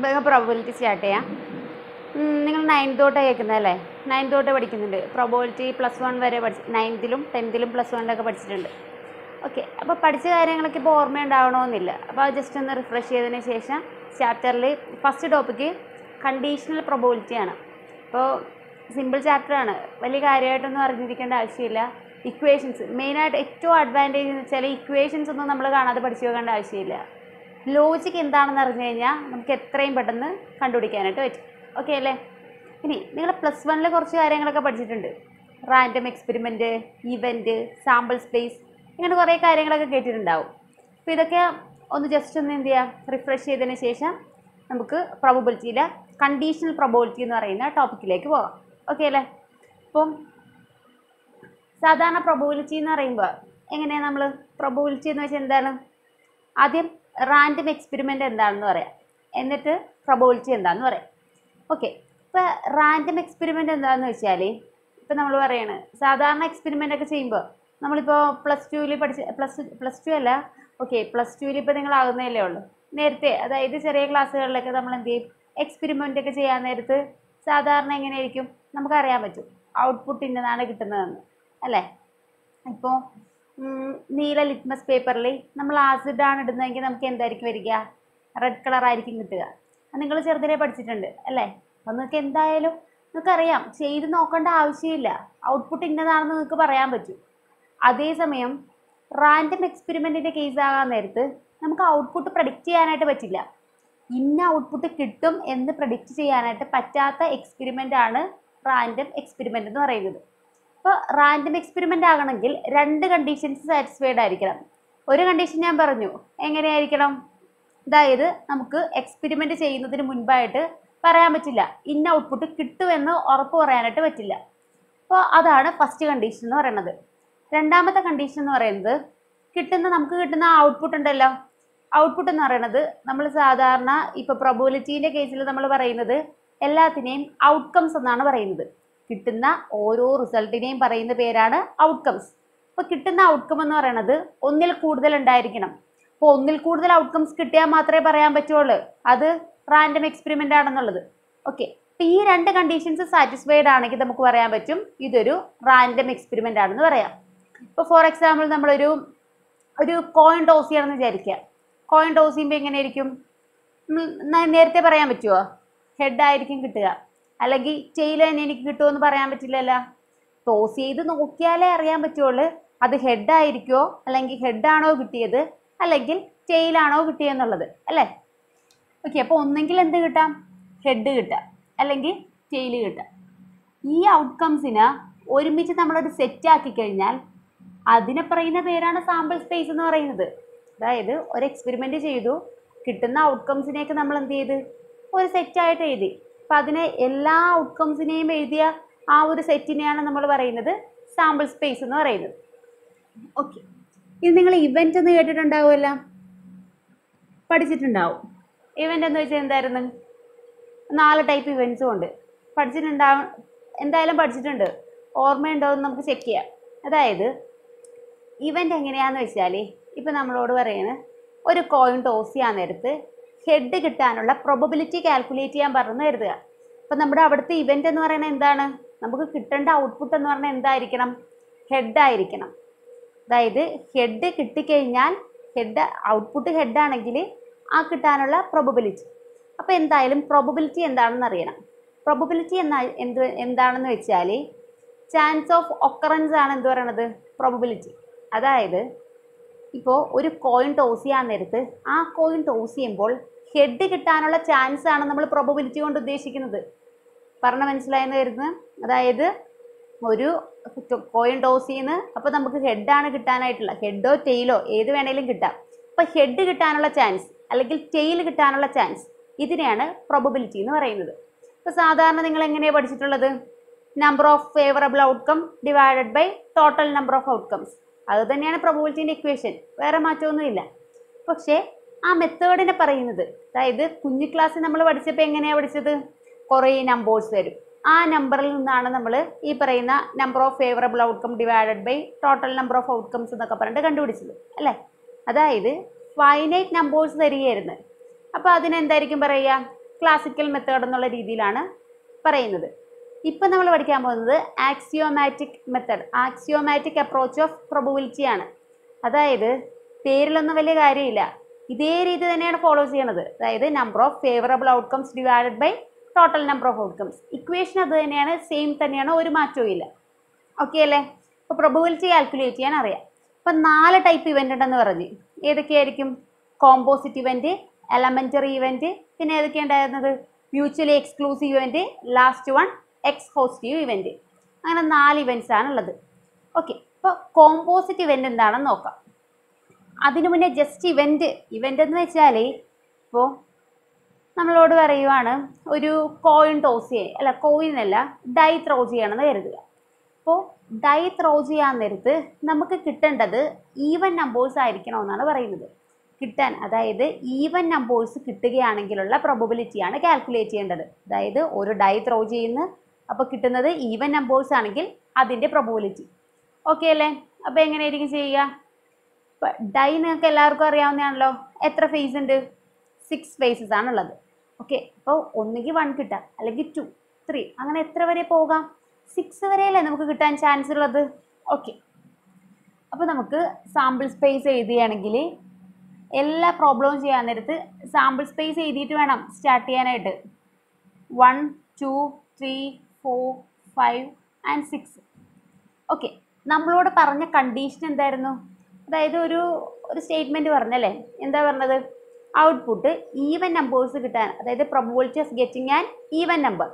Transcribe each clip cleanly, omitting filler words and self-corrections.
വേഗം probability start ചെയ്യാം. നിങ്ങൾ 9th തൊട്ട് കേൾക്കുന്നതല്ലേ? 9th തൊട്ട് പഠിക്കുന്നുണ്ട്. പ്രോബബിലിറ്റി +1 വരെ പഠിച്ച് 9th-ലും 10th-ലും +1-ലൊക്കെ പഠിച്ചിട്ടുണ്ട്. ഓക്കെ, അപ്പോൾ പഠിച്ച കാര്യങ്ങളൊക്കെ ഇപ്പോൾ ഓർമ്മയുണ്ടാവണമെന്നില്ല. അപ്പോൾ അത് ജസ്റ്റ് ഒന്ന് റിഫ്രഷ് ചെയ്തതിന് ശേഷം ചാപ്റ്ററിൽ ഫസ്റ്റ് ടോപ്പിക്ക് കണ്ടീഷണൽ പ്രോബബിലിറ്റിയാണ്. അപ്പോൾ സിമ്പിൾ ചാപ്റ്ററാണ്, വലിയ കാര്യമായിട്ടൊന്നും അറിഞ്ഞിരിക്കേണ്ട ആവശ്യമില്ല. ഇക്വേഷൻസ് മെയിനായിട്ട് ഏറ്റവും അഡ്വാൻറ്റേജ് എന്ന് വെച്ചാൽ ഇക്വേഷൻസ് ഒന്നും നമ്മൾ കാണാതെ പഠിച്ചു വെക്കേണ്ട ആവശ്യമില്ല. ലോജിക്ക് എന്താണെന്ന് അറിഞ്ഞു കഴിഞ്ഞാൽ നമുക്ക് എത്രയും പെട്ടെന്ന് കണ്ടുപിടിക്കാനായിട്ട് പറ്റും. ഓക്കെ അല്ലേ? ഇനി നിങ്ങൾ +1-ൽ കുറച്ച് കാര്യങ്ങളൊക്കെ പഠിച്ചിട്ടുണ്ട്. Random experiment, event, sample space, ഇങ്ങനെ കുറേ കാര്യങ്ങളൊക്കെ കേട്ടിട്ടുണ്ടാവും. അപ്പോൾ ഇതൊക്കെ ഒന്ന് ജസ്റ്റ് ഒന്ന് എന്ത് ചെയ്യുക, റിഫ്രഷ് ചെയ്തതിന് ശേഷം നമുക്ക് പ്രോബബിലിറ്റിയിൽ കണ്ടീഷണൽ പ്രോബബിലിറ്റി എന്ന് പറയുന്ന ടോപ്പിക്കിലേക്ക് പോകാം. ഓക്കെ അല്ലേ? അപ്പം സാധാരണ പ്രോബബിലിറ്റി എന്ന് പറയുമ്പോൾ എങ്ങനെയാണ് നമ്മൾ പ്രോബബിലിറ്റി എന്ന് വെച്ചാൽ എന്താണ്? ആദ്യം റാൻഡം എക്സ്പെരിമെൻ്റ് എന്താണെന്ന് പറയാം, എന്നിട്ട് പ്രോബബിലിറ്റി എന്താണെന്ന് പറയാം. ഓക്കെ, ഇപ്പോൾ റാൻഡം എക്സ്പെരിമെൻ്റ് എന്താണെന്ന് വെച്ചാൽ ഇപ്പോൾ നമ്മൾ പറയാണ് സാധാരണ എക്സ്പെരിമെൻ്റ് ഒക്കെ ചെയ്യുമ്പോൾ നമ്മളിപ്പോൾ +2-ൽ പഠിച്ച +2 അല്ല, ഓക്കെ, +2-ൽ ഇപ്പോൾ നിങ്ങളാകുന്നതല്ലേ ഉള്ളൂ. നേരത്തെ അതായത് ചെറിയ ക്ലാസ്സുകളിലൊക്കെ നമ്മൾ എന്ത് ചെയ്യും, എക്സ്പെരിമെൻ്റ് ഒക്കെ ചെയ്യാൻ നേരത്ത് സാധാരണ എങ്ങനെയായിരിക്കും നമുക്കറിയാൻ പറ്റും ഔട്ട്പുട്ട് ഇന്നതാണ് കിട്ടുന്നതെന്ന്, അല്ലേ? ഇപ്പോൾ നീല ലിറ്റ്മസ് പേപ്പറിൽ നമ്മൾ ആസിഡാണ് ഇടുന്നതെങ്കിൽ നമുക്ക് എന്തായിരിക്കും വരിക? റെഡ് കളറായിരിക്കും കിട്ടുക. അത് നിങ്ങൾ ചെറുതിലേ പഠിച്ചിട്ടുണ്ട് അല്ലേ? അപ്പോൾ നിങ്ങൾക്ക് എന്തായാലും നിങ്ങൾക്കറിയാം, ചെയ്ത് നോക്കേണ്ട ആവശ്യമില്ല, ഔട്ട്പുട്ട് ഇന്നതാണെന്ന് നിങ്ങൾക്ക് പറയാൻ പറ്റും. അതേസമയം റാൻഡം എക്സ്പെരിമെൻറ്റിൻ്റെ കേസ് ആകാൻ നേരത്ത് നമുക്ക് ഔട്ട്പുട്ട് പ്രഡിക്റ്റ് ചെയ്യാനായിട്ട് പറ്റില്ല. ഇന്ന ഔട്ട്പുട്ട് കിട്ടും എന്ന് പ്രഡിക്റ്റ് ചെയ്യാനായിട്ട് പറ്റാത്ത എക്സ്പെരിമെൻ്റ് ആണ് റാൻഡം എക്സ്പെരിമെൻ്റ് എന്ന് പറയുന്നത്. ഇപ്പോൾ റാൻഡം എക്സ്പെരിമെൻ്റ് ആകണമെങ്കിൽ 2 കണ്ടീഷൻസ് സാറ്റിസ്ഫൈഡ് ആയിരിക്കണം. ഒരു കണ്ടീഷൻ ഞാൻ പറഞ്ഞു, എങ്ങനെയായിരിക്കണം? അതായത് നമുക്ക് എക്സ്പെരിമെൻ്റ് ചെയ്യുന്നതിന് മുൻപായിട്ട് പറയാൻ പറ്റില്ല ഇന്ന ഔട്ട്പുട്ട് കിട്ടുമെന്ന് ഉറപ്പ് പറയാനായിട്ട് പറ്റില്ല. അപ്പോൾ അതാണ് ഫസ്റ്റ് കണ്ടീഷൻ എന്ന് പറയുന്നത്. രണ്ടാമത്തെ കണ്ടീഷൻ എന്ന് പറയുന്നത് നമുക്ക് കിട്ടുന്ന ഔട്ട്പുട്ട് ഉണ്ടല്ലോ, ഔട്ട്പുട്ട് എന്ന് പറയുന്നത് നമ്മൾ സാധാരണ ഇപ്പോൾ പ്രോബബിലിറ്റീൻ്റെ കേസിൽ നമ്മൾ പറയുന്നത് എല്ലാത്തിനെയും ഔട്ട്കംസ് എന്നാണ് പറയുന്നത്. കിട്ടുന്ന ഓരോ റിസൾട്ടിനെയും പറയുന്ന പേരാണ് ഔട്ട്കംസ്. അപ്പോൾ കിട്ടുന്ന ഔട്ട്കം എന്ന് പറയുന്നത് ഒന്നിൽ കൂടുതൽ ഉണ്ടായിരിക്കണം. അപ്പോൾ ഒന്നിൽ കൂടുതൽ ഔട്ട്കംസ് കിട്ടിയാൽ മാത്രമേ പറയാൻ പറ്റുള്ളൂ അത് റാൻഡം എക്സ്പെരിമെൻ്റ് ആണെന്നുള്ളത്. ഓക്കെ, അപ്പോൾ ഈ 2 കണ്ടീഷൻസ് സാറ്റിസ്ഫൈഡ് ആണെങ്കിൽ നമുക്ക് പറയാൻ പറ്റും ഇതൊരു റാൻഡം എക്സ്പെരിമെൻ്റ് ആണെന്ന് പറയാം. ഇപ്പോൾ ഫോർ എക്സാമ്പിൾ നമ്മളൊരു കോയിൻ ടോസ് ചെയ്യണമെന്ന് വിചാരിക്കുക. കോയിൻ ടോസ് ചെയ്യുമ്പോൾ എങ്ങനെയായിരിക്കും? നേരത്തെ പറയാൻ പറ്റുമോ? ഹെഡായിരിക്കും കിട്ടുക, അല്ലെങ്കിൽ ടെയിൽ തന്നെ എനിക്ക് കിട്ടുമെന്ന് പറയാൻ പറ്റില്ലല്ലോ. ടോസ് ചെയ്ത് നോക്കിയാലേ അറിയാൻ പറ്റുള്ളൂ അത് ഹെഡായിരിക്കുമോ, അല്ലെങ്കിൽ ഹെഡാണോ കിട്ടിയത്, അല്ലെങ്കിൽ ടെയിലാണോ കിട്ടിയെന്നുള്ളത്, അല്ലേ? ഓക്കെ, അപ്പോൾ ഒന്നെങ്കിൽ എന്ത് കിട്ടാം? ഹെഡ് കിട്ടാം, അല്ലെങ്കിൽ ടെയിൽ കിട്ടാം. ഈ ഔട്ട്കംസിന് ഒരുമിച്ച് നമ്മളൊരു സെറ്റ് ആക്കി കഴിഞ്ഞാൽ അതിനെ പറയുന്ന പേരാണ് സാമ്പിൾ സ്പേസ് എന്ന് പറയുന്നത്. അതായത് ഒരു എക്സ്പെരിമെൻ്റ് ചെയ്തു, കിട്ടുന്ന ഔട്ട്കംസിനെയൊക്കെ നമ്മൾ എന്ത് ചെയ്ത് ഒരു സെറ്റായിട്ട് എഴുതി. അപ്പം അതിനെ എല്ലാ ഔട്ട്കംസിനെയും എഴുതിയ ആ ഒരു സെറ്റിനെയാണ് നമ്മൾ പറയുന്നത് സാമ്പിൾ സ്പേസ് എന്ന് പറയുന്നത്. ഓക്കെ, ഇത് നിങ്ങൾ ഇവൻ്റ് എന്ന് കേട്ടിട്ടുണ്ടാവുമല്ലോ, പഠിച്ചിട്ടുണ്ടാവും. ഇവൻ്റ് എന്ന് വെച്ചാൽ എന്തായിരുന്നു? 4 ടൈപ്പ് ഇവൻറ്റ്സും ഉണ്ട്, പഠിച്ചിട്ടുണ്ടാവും, എന്തായാലും പഠിച്ചിട്ടുണ്ട്. ഓർമ്മയുണ്ടോ എന്ന് നമുക്ക് ചെക്ക് ചെയ്യാം. അതായത് ഇവൻ്റ് എങ്ങനെയാണെന്ന് വെച്ചാൽ ഇപ്പം നമ്മളോട് പറയുന്നത് ഒരു കോയിൻ ടോസ് ചെയ്യാൻ നേരത്ത് ഹെഡ് കിട്ടാനുള്ള പ്രോബബിലിറ്റി കാൽക്കുലേറ്റ് ചെയ്യാൻ പറഞ്ഞു കരുതുക. അപ്പം നമ്മുടെ അവിടുത്തെ ഇവൻ്റ് എന്ന് പറയുന്നത് എന്താണ്? നമുക്ക് കിട്ടേണ്ട ഔട്ട്പുട്ട് എന്ന് പറഞ്ഞാൽ എന്തായിരിക്കണം? ഹെഡായിരിക്കണം. അതായത് ഹെഡ് കിട്ടിക്കഴിഞ്ഞാൽ ഔട്ട്പുട്ട് ഹെഡാണെങ്കിൽ ആ കിട്ടാനുള്ള പ്രോബബിലിറ്റി. അപ്പോൾ എന്തായാലും പ്രോബബിലിറ്റി എന്താണെന്ന് അറിയണം. പ്രോബബിലിറ്റി എന്താണെന്ന് വെച്ചാൽ ചാൻസ് ഓഫ് ഒക്കറൻസ് ആണ് എന്ത് പറയണത്? പ്രോബബിലിറ്റി. അതായത് ഇപ്പോൾ ഒരു കോയിൻ ടോസ് ചെയ്യാൻ നേരത്ത് ആ കോയിൻ ടോസ് ചെയ്യുമ്പോൾ ഹെഡ് കിട്ടാനുള്ള ചാൻസ് ആണ് നമ്മൾ പ്രോബബിലിറ്റി കൊണ്ട് ഉദ്ദേശിക്കുന്നത്. പറഞ്ഞ മനസ്സിലായെന്ന് കരുതുന്നത്. അതായത് ഒരു കോയിൻ ടോസ് ചെയ്യുന്ന അപ്പോൾ നമുക്ക് ഹെഡാണ് കിട്ടാനായിട്ടുള്ള, ഹെഡോ ടെയിലോ ഏത് വേണേലും കിട്ടാം. അപ്പോൾ ഹെഡ് കിട്ടാനുള്ള ചാൻസ് അല്ലെങ്കിൽ ടെയിൽ കിട്ടാനുള്ള ചാൻസ്, ഇതിനെയാണ് പ്രോബബിലിറ്റി എന്ന് പറയുന്നത്. ഇപ്പോൾ സാധാരണ നിങ്ങൾ എങ്ങനെയാണ് പഠിച്ചിട്ടുള്ളത്? Number of favourable outcome divided by total number of outcomes. അത് തന്നെയാണ് പ്രോബബിലിറ്റീൻ്റെ ഇക്വേഷൻ, വേറെ മാറ്റമൊന്നുമില്ല. പക്ഷേ ആ മെത്തേഡിനെ പറയുന്നത്, അതായത് കുഞ്ഞു ക്ലാസ്സിൽ നമ്മൾ പഠിച്ചപ്പോൾ എങ്ങനെയാണ് പഠിച്ചത്? കുറേ നമ്പേഴ്സ് വരും, ആ നമ്പറിൽ നിന്നാണ് നമ്മൾ ഈ പറയുന്ന number of favourable outcome divided by total number of outcomes എന്നൊക്കെ പറഞ്ഞിട്ട് കണ്ടുപിടിച്ചത്, അല്ലേ? അതായത് ഫൈനൈറ്റ് നമ്പേഴ്സ് തരികയായിരുന്നു. അപ്പോൾ അതിനെന്തായിരിക്കും പറയുക? ക്ലാസിക്കൽ മെത്തേഡ് എന്നുള്ള രീതിയിലാണ് പറയുന്നത്. ഇപ്പം നമ്മൾ പഠിക്കാൻ പോകുന്നത് axiomatic method, axiomatic approach of probability ആണ്. അതായത് പേരിലൊന്നും വലിയ കാര്യമില്ല, ഇതേ രീതി തന്നെയാണ് ഫോളോ ചെയ്യണത്. അതായത് number of favourable outcomes divided by total number of outcomes. Equation അത് തന്നെയാണ്, സെയിം തന്നെയാണ്, ഒരു മാറ്റവും ഇല്ല. ഓക്കെ അല്ലേ? അപ്പോൾ പ്രോബബിലിറ്റി കാൽക്കുലേറ്റ് ചെയ്യാൻ അറിയാം. അപ്പം 4 ടൈപ്പ് ഇവൻ്റ് ഉണ്ടെന്ന് പറഞ്ഞു. ഏതൊക്കെയായിരിക്കും? കോമ്പോസിറ്റ് ഇവൻ്റ്, എലമെൻ്ററി ഇവൻ്റ്, പിന്നെ ഏതൊക്കെയാണ് ഉണ്ടായിരുന്നത്? Mutually exclusive event, last one exhaustive event. അങ്ങനെ 4 ഇവൻറ്റ്സ് ആണുള്ളത്. ഓക്കെ, അപ്പോൾ കോമ്പോസിറ്റ് ഇവൻ്റ് എന്താണെന്ന് നോക്കാം. അതിനു മുന്നേ ജസ്റ്റ് ഇവൻ്റ് എന്ന് വെച്ചാൽ ഇപ്പോൾ നമ്മളോട് പറയുവാണ് ഒരു കോയിൻ ടോസ് ചെയ്യാൻ, അല്ല കോയിനല്ല, ഡൈ ത്രോ ചെയ്യണമെന്ന് കരുതുക. അപ്പോൾ ഡൈ ത്രോ ചെയ്യാൻ നേരത്ത് നമുക്ക് കിട്ടേണ്ടത് ഈവൻ നമ്പേഴ്സ് ആയിരിക്കണമെന്നാണ് പറയുന്നത്. കിട്ടാൻ, അതായത് ഈവൻ നമ്പേഴ്സ് കിട്ടുകയാണെങ്കിലുള്ള പ്രോബബിലിറ്റിയാണ് കാൽക്കുലേറ്റ് ചെയ്യേണ്ടത്. അതായത് ഒരു ഡൈ ത്രോ ചെയ്യുന്നു, അപ്പോൾ കിട്ടുന്നത് ഈവൻ നമ്പേഴ്സ് ആണെങ്കിൽ അതിൻ്റെ പ്രോബബിലിറ്റി. ഓക്കെ അല്ലേ? അപ്പോൾ എങ്ങനെയായിരിക്കും ചെയ്യുക? ഡൈ നിങ്ങൾക്ക് എല്ലാവർക്കും അറിയാവുന്നതാണല്ലോ. എത്ര ഫേസ് ഉണ്ട്? 6 ഫേസസ് ആണുള്ളത്. ഓക്കെ, അപ്പോൾ ഒന്നുകിൽ 1 കിട്ടാം, അല്ലെങ്കിൽ 2, 3, അങ്ങനെ എത്ര വരെ പോകാം? 6 വരെയല്ലേ നമുക്ക് കിട്ടാൻ ചാൻസ് ഉള്ളത്. ഓക്കെ, അപ്പോൾ നമുക്ക് സാമ്പിൾ സ്പേസ് എഴുതുകയാണെങ്കിൽ എല്ലാ പ്രോബ്ലവും ചെയ്യാൻ നേരത്ത് സാമ്പിൾ സ്പേസ് എഴുതിയിട്ട് വേണം സ്റ്റാർട്ട് ചെയ്യാനായിട്ട്. 1, 2, 3, 4, 5 and 6. ഓക്കെ, നമ്മളോട് പറഞ്ഞ കണ്ടീഷൻ എന്തായിരുന്നു? അതായത് ഒരു സ്റ്റേറ്റ്മെൻറ്റ് പറഞ്ഞല്ലേ, എന്താ പറഞ്ഞത്? ഔട്ട്പുട്ട് ഈവൻ നമ്പേഴ്സ് കിട്ടാൻ, അതായത് probability of getting an even number,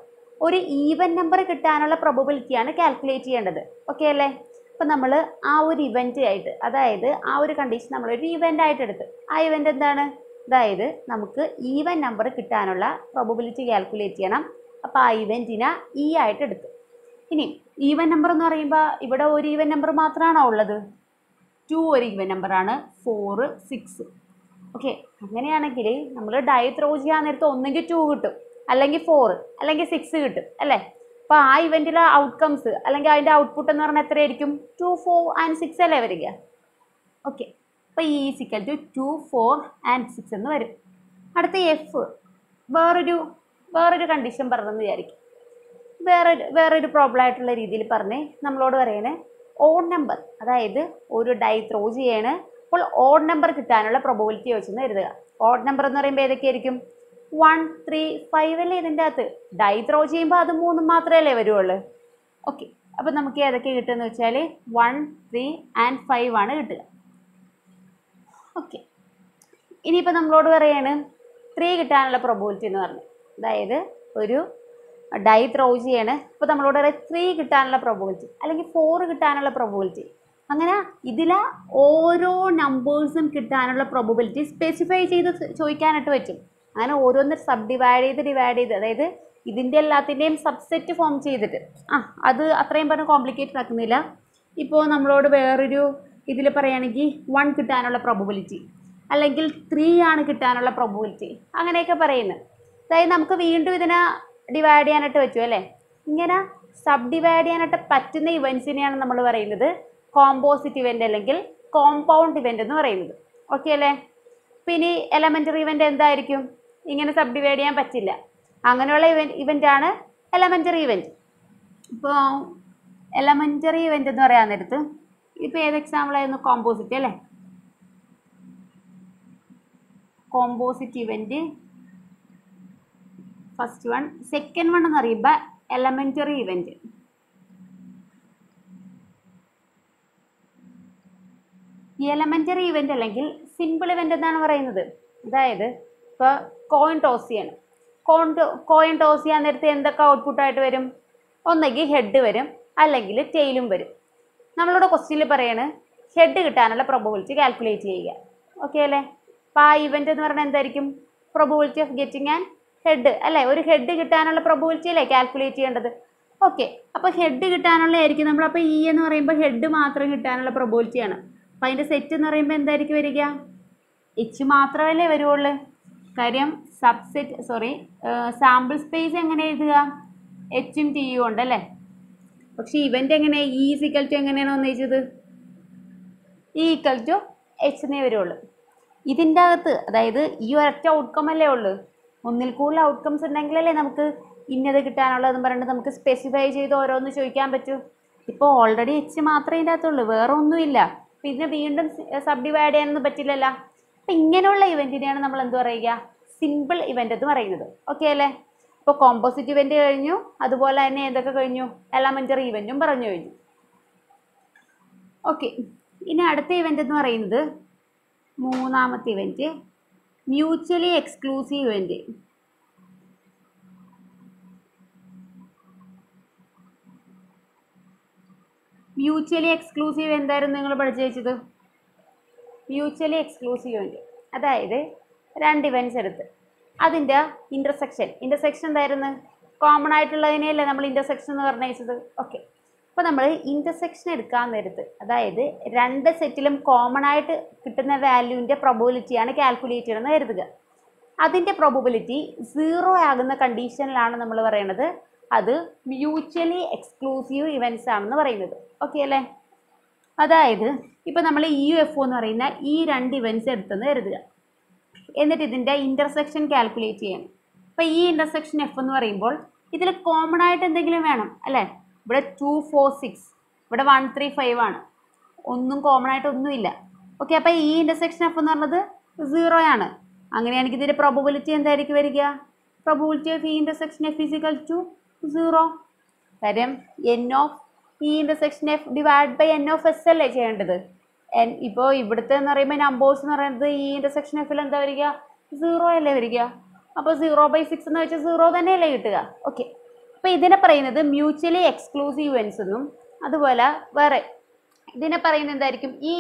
ഒരു ഈവൻ നമ്പർ കിട്ടാനുള്ള പ്രോബബിലിറ്റിയാണ് കാൽക്കുലേറ്റ് ചെയ്യേണ്ടത്. ഓക്കെ അല്ലേ? അപ്പോൾ നമ്മൾ ആ ഒരു ഇവൻ്റ് ആയിട്ട്, അതായത് ആ ഒരു കണ്ടീഷൻ നമ്മളൊരു ഇവൻ്റ് ആയിട്ട് എടുത്ത്, ആ ഇവൻ്റ് എന്താണ്? അതായത് നമുക്ക് ഈവൻ നമ്പർ കിട്ടാനുള്ള പ്രോബബിലിറ്റി കാൽക്കുലേറ്റ് ചെയ്യണം. അപ്പോൾ ആ ഇവൻറ്റിനെ ഇ ആയിട്ട് എടുത്ത്. ഇനി ഈവൻ നമ്പർ എന്ന് പറയുമ്പോൾ ഇവിടെ ഒരു ഈവൻ നമ്പർ മാത്രമാണോ ഉള്ളത്? 2 ഒരു ഈവൻ നമ്പറാണ്, 4, 6. ഓക്കെ, അങ്ങനെയാണെങ്കിൽ നമ്മൾ ഡൈ ത്രോ ചെയ്യാൻ നേരത്ത് ഒന്നെങ്കിൽ 2 കിട്ടും, അല്ലെങ്കിൽ 4, അല്ലെങ്കിൽ 6 കിട്ടും അല്ലേ? അപ്പോൾ ആ ഇവൻറ്റിലെ ഔട്ട്കംസ് അല്ലെങ്കിൽ അതിൻ്റെ ഔട്ട്പുട്ട് എന്ന് പറഞ്ഞാൽ എത്രയായിരിക്കും? 2, 4 and 6 അല്ലേ വരിക? ഓക്കെ, അപ്പോൾ ഈ ഈക്വൽ ടു 2, 4 and 6 എന്ന് വരും. അടുത്ത എഫ്, വേറൊരു കണ്ടീഷൻ പറഞ്ഞെന്ന് വിചാരിക്കും. വേറൊരു പ്രോബ്ലം ആയിട്ടുള്ള രീതിയിൽ പറഞ്ഞ് നമ്മളോട് പറയണേ ഓഡ് നമ്പർ, അതായത് ഒരു ഡൈ ത്രോ ചെയ്യാണ്, അപ്പോൾ ഓഡ് നമ്പർ കിട്ടാനുള്ള പ്രോബബിലിറ്റി വെച്ചെന്ന് കരുതുക. ഓഡ് നമ്പർ എന്ന് പറയുമ്പോൾ ഏതൊക്കെയായിരിക്കും? 1, 3, 5 അല്ലേ ഇതിൻ്റെ അകത്ത്? ഡൈ ത്രോ ചെയ്യുമ്പോൾ അത് 3 മാത്രമല്ലേ വരുവുള്ളൂ. ഓക്കെ, അപ്പോൾ നമുക്ക് ഏതൊക്കെ കിട്ടുമെന്ന് വെച്ചാൽ 1, 3 and 5 ആണ് കിട്ടുക. ഓക്കെ, ഇനിയിപ്പോൾ നമ്മളോട് പറയാണ് 3 കിട്ടാനുള്ള പ്രോബബിലിറ്റി എന്ന് പറഞ്ഞു. അതായത് ഒരു ഡൈ ത്രോ ചെയ്യാണ്, അപ്പോൾ നമ്മളോട് പറയാം 3 കിട്ടാനുള്ള പ്രോബബിലിറ്റി, അല്ലെങ്കിൽ 4 കിട്ടാനുള്ള പ്രോബബിലിറ്റി. അങ്ങനെ ഇതിലെ ഓരോ നമ്പേഴ്സും കിട്ടാനുള്ള പ്രോബബിലിറ്റി സ്പെസിഫൈ ചെയ്ത് ചോദിക്കാനായിട്ട് പറ്റും. അങ്ങനെ ഓരോന്ന് ഡിവൈഡ് ചെയ്ത് അതായത് ഇതിൻ്റെ എല്ലാത്തിൻ്റെയും സബ്സെറ്റ് ഫോം ചെയ്തിട്ട് അത് അത്രയും പറഞ്ഞ് കോംപ്ലിക്കേറ്റഡ് ആക്കുന്നില്ല. ഇപ്പോൾ നമ്മളോട് വേറൊരു ഇതിൽ പറയുകയാണെങ്കിൽ 1 കിട്ടാനുള്ള പ്രോബബിലിറ്റി, അല്ലെങ്കിൽ 3 ആണ് കിട്ടാനുള്ള പ്രോബബിലിറ്റി, അങ്ങനെയൊക്കെ പറയുന്നത്. അതായത് നമുക്ക് വീണ്ടും ഇതിനെ ഡിവൈഡ് ചെയ്യാനായിട്ട് പറ്റും അല്ലേ? ഇങ്ങനെ സബ് ഡിവൈഡ് ചെയ്യാനായിട്ട് പറ്റുന്ന ഇവൻസിനെയാണ് നമ്മൾ പറയുന്നത് കോമ്പോസിറ്റ് ഇവൻ്റ് അല്ലെങ്കിൽ കോമ്പൗണ്ട് ഇവൻ്റ് എന്ന് പറയുന്നത്. ഓക്കെ അല്ലേ? പിന്നെ എലമെൻ്ററി ഇവൻ്റ് എന്തായിരിക്കും? ഇങ്ങനെ സബ് ഡിവൈഡ് ചെയ്യാൻ പറ്റില്ല, അങ്ങനെയുള്ള ഇവൻ്റാണ് എലമെൻ്ററി ഇവൻ്റ്. ഇപ്പോൾ എലമെൻ്ററി ഇവൻ്റ് എന്ന് പറയാൻ നേരത്ത് ഇപ്പോൾ ഏത് എക്സാമ്പിളായിരുന്നു? കോമ്പോസിറ്റ് അല്ലേ? Composite event first one. Second one എന്ന് പറയുമ്പോൾ എലമെൻ്ററി ഇവൻ്റ്. ഈ എലമെൻ്ററി ഇവൻ്റ് അല്ലെങ്കിൽ സിമ്പിൾ ഇവൻ്റ് എന്നാണ് പറയുന്നത്. അതായത് ഇപ്പോൾ കോയിൻ ടോസ് ചെയ്യണം. കോയിൻ ടോസ് ചെയ്യാൻ നേരത്തെ എന്തൊക്കെ ഔട്ട്പുട്ടായിട്ട് വരും? ഒന്നെങ്കിൽ ഹെഡ് വരും, അല്ലെങ്കിൽ ടെയിലും വരും. നമ്മളുടെ ക്വസ്റ്റ്യനിൽ പറയാണ് ഹെഡ് കിട്ടാനുള്ള പ്രോബബിലിറ്റി കാൽക്കുലേറ്റ് ചെയ്യുക. ഓക്കെ അല്ലേ? അപ്പോൾ ആ ഇവൻ്റ് എന്ന് പറഞ്ഞാൽ എന്തായിരിക്കും? Probability of getting and head അല്ലേ? ഒരു ഹെഡ് കിട്ടാനുള്ള പ്രോബബിലിറ്റി അല്ലേ കാൽക്കുലേറ്റ് ചെയ്യേണ്ടത്? ഓക്കെ, അപ്പോൾ ഹെഡ് കിട്ടാനുള്ളതായിരിക്കും നമ്മൾ. അപ്പോൾ ഇ എന്ന് പറയുമ്പോൾ ഹെഡ് മാത്രം കിട്ടാനുള്ള പ്രോബബിലിറ്റിയാണ്. അപ്പോൾ അതിൻ്റെ സെറ്റ് എന്ന് പറയുമ്പോൾ എന്തായിരിക്കും വരിക? എച്ച് മാത്രമല്ലേ വരുവുള്ളൂ. കാര്യം സാമ്പിൾ സ്പേസ് എങ്ങനെ എഴുതുക? എച്ചും ടിയും ഉണ്ടല്ലേ. പക്ഷേ ഇവൻ്റ് എങ്ങനെ? ഇ ഈക്വൽ ടു എങ്ങനെയാണോ ഉന്നയിച്ചത്? ഇ ഈക്വൽ ടു എച്ച് എന്നേ വരുള്ളൂ. ഇതിൻ്റെ അകത്ത് അതായത് ഈ ഒരൊറ്റ ഔട്ട്കം അല്ലേ ഉള്ളൂ. ഒന്നിൽ കൂടുതൽ ഔട്ട്കംസ് ഉണ്ടെങ്കിലല്ലേ നമുക്ക് ഇന്നത് കിട്ടാനുള്ളതെന്ന് പറഞ്ഞിട്ട് നമുക്ക് സ്പെസിഫൈ ചെയ്ത് ഓരോന്ന് ചോദിക്കാൻ പറ്റൂ. ഇപ്പോൾ ഓൾറെഡി എച്ച് മാത്രമേ ഇതിൻ്റെ അകത്തുള്ളൂ, വേറെ ഒന്നുമില്ല. പിന്നെ വീണ്ടും സബ് ഡിവൈഡ് ചെയ്യാനൊന്നും പറ്റില്ലല്ലോ. അപ്പം ഇങ്ങനെയുള്ള ഇവൻറ്റിനെയാണ് നമ്മൾ എന്ത് പറയുക, സിമ്പിൾ ഇവൻ്റ് എന്ന് പറയുന്നത്. ഓക്കെ അല്ലേ? ഇപ്പോൾ കോമ്പോസിറ്റ് ഇവൻ്റ് കഴിഞ്ഞു, അതുപോലെ തന്നെ എന്തൊക്കെ കഴിഞ്ഞു, എലമെൻ്ററി ഇവൻറ്റും പറഞ്ഞു കഴിഞ്ഞു. ഓക്കെ, ഇനി അടുത്ത ഇവൻ്റ് എന്ന് പറയുന്നത് മൂന്നാമത്തെ event mutually exclusive event. Mutually exclusive എന്തായിരുന്നു നിങ്ങൾ പഠിച്ചു വെച്ചത്? മ്യൂച്വലി എക്സ്ക്ലൂസീവ് ഇവൻ്റ് അതായത് രണ്ട് ഇവൻറ്റ്സ് എടുത്ത് അതിൻ്റെ ഇൻ്റർസെക്ഷൻ എന്തായിരുന്നു? കോമൺ ആയിട്ടുള്ളതിനെയല്ലേ നമ്മൾ ഇൻ്റർസെക്ഷൻ എന്ന് പറഞ്ഞു വെച്ചത്. ഓക്കെ, അപ്പോൾ നമ്മൾ ഇൻ്റർസെക്ഷൻ എടുക്കാൻ നേരത്ത് അതായത് രണ്ട് സെറ്റിലും കോമൺ ആയിട്ട് കിട്ടുന്ന വാല്യൂവിൻ്റെ പ്രോബബിലിറ്റിയാണ് കാൽക്കുലേറ്റ് ചെയ്യണമെന്ന് കരുതുക. അതിൻ്റെ പ്രോബബിലിറ്റി 0 ആകുന്ന കണ്ടീഷനിലാണ് നമ്മൾ പറയുന്നത് അത് മ്യൂച്വലി എക്സ്ക്ലൂസീവ് ഇവൻറ്റ്സ് ആണെന്ന് പറയുന്നത്. ഓക്കെ അല്ലേ? അതായത് ഇപ്പോൾ നമ്മൾ EUF എന്ന് പറയുന്ന ഈ രണ്ട് ഇവൻറ്റ്സ് എടുത്തെന്ന് കരുതുക. എന്നിട്ട് ഇതിൻ്റെ ഇൻ്റർസെക്ഷൻ കാൽക്കുലേറ്റ് ചെയ്യണം. അപ്പോൾ ഈ ഇൻ്റർസെക്ഷൻ F എന്ന് പറയുമ്പോൾ ഇതിൽ കോമൺ ആയിട്ട് എന്തെങ്കിലും വേണം അല്ലേ? ഇവിടെ 2, 4, 6, ഇവിടെ 1, 3, 5 ആണ്. ഒന്നും കോമൺ ആയിട്ട് ഒന്നുമില്ല. ഓക്കെ, അപ്പോൾ ഈ ഇൻ്റർസെക്ഷൻ F എന്ന് പറഞ്ഞത് 0 ആണ്. അങ്ങനെയാണെങ്കിൽ ഇതിൻ്റെ പ്രോബബിലിറ്റി എന്തായിരിക്കും വരിക? Probability of E intersection F is equal to 0. കാര്യം N of E intersection F divide by N of S അല്ലേ ചെയ്യേണ്ടത്. ഇപ്പോൾ ഇവിടുത്തെ എന്ന് പറയുമ്പോൾ നമ്പേഴ്സ് എന്ന് പറയുന്നത് ഈ ഇൻ്റർസെക്ഷൻ Fൽ എന്താ വരിക? 0 അല്ലേ വരിക. അപ്പോൾ 0/6 എന്ന് വെച്ചാൽ 0 തന്നെയല്ലേ കിട്ടുക. ഓക്കെ, അപ്പോൾ ഇതിനെ പറയുന്നത് മ്യൂച്വലി എക്സ്ക്ലൂസീവ് ഇവൻറ്റ്സ് എന്നും അതുപോലെ വേറെ ഇതിനെ പറയുന്നത് എന്തായിരിക്കും? ഈ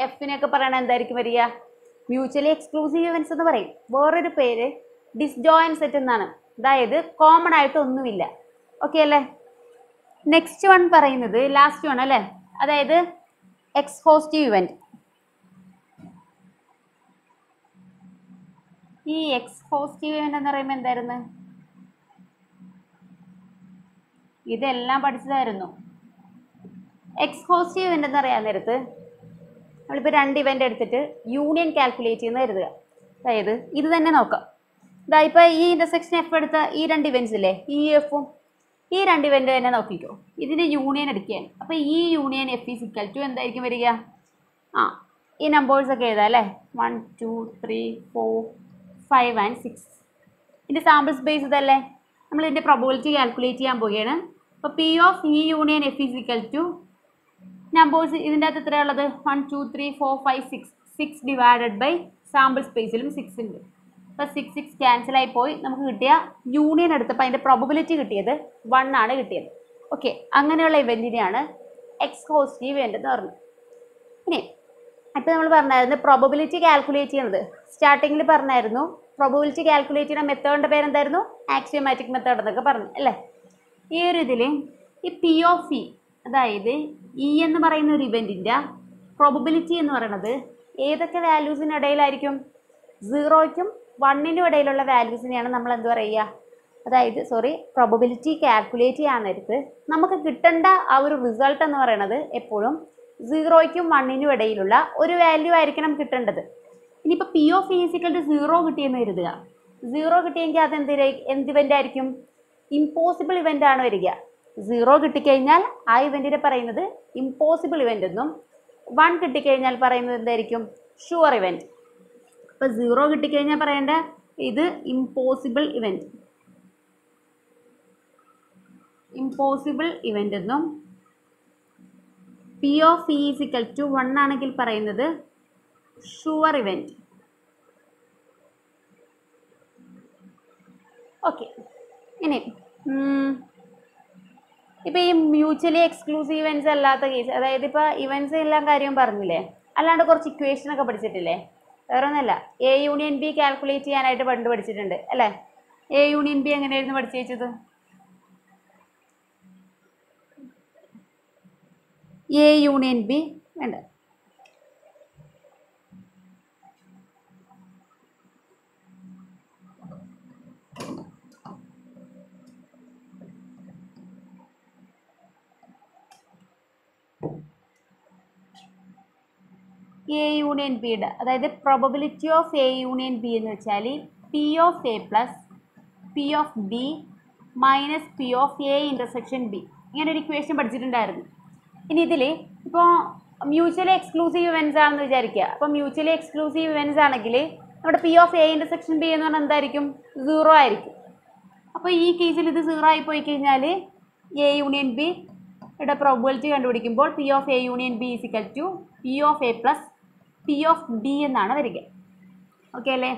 എഫിനൊക്കെ പറയണത് എന്തായിരിക്കും വരിക? മ്യൂച്വലി എക്സ്ക്ലൂസീവ് ഇവൻറ്റ്സ് എന്ന് പറയും. വേറൊരു പേര് ഡിസ്ജോയിൻറ്റ് സെറ്റ് എന്നാണ്. അതായത് കോമൺ ആയിട്ട് ഒന്നുമില്ല. ഓക്കെ അല്ലേ? നെക്സ്റ്റ് വൺ പറയുന്നത് ലാസ്റ്റ് വൺ അല്ലേ, അതായത് എക്സ്ഹോസ്റ്റീവ് ഇവൻറ്റ്. ഈ എക്സ്ഹോസ്റ്റീവ് ഇവൻറ്റ് എന്ന് പറയുമ്പോൾ എന്തായിരുന്നു? ഇതെല്ലാം പഠിച്ചതായിരുന്നു. എക്സ്ഹോസ്റ്റീവ് ഇവൻറ്റ് എന്ന് പറയാൻ നേരത്ത് നമ്മളിപ്പോൾ രണ്ട് ഇവൻ്റ് എടുത്തിട്ട് യൂണിയൻ കാൽക്കുലേറ്റ് ചെയ്യുന്ന കരുതുക. അതായത് ഇത് തന്നെ നോക്കാം. ഇപ്പോൾ ഈ ഇൻ്റർസെക്ഷൻ F എടുത്ത ഈ രണ്ട് ഇവൻറ്റ്സ് ഇല്ലേ, EUFഉം ഈ രണ്ട് ഇവൻ്റ് തന്നെ നോക്കിക്കോ. ഇതിന് യൂണിയൻ എടുക്കുകയാണ്. അപ്പോൾ E union F is equal to എന്തായിരിക്കും വരിക? ഈ നമ്പേഴ്സൊക്കെ എഴുതാം അല്ലേ, 1, 2, 3, 4, 5 and 6. ഇതിൻ്റെ സാമ്പിൾ സ്പേസ് ഇതല്ലേ. നമ്മൾ ഇതിൻ്റെ പ്രോബബിലിറ്റി കാൽക്കുലേറ്റ് ചെയ്യാൻ പോവുകയാണ്. അപ്പോൾ P ഓഫ് ഈ union F is equal two numbers ഇതിൻ്റെ അകത്ത് എത്രയുള്ളത്? 1, 2, 3, 4, 5, 6. 6 ഡിവൈഡഡ് ബൈ സാമ്പിൾ സ്പേസിലും 6 ഉണ്ട്. അപ്പോൾ 6, 6 ക്യാൻസലായി പോയി. നമുക്ക് കിട്ടിയ യൂണിയൻ എടുത്തപ്പോൾ അതിൻ്റെ പ്രോബബിലിറ്റി കിട്ടിയത് 1 ആണ് കിട്ടിയത്. ഓക്കെ, അങ്ങനെയുള്ള ഇവൻറ്റിനെയാണ് എക്സ്ഹോസ്റ്റീവ് ഇവൻറ്റ് എന്ന് പറഞ്ഞത്. ഇനി ഇപ്പോൾ നമ്മൾ പറഞ്ഞായിരുന്നു പ്രോബബിലിറ്റി കാൽക്കുലേറ്റ് ചെയ്യുന്നത് സ്റ്റാർട്ടിങ്ങിൽ പറഞ്ഞായിരുന്നു. പ്രോബബിലിറ്റി കാൽക്കുലേറ്റ് ചെയ്യുന്ന മെത്തേഡിൻ്റെ പേരെന്തായിരുന്നു? ആക്സിയോമാറ്റിക് മെത്തേഡ് എന്നൊക്കെ പറഞ്ഞു അല്ലേ. ഈ ഒരു ഇതിൽ ഈ P ഓഫ് E അതായത് E എന്ന് പറയുന്ന ഒരു ഇവൻറ്റിൻ്റെ പ്രോബബിലിറ്റി എന്ന് പറയുന്നത് ഏതൊക്കെ വാല്യൂസിനിടയിലായിരിക്കും? 0ക്കും 1നും ഇടയിലുള്ള വാല്യൂസിനെയാണ് നമ്മൾ എന്ത് പറയുക? അതായത് പ്രോബബിലിറ്റി കാൽക്കുലേറ്റ് ചെയ്യാൻ നേരത്ത് നമുക്ക് കിട്ടേണ്ട ആ ഒരു റിസൾട്ട് എന്ന് പറയുന്നത് എപ്പോഴും 0ക്കും 1നും ഇടയിലുള്ള ഒരു വാല്യൂ ആയിരിക്കണം കിട്ടേണ്ടത്. ഇനിയിപ്പോൾ P of E is equal to 0 കിട്ടിയെന്ന് കരുതുക. 0 കിട്ടിയെങ്കിൽ അത് എന്ത് ഇവൻ്റ് ആയിരിക്കും? ഇമ്പോസിബിൾ ഇവൻ്റ് ആണ് വരിക. 0 കിട്ടിക്കഴിഞ്ഞാൽ ആ ഇവൻറ്റിനെ പറയുന്നത് ഇമ്പോസിബിൾ ഇവൻ്റ് എന്നും 1 കിട്ടിക്കഴിഞ്ഞാൽ പറയുന്നത് എന്തായിരിക്കും? Sure event. അപ്പോൾ 0 കിട്ടിക്കഴിഞ്ഞാൽ പറയേണ്ട ഇത് ഇമ്പോസിബിൾ ഇവൻ്റ് എന്നും P of E is equal to 1 ആണെങ്കിൽ പറയുന്നത് ഷുവർ ഇവൻറ്റ്. ഓക്കെ, ഇനി ഇപ്പോൾ ഈ മ്യൂച്വലി എക്സ്ക്ലൂസീവ് ഇവൻറ്റ്സ് അല്ലാത്ത കേസ്, അതായത് ഇപ്പോൾ ഇവൻറ്റ്സ് എല്ലാം കാര്യവും പറഞ്ഞില്ലേ, അല്ലാണ്ട് കുറച്ച് ഇക്വേഷനൊക്കെ പഠിച്ചിട്ടില്ലേ? വേറെ ഒന്നുമല്ല, A യൂണിയൻ B കാൽക്കുലേറ്റ് ചെയ്യാനായിട്ട് പണ്ട് പഠിച്ചിട്ടുണ്ട് അല്ലേ. A യൂണിയൻ B എങ്ങനെയായിരുന്നു പഠിച്ചു വെച്ചത്? A യൂണിയൻ B വേണ്ട, A യൂണിയൻ ബിയുടെ അതായത് probability of A union B എന്ന് വെച്ചാൽ P of A plus P of B minus P of A intersection B. ഇങ്ങനെ ഒരു ഇക്വേഷൻ പഠിച്ചിട്ടുണ്ടായിരുന്നു. ഇനി ഇതിൽ ഇപ്പോൾ മ്യൂച്വലി എക്സ്ക്ലൂസീവ് ഇവൻസ് ആണെന്ന് വിചാരിക്കുക. അപ്പോൾ മ്യൂച്വലി എക്സ്ക്ലൂസീവ് ഇവൻസ് ആണെങ്കിൽ നമ്മുടെ P of A intersection B എന്ന് പറഞ്ഞാൽ എന്തായിരിക്കും? 0 ആയിരിക്കും. അപ്പോൾ ഈ കേസിൽ ഇത് 0 ആയി പോയി കഴിഞ്ഞാൽ എ യൂണിയൻ ബി യുടെ പ്രോബിലിറ്റി കണ്ടുപിടിക്കുമ്പോൾ P of A union B is equal to P of A plus P of B എന്നാണ് വരിക. ഓക്കെ അല്ലേ?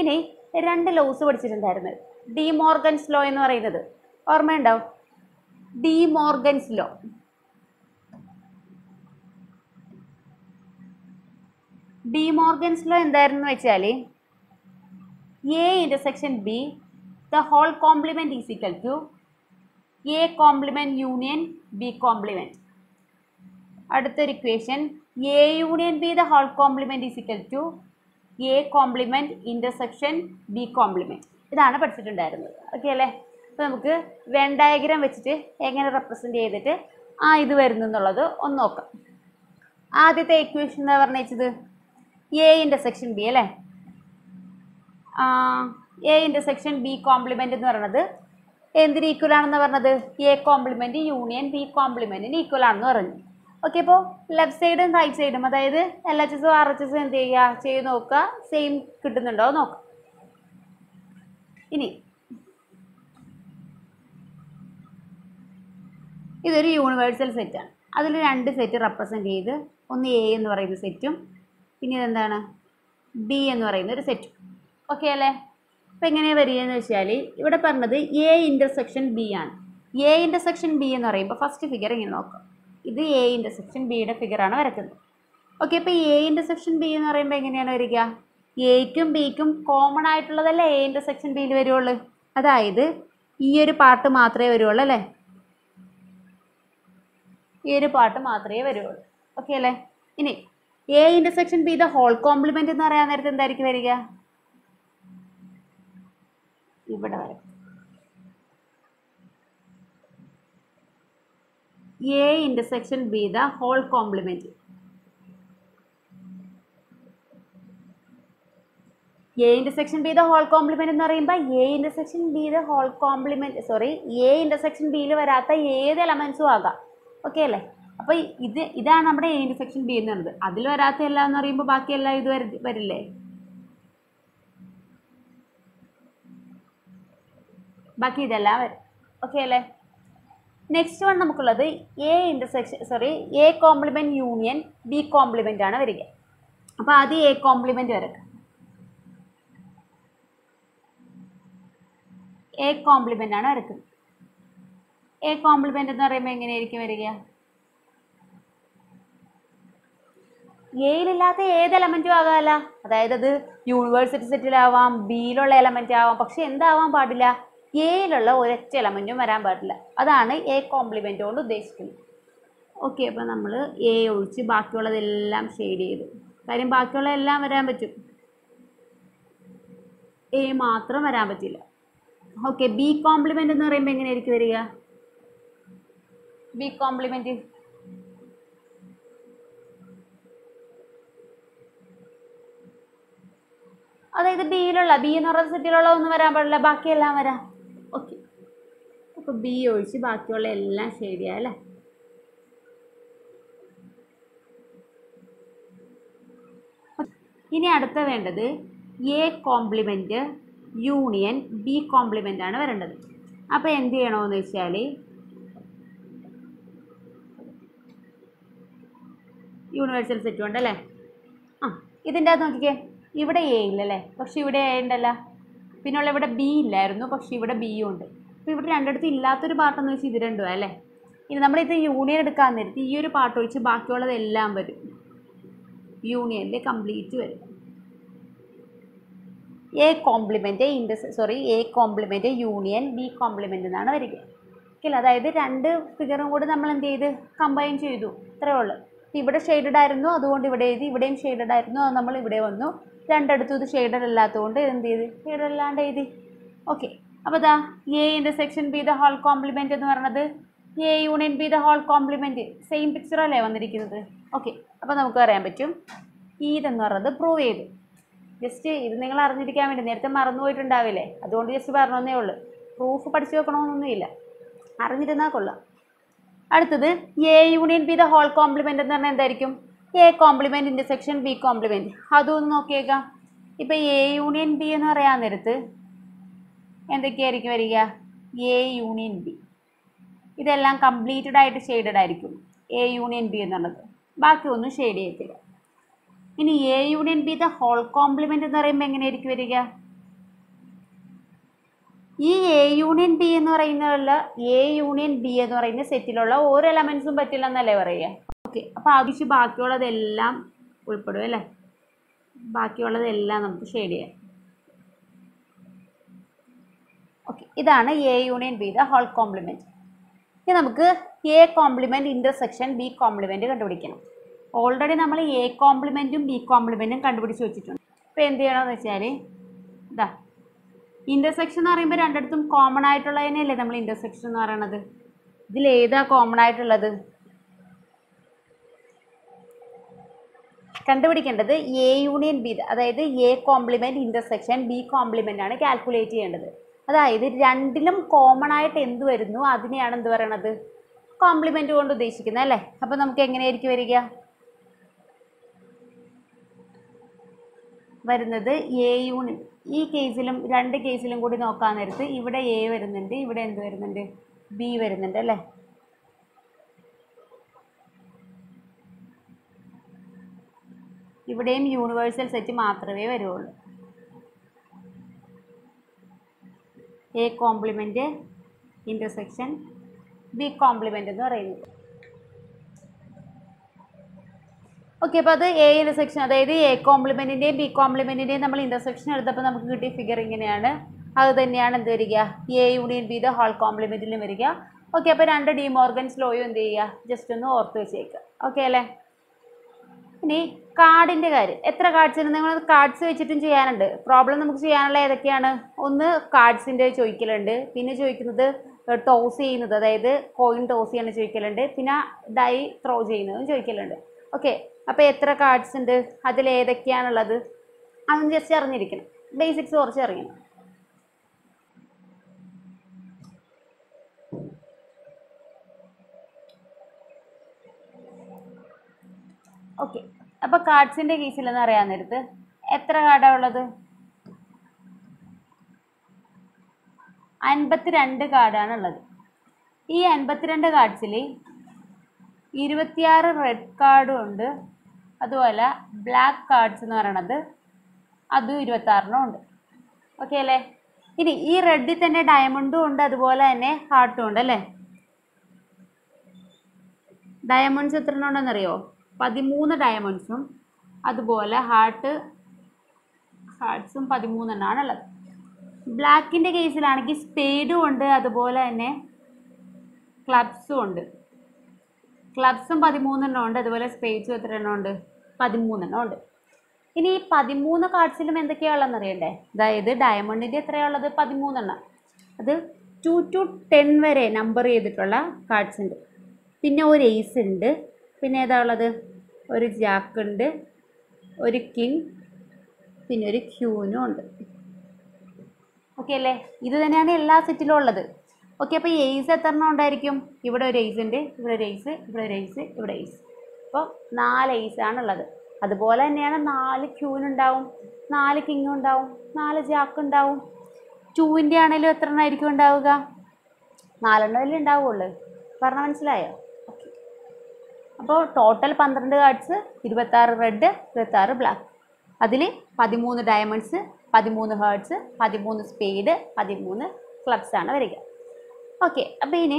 ഇനി 2 ലോസ് പഠിച്ചിട്ടുണ്ടായിരുന്നത്. ഡി മോർഗൻസ് ലോ എന്ന് പറയുന്നത് ഓർമ്മയുണ്ടാവും. De Morgan's law. De Morgan's law എന്തായിരുന്നു വെച്ചാൽ A intersection B the whole complement is equal to A complement union B complement. അടുത്തൊരു equation A union B the whole complement is equal to A complement intersection B complement. ഇതാണ് പഠിച്ചിട്ടുണ്ടായിരുന്നത്. Okay അല്ലേ? അപ്പോൾ നമുക്ക് when diagram വെച്ചിട്ട് എങ്ങനെ represent ചെയ്തിട്ട് ഇത് വരുന്നു എന്നുള്ളത് ഒന്ന് നോക്കാം. ആദ്യത്തെ ഇക്വേഷൻ എന്താ പറഞ്ഞത്? എ ഇൻ്റർസെക്ഷൻ ബി അല്ലേ? എ ഇൻ്റർസെക്ഷൻ ബി കോംപ്ലിമെൻ്റ് എന്ന് പറയുന്നത് എന്തിന് ഈക്വൽ ആണെന്ന് പറഞ്ഞത്? എ കോംപ്ലിമെൻറ്റ് യൂണിയൻ ബി കോംപ്ലിമെൻറ്റിന് ഈക്വൽ ആണെന്ന് പറഞ്ഞു. ഓക്കെ, അപ്പോൾ ലെഫ്റ്റ് സൈഡും റൈറ്റ് സൈഡും അതായത് എൽ എച്ച് എസും ആർ എച്ച് എസും എന്ത് ചെയ്യുക? ചെയ്ത് നോക്കുക, സെയിം കിട്ടുന്നുണ്ടോ നോക്കാം. ഇനി ഇതൊരു യൂണിവേഴ്സൽ സെറ്റാണ്. അതിൽ 2 സെറ്റ് റെപ്രസെൻറ്റ് ചെയ്ത് ഒന്ന് എ എന്ന് പറയുന്ന സെറ്റും പിന്നെ ഇതെന്താണ് ബി എന്ന് പറയുന്ന ഒരു സെറ്റും. ഓക്കെ അല്ലേ? അപ്പോൾ എങ്ങനെയാണ് വരികയെന്ന് വെച്ചാൽ ഇവിടെ പറഞ്ഞത് എ ഇൻ്റർസെക്ഷൻ ബി ആണ്. എ ഇൻ്റർസെക്ഷൻ ബി എന്ന് പറയുമ്പോൾ ഫസ്റ്റ് ഫിഗർ ഇങ്ങനെ നോക്കാം. ഇത് എ ഇൻ്റർസെക്ഷൻ ബിയുടെ ഫിഗറാണ് വരക്കുന്നത്. ഓക്കെ, അപ്പോൾ എ ഇൻ്റർസെക്ഷൻ ബി എന്ന് പറയുമ്പോൾ എങ്ങനെയാണ് വരിക? എയ്ക്കും ബിക്കും കോമൺ ആയിട്ടുള്ളതല്ലേ എ ഇൻ്റർസെക്ഷൻ ബിയിൽ വരുള്ളൂ. അതായത് ഈ ഒരു പാർട്ട് മാത്രമേ വരുള്ളൂ അല്ലേ? ഈ ഒരു പാർട്ട് മാത്രമേ വരുള്ളൂ. ഓക്കെ അല്ലേ? ഇനി A intersection B the whole complement എന്ന് പറയാൻ നേരത്തെ എന്തായിരിക്കും വരിക? ഇവിടെ വരും A intersection B the whole complement. A intersection B the whole complement എന്ന് പറയുമ്പോൾ A intersection B the whole complement A intersection ബിയിൽ വരാത്ത ഏത് എലമെൻസും ആകാം. ഓക്കെ അല്ലേ? അപ്പോൾ ഇതാണ് നമ്മുടെ എ ഇൻ്റർസെക്ഷൻ ബി എന്ന് പറയുന്നത്. അതിൽ വരാത്ത എല്ലാം എന്ന് പറയുമ്പോൾ ബാക്കിയെല്ലാം ഇത് വരില്ലേ? ബാക്കി ഇതെല്ലാം വരും. ഓക്കെ അല്ലേ? നെക്സ്റ്റ് വൺ നമുക്കുള്ളത് A complement union B compliment ആണ് വരിക. അപ്പോൾ ആദ്യം എ കോംപ്ലിമെൻ്റ് വരട്ടെ. എ കോംപ്ലിമെൻ്റ് ആണ് വരക്കുന്നത്. എ കോംപ്ലിമെൻ്റ് എന്ന് പറയുമ്പോൾ എങ്ങനെയായിരിക്കും വരിക? എയിലില്ലാത്ത ഏത് എലമെൻറ്റും ആകാമല്ല. അതായത് അത് യൂണിവേഴ്സിറ്റി സെറ്റിലാവാം, ബിയിലുള്ള എലമെൻ്റ് ആവാം, പക്ഷെ എന്താവാൻ പാടില്ല? എയിലുള്ള ഒരൊറ്റ എലമെൻറ്റും വരാൻ പാടില്ല. അതാണ് എ കോംപ്ലിമെൻ്റ് കൊണ്ട് ഉദ്ദേശിക്കുന്നത്. ഓക്കെ, അപ്പോൾ നമ്മൾ എ ഒഴിച്ച് ബാക്കിയുള്ളതെല്ലാം ഷെയ്ഡ് ചെയ്തു. കാര്യം ബാക്കിയുള്ള എല്ലാം വരാൻ പറ്റും, എ മാത്രം വരാൻ പറ്റില്ല. ഓക്കെ, ബി കോംപ്ലിമെൻ്റ് എന്ന് പറയുമ്പോൾ എങ്ങനെയായിരിക്കും വരിക? ബി കോംപ്ലിമെൻ്റ് അതായത് ബി എന്ന് പറയുന്ന സെറ്റിലുള്ള ഒന്നും വരാൻ പാടില്ല, ബാക്കിയെല്ലാം വരാം. ഓക്കെ, അപ്പോൾ ബി ഒഴിച്ച് ബാക്കിയുള്ള എല്ലാം ഷെയ്ഡ് ചെയ്യാം അല്ലേ? ഇനി അടുത്ത വേണ്ടത് A complement union B compliment ആണ് വരേണ്ടത്. അപ്പോൾ എന്ത് ചെയ്യണമെന്ന് വെച്ചാൽ യൂണിവേഴ്സൽ സെറ്റ് ഉണ്ടല്ലേ? ഇതിൻ്റെ അകത്ത് നോക്കിക്കേ, ഇവിടെ എ ഇല്ലല്ലേ, പക്ഷെ ഇവിടെ എ ഉണ്ടല്ല. പിന്നെയുള്ള ഇവിടെ ബി ഇല്ലായിരുന്നു, പക്ഷെ ഇവിടെ ബിയും ഉണ്ട്. അപ്പോൾ ഇവിടെ രണ്ടിടത്തും ഇല്ലാത്തൊരു പാർട്ടെന്ന് വെച്ചാൽ ഇത് രണ്ടും അല്ലേ? ഇനി നമ്മളിത് യൂണിയൻ എടുക്കാൻ നേരത്ത് ഈ ഒരു പാർട്ട് ഒഴിച്ച് ബാക്കിയുള്ളതെല്ലാം വരും, യൂണിയനിൽ കംപ്ലീറ്റ് വരും. A complement union B compliment എന്നാണ് വരിക. ഓക്കെ, അതായത് 2 ഫിഗറും കൂടി നമ്മൾ എന്ത് ചെയ്ത് കമ്പൈൻ ചെയ്തു, ഇത്രയേ ഉള്ളൂ. ഇവിടെ ഷെയ്ഡഡ് ആയിരുന്നു, അതുകൊണ്ട് ഇവിടെ എഴുതി. ഇവിടെയും ഷെയ്ഡഡ് ആയിരുന്നു, അത് നമ്മൾ ഇവിടെ വന്നു. രണ്ടിടത്തും ഇത് ഷെയ്ഡഡ് അല്ലാത്തതുകൊണ്ട് എന്ത് ചെയ്ത് ഷെയ്ഡഡ് അല്ലാണ്ട് എഴുതി. ഓക്കെ, അപ്പോൾ ഇതാ A intersection B the whole complement എന്ന് പറയുന്നത് A union B the whole complement same പിക്ചറല്ലേ വന്നിരിക്കുന്നത്. ഓക്കെ, അപ്പോൾ നമുക്ക് അറിയാൻ പറ്റും ഇതെന്ന് പറയുന്നത് പ്രൂവ് ചെയ്തു. ജസ്റ്റ് ഇത് നിങ്ങൾ അറിഞ്ഞിരിക്കാൻ വേണ്ടി, നേരത്തെ മറന്നുപോയിട്ടുണ്ടാവില്ലേ, അതുകൊണ്ട് ജസ്റ്റ് പറഞ്ഞേ ഉള്ളൂ. പ്രൂഫ് പഠിച്ചു വെക്കണമെന്നൊന്നുമില്ല, അറിഞ്ഞിരുന്നാൽ കൊള്ളാം. അടുത്തത് A union B the whole complement എന്ന് പറഞ്ഞാൽ എന്തായിരിക്കും? A complement intersection B complement. അതൊന്ന് നോക്കിയേക്കാം. ഇപ്പം എ യൂണിയൻ ബി എന്ന് പറയാൻ നേരത്ത് എന്തൊക്കെയായിരിക്കും വരിക? എ യൂണിയൻ ബി ഇതെല്ലാം കംപ്ലീറ്റഡ് ആയിട്ട് ഷെയ്ഡഡ് ആയിരിക്കും എ യൂണിയൻ ബി എന്നുള്ളത്, ബാക്കി ഒന്നും ഷെയ്ഡ് ചെയ്യത്തില്ല. ഇനി A union B the whole complement എന്ന് പറയുമ്പോൾ എങ്ങനെയായിരിക്കും വരിക? ഈ എ യൂണിയൻ ബി എന്ന് പറയുന്നതല്ല, എ യൂണിയൻ ബി എന്ന് പറയുന്ന സെറ്റിലുള്ള ഓരോ എലമെൻസും പറ്റില്ല എന്നല്ലേ പറയുക. ഓക്കെ, അപ്പോൾ ആവശ്യം ബാക്കിയുള്ളതെല്ലാം ഉൾപ്പെടും അല്ലേ? ബാക്കിയുള്ളതെല്ലാം നമുക്ക് ഷെയ്ഡ് ചെയ്യാം. ഓക്കെ, ഇതാണ് A union B the whole complement. ഇനി നമുക്ക് A complement intersection B complement കണ്ടുപിടിക്കണം. ഓൾറെഡി നമ്മൾ എ കോംപ്ലിമെൻറ്റും ബി കോംപ്ലിമെൻറ്റും കണ്ടുപിടിച്ച് വെച്ചിട്ടുണ്ട്. ഇപ്പോൾ എന്ത് ചെയ്യണമെന്ന് വെച്ചാൽ, ഇതാ ഇൻ്റർസെക്ഷൻ എന്ന് പറയുമ്പോൾ രണ്ടിടത്തും കോമൺ ആയിട്ടുള്ളതിനല്ലേ നമ്മൾ ഇൻ്റർസെക്ഷൻ എന്ന് പറയണത്. ഇതിലേതാ കോമൺ ആയിട്ടുള്ളത്? കണ്ടുപിടിക്കേണ്ടത് എ യൂണിയൻ ബി, അതായത് A complement intersection B compliment ആണ് കാൽക്കുലേറ്റ് ചെയ്യേണ്ടത്. അതായത് രണ്ടിലും കോമൺ ആയിട്ട് എന്ത് വരുന്നു അതിനെയാണ് എന്ത് പറയണത്? കോംപ്ലിമെൻ്റ് കൊണ്ട് ഉദ്ദേശിക്കുന്നത് അല്ലേ? അപ്പോൾ നമുക്ക് എങ്ങനെയായിരിക്കും വരിക? വരുന്നത് എ യൂണിയൻ, ഈ കേസിലും രണ്ട് കേസിലും കൂടി നോക്കാൻ നേരത്ത് ഇവിടെ എ വരുന്നുണ്ട്, ഇവിടെ എന്ത് വരുന്നുണ്ട്? ബി വരുന്നുണ്ട് അല്ലേ? ഇവിടെയും യൂണിവേഴ്സൽ സെറ്റ് മാത്രമേ വരുള്ളൂ. A complement intersection B complement എന്ന് പറയുന്നത്. ഓക്കെ, അപ്പോൾ അത് എ ഇൻ്റർസെക്ഷൻ, അതായത് എ കോംപ്ലിമെൻറ്റിൻ്റെയും ബി കോംപ്ലിമെൻറ്റിൻ്റെയും നമ്മൾ ഇൻ്റർസെക്ഷൻ എടുത്തപ്പോൾ നമുക്ക് കിട്ടിയ ഫിഗർ ഇങ്ങനെയാണ്. അത് തന്നെയാണ് എന്ത് വരിക? A union B the whole കോംപ്ലിമെൻറ്റിലും വരിക. ഓക്കെ, അപ്പോൾ രണ്ട് ഡി മോർഗൻസ് ലോയും എന്ത് ചെയ്യുക? ജസ്റ്റ് ഒന്ന് ഓർത്ത് വെച്ചേക്കുക. ഓക്കെ അല്ലേ? ഇനി കാർഡിൻ്റെ കാര്യം, എത്ര കാർഡ്സ് ഉണ്ട്? നിങ്ങൾ കാർഡ്സ് വെച്ചിട്ടും ചെയ്യാനുണ്ട്. പ്രോബ്ലം നമുക്ക് ചെയ്യാനുള്ള ഏതൊക്കെയാണ്? ഒന്ന് കാർഡ്സിൻ്റെ ചോദിക്കലുണ്ട്, പിന്നെ ചോദിക്കുന്നത് ടോസ് ചെയ്യുന്നത്, അതായത് കോയിൻ ടോസ് ചെയ്യാൻ ചോദിക്കലുണ്ട്, പിന്നെ ഡൈ ത്രോ ചെയ്യുന്നതും ചോദിക്കലുണ്ട്. ഓക്കെ, അപ്പോൾ എത്ര കാർഡ്സ് ഉണ്ട്, അതിലേതൊക്കെയാണുള്ളത് അതൊന്ന് ജസ്റ്റ് അറിഞ്ഞിരിക്കണം, ബേസിക്സ് കുറച്ച് അറിയണം. ഓക്കെ, അപ്പോൾ കാർഡ്സിൻ്റെ കേസിലെന്ന് അറിയാൻ നേരത്ത് എത്ര കാർഡാണ് ഉള്ളത്? 52 കാർഡാണ് ഉള്ളത്. ഈ 52 കാർഡ്സിൽ 26 റെഡ് കാർഡും ഉണ്ട്, അതുപോലെ ബ്ലാക്ക് കാർഡ്സ് എന്ന് പറയണത് അതും 26 ഉണ്ട്. ഓക്കെ അല്ലേ? ഇനി ഈ റെഡിൽ തന്നെ ഡയമണ്ടും ഉണ്ട്, അതുപോലെ തന്നെ ഹാർട്ടും ഉണ്ട് അല്ലേ? ഡയമണ്ട്സ് എത്ര ഉണ്ടെന്നറിയോ? 13 ഡയമണ്ട്സും അതുപോലെ ഹാർട്ട്സും 13 ഉള്ളത്. ബ്ലാക്കിൻ്റെ കേസിലാണെങ്കിൽ സ്പേഡും ഉണ്ട്, അതുപോലെ തന്നെ ക്ലബ്സും ഉണ്ട്. ക്ലബ്സും 13 ഉണ്ട്, അതുപോലെ സ്പേഡ്സും എത്ര എണ്ണം ഉണ്ട്? 13 ഉണ്ട്. ഇനി ഈ 13 കാർഡ്സിലും എന്തൊക്കെയാണെന്ന് അറിയണ്ടേ? അതായത് ഡയമണ്ടിൻ്റെ എത്രയാണുള്ളത്? 13. അത് 2 to 10 വരെ നമ്പർ ചെയ്തിട്ടുള്ള കാർഡ്സ് ഉണ്ട്. പിന്നെ ഒരു ഏസ് ഉണ്ട്, പിന്നെ ഏതാ ഉള്ളത്? ഒരു ജാക്ക് ഉണ്ട്, ഒരു കിങ്, പിന്നെ ഒരു ക്യൂനും ഉണ്ട്. ഓക്കെ അല്ലേ? ഇത് തന്നെയാണ് എല്ലാ സെറ്റിലും ഉള്ളത്. ഓക്കെ, അപ്പോൾ ഏസ് എത്ര എണ്ണം ഉണ്ടായിരിക്കും? ഇവിടെ ഒരു ഏസ് ഉണ്ട്, ഇവിടെ ഒരു ഏസ്, ഇവിടെ ഒരു ഏസ്, ഇവിടെ ഏസ്. അപ്പോൾ 4 ഏസാണുള്ളത്. അതുപോലെ തന്നെയാണ് 4 ക്യൂനുണ്ടാവും, 4 കിങ് ഉണ്ടാവും, 4 ജാക്ക് ഉണ്ടാവും. 2ൻ്റെ ആണെങ്കിലും എത്ര എണ്ണം ആയിരിക്കും ഉണ്ടാവുക? 4 എണ്ണമല്ലേ ഉണ്ടാവുള്ളൂ. പറഞ്ഞാൽ മനസ്സിലായോ? ഓക്കെ, അപ്പോൾ ടോട്ടൽ 12 കാർഡ്സ്, 26 റെഡ്, 26 ബ്ലാക്ക്. അതിൽ 13 ഡയമണ്ട്സ്, 13 ഹാർട്ട്സ്, 13 സ്പേഡ്, 13 ക്ലബ്സ് ആണ് വരിക. ഓക്കെ, അപ്പോൾ ഇനി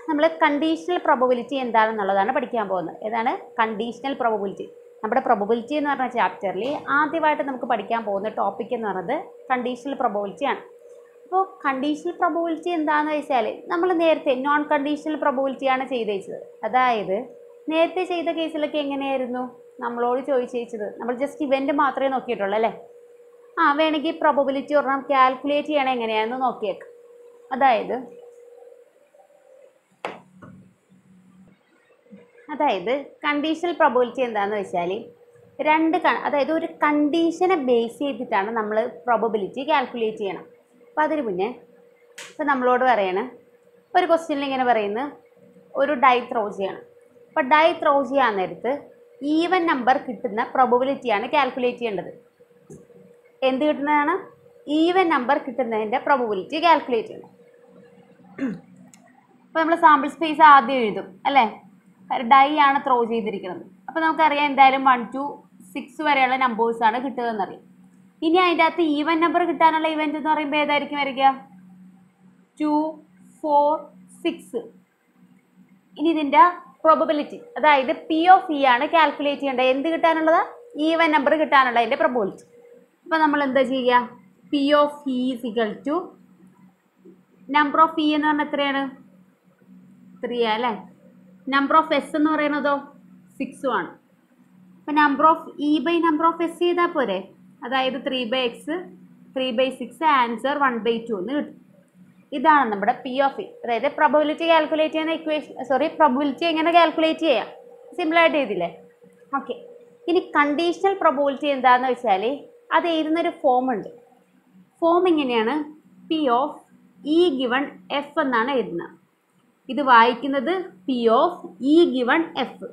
നമ്മൾ കണ്ടീഷണൽ പ്രോബബിലിറ്റി എന്താണെന്നുള്ളതാണ് പഠിക്കാൻ പോകുന്നത്. ഏതാണ് കണ്ടീഷണൽ പ്രോബബിലിറ്റി? നമ്മുടെ പ്രോബബിലിറ്റി എന്ന് പറഞ്ഞ ചാപ്റ്ററിൽ ആദ്യമായിട്ട് നമുക്ക് പഠിക്കാൻ പോകുന്ന ടോപ്പിക് എന്ന് പറയുന്നത് കണ്ടീഷണൽ പ്രോബബിലിറ്റിയാണ്. അപ്പോൾ കണ്ടീഷണൽ പ്രോബബിലിറ്റി എന്താണെന്ന് വെച്ചാൽ നമ്മൾ നേരത്തെ നോൺ കണ്ടീഷണൽ പ്രോബബിലിറ്റിയാണ് ചെയ്ത് വെച്ചത്. അതായത് നേരത്തെ ചെയ്ത കേസിലൊക്കെ എങ്ങനെയായിരുന്നു? നമ്മളോട് ചോദിച്ചത് നമ്മൾ ജസ്റ്റ് ഇവൻ്റ് മാത്രമേ നോക്കിയിട്ടുള്ളൂ അല്ലേ? വേണമെങ്കിൽ പ്രോബബിലിറ്റി ഒരെണ്ണം കാൽക്കുലേറ്റ് ചെയ്യണം എങ്ങനെയാണെന്ന് നോക്കിയേക്കാം. അതായത് കണ്ടീഷണൽ പ്രോബബിലിറ്റി എന്താണെന്ന് വെച്ചാൽ അതായത് ഒരു കണ്ടീഷനെ ബേസ് ചെയ്തിട്ടാണ് നമ്മൾ പ്രോബബിലിറ്റി കാൽക്കുലേറ്റ് ചെയ്യണം. അപ്പോൾ അതിന് മുന്നേ ഇപ്പോൾ നമ്മളോട് പറയണ ഒരു ക്വസ്റ്റ്യനിൽ ഇങ്ങനെ പറയുന്നത് ഒരു ഡൈ ത്രോ ചെയ്യണം. അപ്പോൾ ഡൈ ത്രോ ചെയ്യാൻ നേരത്ത് ഈവൻ നമ്പർ കിട്ടുന്ന പ്രോബബിലിറ്റിയാണ് കാൽക്കുലേറ്റ് ചെയ്യേണ്ടത്. എന്ത് കിട്ടുന്നതാണ്? ഈവൻ നമ്പർ കിട്ടുന്നതിൻ്റെ പ്രോബബിലിറ്റി കാൽക്കുലേറ്റ് ചെയ്യണം. അപ്പോൾ നമ്മൾ സാമ്പിൾ സ്പേസ് ആദ്യം എഴുതും അല്ലേ? ഡൈ ആണ് ത്രോ ചെയ്തിരിക്കുന്നത്. അപ്പോൾ നമുക്കറിയാം എന്തായാലും 1 to 6 വരെയുള്ള നമ്പേഴ്സാണ് കിട്ടുക എന്നറിയാം. ഇനി അതിൻ്റെ അകത്ത് ഈവൻ നമ്പർ കിട്ടാനുള്ള ഇവൻറ്റ് എന്ന് പറയുമ്പോൾ ഏതായിരിക്കും വരിക? 2, 4, 6. ഇനി ഇതിൻ്റെ പ്രോബബിലിറ്റി, അതായത് പി ഓഫ് ഇ ആണ് കാൽക്കുലേറ്റ് ചെയ്യേണ്ടത്. എന്ത് കിട്ടാനുള്ളത്? ഈവൻ നമ്പർ കിട്ടാനുള്ളതിൻ്റെ പ്രോബബിലിറ്റി. അപ്പോൾ നമ്മൾ എന്താ ചെയ്യുക? P of E is equal to number of E എന്ന് പറഞ്ഞാൽ എത്രയാണ്? 3 അല്ലേ? നമ്പർ ഓഫ് എസ് എന്ന് പറയുന്നതോ 6 ആണ്. അപ്പോൾ number of E by number of S ചെയ്താൽ പോരെ? അതായത് 3/x 3/6 ആൻസർ 1/2 എന്ന് കിട്ടും. ഇതാണ് നമ്മുടെ പി ഓഫ് ഇ. അതായത് പ്രോബബിലിറ്റി കാൽക്കുലേറ്റ് ചെയ്യുന്ന പ്രോബബിലിറ്റി എങ്ങനെ കാൽക്കുലേറ്റ് ചെയ്യാം? സിമ്പിളായിട്ട് എഴുതില്ലേ? ഓക്കെ. ഇനി കണ്ടീഷണൽ പ്രോബബിലിറ്റി എന്താണെന്ന് വെച്ചാൽ അത് എഴുതുന്നൊരു ഫോം ഉണ്ട്. ഫോം ഇങ്ങനെയാണ്: P of E given F എന്നാണ് എഴുതുന്നത്. ഇത് വായിക്കുന്നത് P of E given F.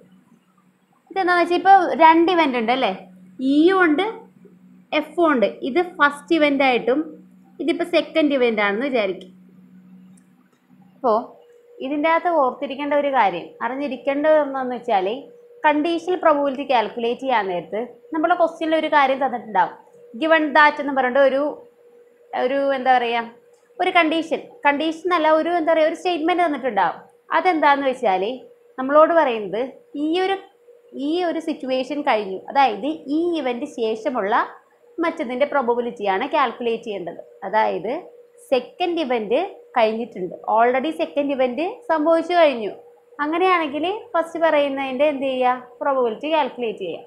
ഇതെന്താണെന്ന് വെച്ചാൽ ഇപ്പോൾ 2 ഇവൻ്റ് ഉണ്ട് അല്ലേ? ഇയും ഉണ്ട് എഫും ഉണ്ട്. ഇത് ഫസ്റ്റ് ഇവൻ്റ് ആയിട്ടും ഇതിപ്പോൾ സെക്കൻഡ് ഇവൻ്റ് ആണെന്ന് വിചാരിക്കും. അപ്പോൾ ഇതിൻ്റെ അകത്ത് ഓർത്തിരിക്കേണ്ട ഒരു കാര്യം, അറിഞ്ഞിരിക്കേണ്ടതെന്ന് വെച്ചാൽ കണ്ടീഷണൽ പ്രോബബിലിറ്റി കാൽക്കുലേറ്റ് ചെയ്യാൻ നേരത്ത് നമ്മുടെ ക്വസ്റ്റ്യനിൽ ഒരു കാര്യം തന്നിട്ടുണ്ടാവും. ഗിവൺ ദാറ്റ് എന്ന് പറഞ്ഞിട്ട് ഒരു എന്താ പറയുക, ഒരു കണ്ടീഷൻ അല്ല, ഒരു സ്റ്റേറ്റ്മെൻറ്റ് തന്നിട്ടുണ്ടാവും. അതെന്താണെന്ന് വെച്ചാൽ നമ്മളോട് പറയുന്നത് ഈ ഒരു സിറ്റുവേഷൻ കഴിഞ്ഞു, അതായത് ഈ ഇവൻ്റ് ശേഷമുള്ള മറ്റതിൻ്റെ പ്രോബബിലിറ്റിയാണ് കാൽക്കുലേറ്റ് ചെയ്യേണ്ടത്. അതായത് സെക്കൻഡ് ഇവൻ്റ് കഴിഞ്ഞിട്ടുണ്ട്, ഓൾറെഡി സെക്കൻഡ് ഇവൻ്റ് സംഭവിച്ചു കഴിഞ്ഞു. അങ്ങനെയാണെങ്കിൽ ഫസ്റ്റ് പറയുന്നതിൻ്റെ എന്ത് ചെയ്യുക? പ്രോബബിലിറ്റി കാൽക്കുലേറ്റ് ചെയ്യുക.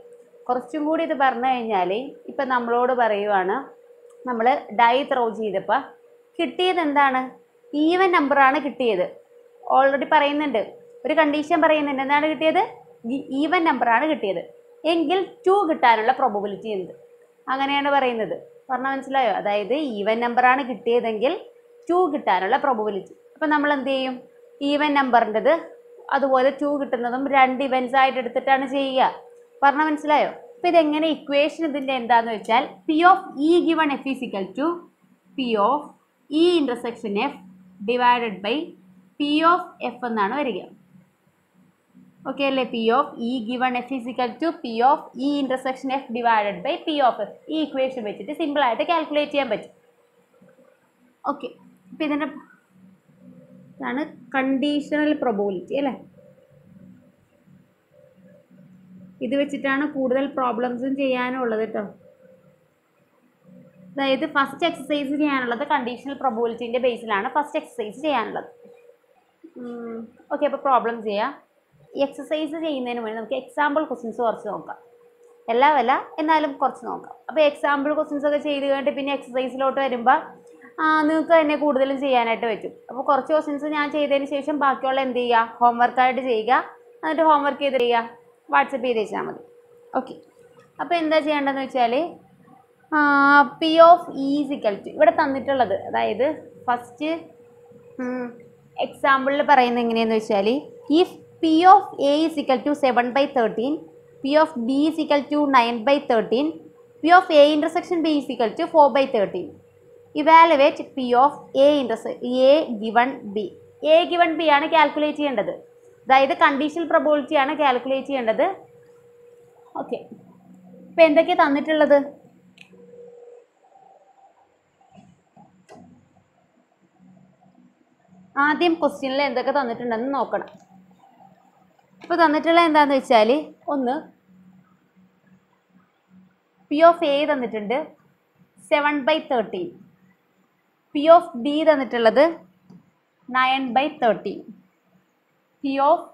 കുറച്ചും കൂടി ഇത് പറഞ്ഞു കഴിഞ്ഞാൽ ഇപ്പം നമ്മളോട് പറയുവാണ്, നമ്മൾ ഡൈ ത്രോ ചെയ്തപ്പോൾ കിട്ടിയത് എന്താണ്? ഈവൻ നമ്പറാണ് കിട്ടിയത്. ഓൾറെഡി പറയുന്നുണ്ട്, ഒരു കണ്ടീഷൻ പറയുന്നുണ്ട്. എന്താണ് കിട്ടിയത്? ഈവൻ നമ്പറാണ് കിട്ടിയത്. എങ്കിൽ 2 കിട്ടാനുള്ള പ്രോബബിലിറ്റി എന്ത്? അങ്ങനെയാണ് പറയുന്നത്. പറഞ്ഞാൽ മനസ്സിലായോ? അതായത് ഈവൻ നമ്പറാണ് കിട്ടിയതെങ്കിൽ 2 കിട്ടാനുള്ള പ്രോബബിലിറ്റി. അപ്പം നമ്മൾ എന്ത് ചെയ്യും? ഈവൻ നമ്പറിൻ്റെത് അതുപോലെ 2 കിട്ടുന്നതും 2 ഇവൻറ്റ്സ് ആയിട്ട് എടുത്തിട്ടാണ് ചെയ്യുക. പറഞ്ഞാൽ മനസ്സിലായോ? അപ്പോൾ ഇതെങ്ങനെ ഇക്വേഷൻ ഇതിൻ്റെ എന്താണെന്ന് വെച്ചാൽ P of E given F is equal to P of E intersection F divided by P of F എന്നാണ് വരിക. ഓക്കെ അല്ലേ? P of E given F is equal to P of E intersection F divided by P of F. ഈ equation വെച്ചിട്ട് സിമ്പിളായിട്ട് calculate ചെയ്യാൻ പറ്റും. Okay. അപ്പോൾ ഇതാണ് കണ്ടീഷണൽ പ്രോബബിലിറ്റി അല്ലേ? ഇത് വെച്ചിട്ടാണ് കൂടുതൽ പ്രോബ്ലംസും ചെയ്യാനും ഉള്ളത് കേട്ടോ. അതായത് ഫസ്റ്റ് എക്സസൈസ് ചെയ്യാനുള്ളത് കണ്ടീഷണൽ പ്രോബബിലിറ്റീൻ്റെ ബേസിലാണ് ഫസ്റ്റ് എക്സസൈസ് ചെയ്യാനുള്ളത്. ഓക്കെ. അപ്പോൾ പ്രോബ്ലം ചെയ്യാം. ഈ എക്സസൈസ് ചെയ്യുന്നതിന് മുന്നേ നമുക്ക് എക്സാമ്പിൾ ക്വസ്റ്റ്യൻസ് കുറച്ച് നോക്കാം. എല്ലാമല്ല എന്നാലും കുറച്ച് നോക്കാം. അപ്പോൾ എക്സാമ്പിൾ ക്വസ്റ്റ്യൻസ് ഒക്കെ ചെയ്ത് കഴിഞ്ഞിട്ട് പിന്നെ എക്സസൈസിലോട്ട് വരുമ്പോൾ നിങ്ങൾക്ക് തന്നെ കൂടുതലും ചെയ്യാനായിട്ട് പറ്റും. അപ്പോൾ കുറച്ച് ക്വസ്റ്റ്യൻസ് ഞാൻ ചെയ്തതിന് ശേഷം ബാക്കിയുള്ള എന്ത് ചെയ്യുക? ഹോംവർക്കായിട്ട് ചെയ്യുക. എന്നിട്ട് ഹോംവർക്ക് ചെയ്ത് ചെയ്യുക, വാട്സപ്പ് ചെയ്ത് വെച്ചാൽ മതി. ഓക്കെ. അപ്പോൾ എന്താ ചെയ്യേണ്ടതെന്ന് വെച്ചാൽ P of E is equal to ഇവിടെ തന്നിട്ടുള്ളത്, അതായത് ഫസ്റ്റ് എക്സാമ്പിളിൽ പറയുന്നത് എങ്ങനെയാണെന്ന് വെച്ചാൽ if P of A is equal to 7/13, P of B is equal to 9/13, P of A intersection B is equal to 4/13. Evaluate P of A given B. A given B ആണ് calculate ചെയ്യേണ്ടത്. അതായത് conditional probability ആണ് calculate ചെയ്യേണ്ടത്. Okay. ഇപ്പോൾ എന്തൊക്കെയാണ് തന്നിട്ടുള്ളത്? ആദ്യം ക്വസ്റ്റ്യനിൽ എന്തൊക്കെ തന്നിട്ടുണ്ടെന്ന് നോക്കണം. ഇപ്പോൾ തന്നിട്ടുള്ളത് എന്താണെന്ന് വെച്ചാൽ ഒന്ന് പി ഓഫ് എ തന്നിട്ടുണ്ട് 7/13, പി ഓഫ് ബി തന്നിട്ടുള്ളത് 9/13, P of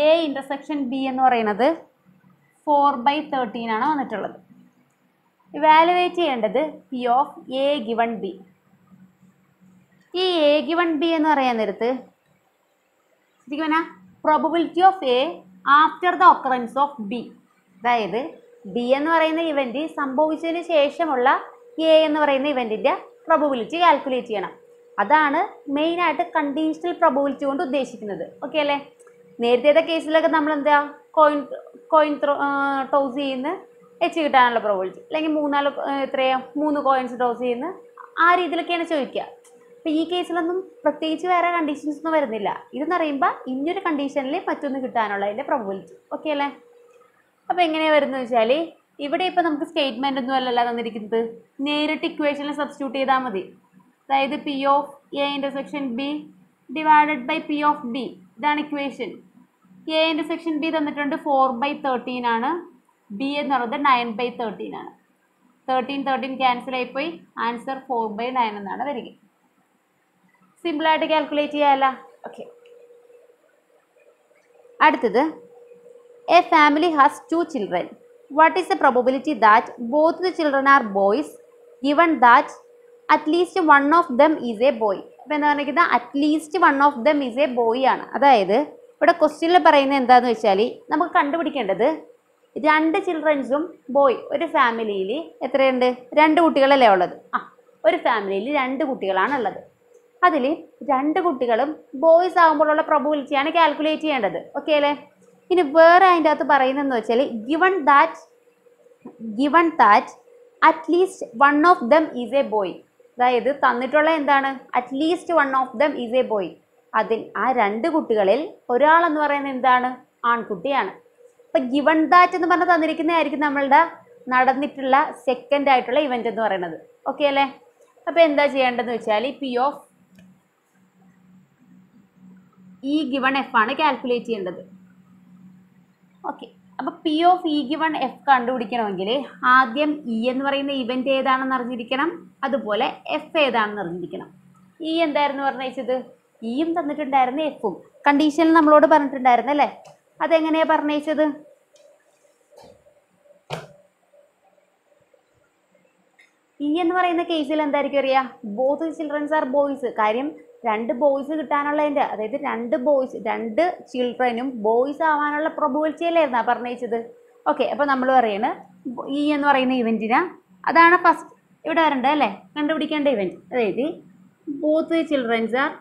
A intersection B എന്ന് പറയുന്നത് 4/13 ആണ് വന്നിട്ടുള്ളത്. ഇവാലുവേറ്റ് ചെയ്യേണ്ടത് P of A given B. ഈ എ ഗിവൺ ബി എന്ന് പറയാൻ നേരത്ത് ശരിക്കും probability of A after the occurrence of B. അതായത് ബി എന്ന് പറയുന്ന ഇവന്റ് സംഭവിച്ചതിന് ശേഷമുള്ള എ എന്ന് പറയുന്ന ഇവന്റിന്റെ പ്രോബബിലിറ്റി കാൽക്കുലേറ്റ് ചെയ്യണം. അതാണ് മെയിൻ ആയിട്ട് കണ്ടീഷണൽ പ്രോബബിലിറ്റി കൊണ്ട് ഉദ്ദേശിക്കുന്നത്. ഓക്കെ അല്ലേ? നേരത്തെ കേസിലൊക്കെ നമ്മൾ എന്താ കോയിൻ ടോസ് ചെയ്യുന്ന എച്ച് കിട്ടാനുള്ള പ്രോബബിലിറ്റി, അല്ലെങ്കിൽ എത്രയാ 3 കോയിൻസ് ടോസ് ചെയ്യുന്ന ആ രീതിയിലൊക്കെയാണ് ചോദിക്കുക. അപ്പോൾ ഈ കേസിലൊന്നും പ്രത്യേകിച്ച് വേറെ കണ്ടീഷൻസ് ഒന്നും വരുന്നില്ല. ഇതെന്ന് പറയുമ്പോൾ ഇന്നൊരു കണ്ടീഷനിൽ മറ്റൊന്ന് കിട്ടാനുള്ളതിൻ്റെ പ്രോബബിലിറ്റി. ഓക്കെ അല്ലേ? അപ്പോൾ എങ്ങനെയാണ് വരുന്നത് വെച്ചാൽ ഇവിടെ ഇപ്പോൾ നമുക്ക് സ്റ്റേറ്റ്മെൻ്റ് ഒന്നും അല്ലല്ലോ തന്നിരിക്കുന്നത്, നേരിട്ട് ഇക്വേഷനിൽ സബ്സ്റ്റിറ്റ്യൂട്ട് ചെയ്താൽ മതി. അതായത് P of A intersection B divided by P of B, ഇതാണ് ഇക്വേഷൻ. എ ഇൻ്റർസെക്ഷൻ ബി തന്നിട്ടുണ്ട് 4/13 ആണ്, ബി എന്ന് പറയുന്നത് 9/13 ആണ്. 13 ക്യാൻസൽ ആയിപ്പോയി, ആൻസർ 4/9 എന്നാണ് വരിക. സിമ്പിളായിട്ട് കാൽക്കുലേറ്റ് ചെയ്യാമല്ല. ഓക്കെ, അടുത്തത് A family has 2 children. What is the probability that both the children are boys given that at least one of them is a boy? അപ്പോൾ എന്താ പറഞ്ഞിരിക്കുന്നത്? At least one of them is A boy ആണ്. അതായത് ഇവിടെ ക്വസ്റ്റ്യനിൽ പറയുന്നത് എന്താണെന്ന് വെച്ചാൽ നമുക്ക് കണ്ടുപിടിക്കേണ്ടത് 2 ചിൽഡ്രൻസും ബോയ്, ഒരു ഫാമിലിയിൽ എത്രയുണ്ട്? 2 കുട്ടികളല്ലേ ഉള്ളത്. ഒരു ഫാമിലിയിൽ 2 കുട്ടികളാണ് ഉള്ളത്. അതിൽ 2 കുട്ടികളും ബോയ്സ് ആകുമ്പോഴുള്ള പ്രോബബിലിറ്റിയാണ് കാൽക്കുലേറ്റ് ചെയ്യേണ്ടത്. ഓക്കെ അല്ലേ? ഇനി വേറെ അതിൻ്റെ അകത്ത് പറയുന്നതെന്ന് വെച്ചാൽ given that at least one of them is A boy. അതായത് തന്നിട്ടുള്ള എന്താണ്? At least one of them is A boy. അതിൽ ആ 2 കുട്ടികളിൽ ഒരാളെന്ന് പറയുന്നത് എന്താണ്? ആൺകുട്ടിയാണ്. അപ്പം ഗിവൺ ദാറ്റ് എന്ന് പറഞ്ഞാൽ തന്നിരിക്കുന്നതായിരിക്കും നമ്മളുടെ നടന്നിട്ടുള്ള സെക്കൻഡ് ആയിട്ടുള്ള ഇവൻ്റ് എന്ന് പറയുന്നത്. ഓക്കെ അല്ലേ? അപ്പോൾ എന്താ ചെയ്യേണ്ടതെന്ന് വെച്ചാൽ P of E given F ആണ് കാൽക്കുലേറ്റ് ചെയ്യേണ്ടത്. ഓക്കെ, അപ്പോൾ P of E given F കണ്ടുപിടിക്കണമെങ്കിൽ ആദ്യം ഇ എന്ന് പറയുന്ന ഇവൻ്റ് ഏതാണെന്ന് അറിഞ്ഞിരിക്കണം, അതുപോലെ എഫ് ഏതാണെന്ന് അറിഞ്ഞിരിക്കണം. ഇ എന്തായിരുന്നു പറഞ്ഞത്? ഇയും തന്നിട്ടുണ്ടായിരുന്നു, എഫും കണ്ടീഷനിൽ നമ്മളോട് പറഞ്ഞിട്ടുണ്ടായിരുന്നു അല്ലേ? അതെങ്ങനെയാണ് പറഞ്ഞത്? ഇ എന്ന് പറയുന്ന കേസിൽ എന്തായിരിക്കും അറിയാം? Both childrens are boys. കാര്യം 2 ബോയ്സ് കിട്ടാനുള്ളതിൻ്റെ, അതായത് 2 ചിൽഡ്രനും ബോയ്സ് ആവാനുള്ള പ്രോബബിലിറ്റി അല്ലായിരുന്നാ പറഞ്ഞത്. ഓക്കെ, അപ്പോൾ നമ്മൾ പറയുന്നത് ഇ എന്ന് പറയുന്ന ഇവൻറ്റിന് അതാണ് ഫസ്റ്റ് ഇവിടെ വരേണ്ടത് അല്ലേ? കണ്ടുപിടിക്കേണ്ട ഇവൻറ്റ്. അതായത് ബോത്ത് ചിൽഡ്രൻസ് ആർ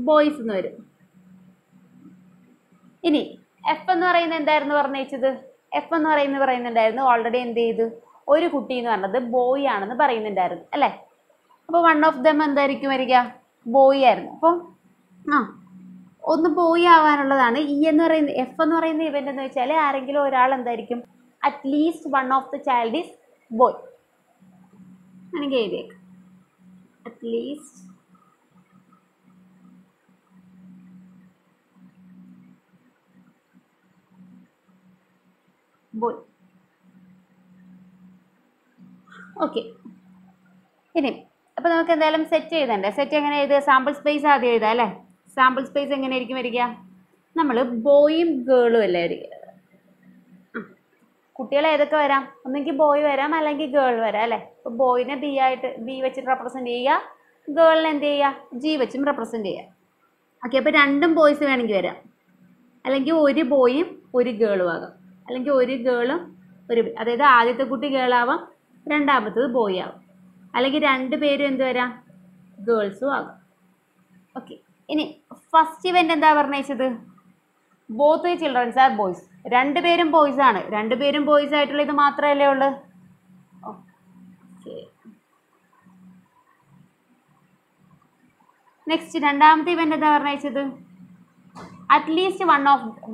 ബോയ്സ് എന്ന് വരും. ഇനി എഫ് എന്ന് പറയുന്നത് എന്തായിരുന്നു പറഞ്ഞത്? എഫ് എന്ന് പറയുന്നുണ്ടായിരുന്നു ഓൾറെഡി എന്ത് ചെയ്തു? ഒരു കുട്ടി എന്ന് പറഞ്ഞത് ബോയ് ആണെന്ന് പറയുന്നുണ്ടായിരുന്നു അല്ലേ? അപ്പോൾ വൺ ഓഫ് ദം എന്തായിരിക്കും വരിക? ബോയ് ആയിരുന്നു. അപ്പം ഒന്ന് ബോയ് ആവാനുള്ളതാണ് ഇ എന്ന് പറയുന്നത്. എഫ് എന്ന് പറയുന്ന ഇവൻ്റ് എന്ന് വെച്ചാൽ ആരെങ്കിലും ഒരാൾ എന്തായിരിക്കും? At least one of the child is boy. എനിക്ക് എഴുതിയേക്കാം അറ്റ്ലീസ്റ്റ് ബോയ്. ഓക്കെ, ഇനി അപ്പോൾ നമുക്ക് എന്തായാലും സെറ്റ് ചെയ്തണ്ടേ? സെറ്റ് എങ്ങനെ എഴുതുക? സാമ്പിൾ സ്പേസ് ആദ്യം എഴുതാം അല്ലേ? സാമ്പിൾ സ്പേസ് എങ്ങനെയായിരിക്കും വരിക? നമ്മൾ ബോയും ഗേളും അല്ലേ വരിക. കുട്ടികൾ ഏതൊക്കെ വരാം? ഒന്നെങ്കിൽ ബോയ് വരാം, അല്ലെങ്കിൽ ഗേൾ വരാം അല്ലേ? അപ്പോൾ ബോയിനെ ബി വെച്ചിട്ട് റെപ്രസെൻറ്റ് ചെയ്യുക, ഗേളിനെ എന്ത് ചെയ്യുക? ജി വെച്ചും റെപ്രസെൻറ്റ് ചെയ്യുക. ഓക്കെ, അപ്പോൾ 2 ബോയ്സ് വേണമെങ്കിൽ വരാം, അല്ലെങ്കിൽ ഒരു ബോയും ഒരു ഗേളും ആകാം, അല്ലെങ്കിൽ ഒരു ഗേളും ഒരു, അതായത് ആദ്യത്തെ കുട്ടി ഗേളാവാം, രണ്ടാമത്തത് ബോയ് ആവും, അല്ലെങ്കിൽ 2 പേരും എന്ത് വരാം? ഗേൾസും ആകും. ഓക്കെ, ഇനി ഫസ്റ്റ് ഇവൻ്റ് എന്താ പറഞ്ഞത്? Both childrens are boys. 2 പേരും ബോയ്സ് ആണ്. 2 പേരും ബോയ്സ് ആയിട്ടുള്ള ഇത് മാത്രമല്ലേ ഉള്ളൂ. ഓക്കെ, നെക്സ്റ്റ് രണ്ടാമത്തെ ഇവൻ്റ് എന്താ പറഞ്ഞത്? At least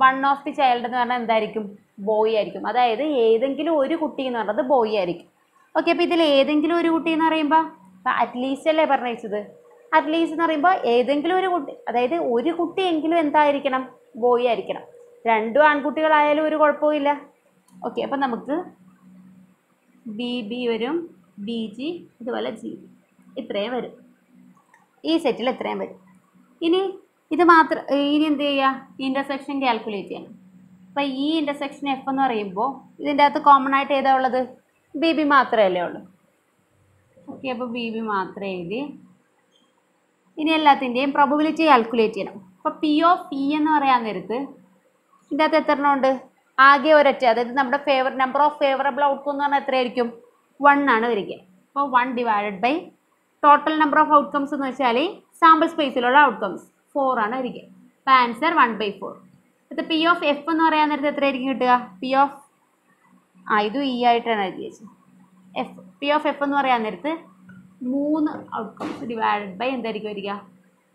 one of the child എന്ന് പറഞ്ഞാൽ എന്തായിരിക്കും? ബോയ് ആയിരിക്കും. അതായത് ഏതെങ്കിലും ഒരു കുട്ടി എന്ന് പറഞ്ഞത് ബോയ് ആയിരിക്കും. ഓക്കെ, അപ്പോൾ ഇതിൽ ഏതെങ്കിലും ഒരു കുട്ടി എന്ന് പറയുമ്പോൾ അറ്റ്ലീസ്റ്റ് അല്ലേ പറഞ്ഞത്? അറ്റ്ലീസ്റ്റ് എന്ന് പറയുമ്പോൾ ഏതെങ്കിലും ഒരു കുട്ടി, അതായത് ഒരു കുട്ടിയെങ്കിലും എന്തായിരിക്കണം? ബോയ് ആയിരിക്കണം. 2 ആൺകുട്ടികളായാലും ഒരു കുഴപ്പമില്ല. ഓക്കെ, അപ്പം നമുക്ക് ബി വരും, ബി ജി, ഇതുപോലെ ജി, ഇത്രയും വരും. ഈ സെറ്റിൽ ഇത്രയും വരും. ഇനി ഇത് മാത്രം, ഇനി എന്ത് ചെയ്യുക? ഇൻ്റർസെക്ഷൻ കാൽക്കുലേറ്റ് ചെയ്യണം. അപ്പോൾ ഈ ഇൻ്റർസെക്ഷൻ എഫ് എന്ന് പറയുമ്പോൾ ഇതിൻ്റെ അകത്ത് കോമൺ ആയിട്ട് ഏതാ ഉള്ളത്? ബി മാത്രമല്ലേ ഉള്ളൂ. ഓക്കെ, അപ്പോൾ ബി മാത്രമേ എഴുതി. ഇനി എല്ലാത്തിൻ്റെയും പ്രോബബിലിറ്റി കാൽക്കുലേറ്റ് ചെയ്യണം. അപ്പോൾ പി ഓഫ് ഇ എന്ന് പറയാൻ നേരത്ത് ഇതിൻ്റെ അകത്ത് എത്ര എണ്ണം ഉണ്ട്? ആകെ ഒരൊറ്റ, അതായത് നമ്മുടെ നമ്പർ ഓഫ് ഫേവറബിൾ ഔട്ട്കം എന്ന് പറഞ്ഞാൽ എത്രയായിരിക്കും? 1 ആണ് വരിക. അപ്പോൾ 1 divided by total number of outcomes എന്ന് വെച്ചാൽ സാമ്പിൾ സ്പേസിലുള്ള ഔട്ട്കംസ് 4 ആണ് വരിക. അപ്പോൾ ആൻസർ 1/4. ഇത് പി ഓഫ് എഫ് എന്ന് പറയാൻ നേരത്ത് എത്രയായിരിക്കും കിട്ടുക? പി ഓഫ് ഇത് ഇ ആയിട്ടാണ് എഴുതി വെച്ചത്. പി ഓഫ് എഫ് എന്ന് പറയാൻ നേരത്ത് 3 ഔട്ട്കംസ് ഡിവൈഡഡ് ബൈ എന്തായിരിക്കും വരിക?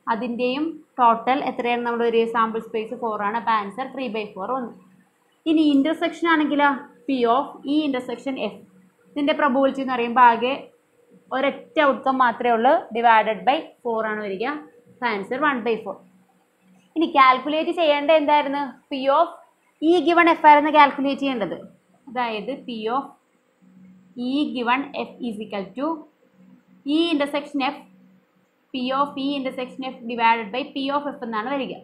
അതിൻ്റെയും ടോട്ടൽ എത്രയാണ് നമ്മുടെ ഒരു സാമ്പിൾ സ്പേസ് 4 ആണ്. അപ്പോൾ ആൻസർ 3/4 വന്നു. ഇനി ഇൻ്റർസെക്ഷൻ ആണെങ്കിലോ P of E intersection F, ഇതിൻ്റെ പ്രോബബിലിറ്റി എന്ന് പറയുമ്പോൾ ആകെ ഒരൊറ്റ ഔട്ട്കം മാത്രമേ ഉള്ളൂ, ഡിവൈഡഡ് ബൈ 4 ആണ് വരിക. അപ്പോൾ ആൻസർ 1/4. ഇനി കാൽക്കുലേറ്റ് ചെയ്യേണ്ട എന്തായിരുന്നു? P of E given F ആയിരുന്നു കാൽക്കുലേറ്റ് ചെയ്യേണ്ടത്. അതായത് P of E given F is equal to E intersection F P of E intersection F divided by P of F എന്നാണ് വരിക.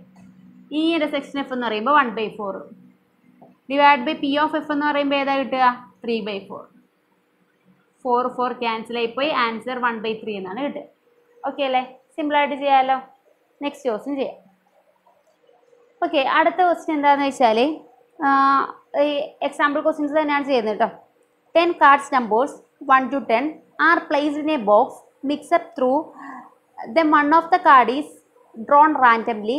ഇ ഇൻ്റർസെക്ഷൻ എഫ് എന്ന് പറയുമ്പോൾ 1/4 divide by P of F എന്ന് പറയുമ്പോൾ ഏതാ കിട്ടുക? 3/4. 4 ക്യാൻസൽ ആയിപ്പോയി. ആൻസർ 1/3 എന്നാണ് കിട്ടുക. ഓക്കെ അല്ലേ? സിമ്പിളായിട്ട് ചെയ്യാമല്ലോ. നെക്സ്റ്റ് ക്വസ്റ്റ്യൻ ചെയ്യാം. ഓക്കെ, അടുത്ത ക്വസ്റ്റ്യൻ എന്താണെന്ന് വെച്ചാൽ എക്സാമ്പിൾ ക്വസ്റ്റ്യൻസ് തന്നെയാണ് ചെയ്യുന്നത് കേട്ടോ. 10 cards numbers 1 to 10 are placed in a box mixed up through then one of the card is drawn randomly.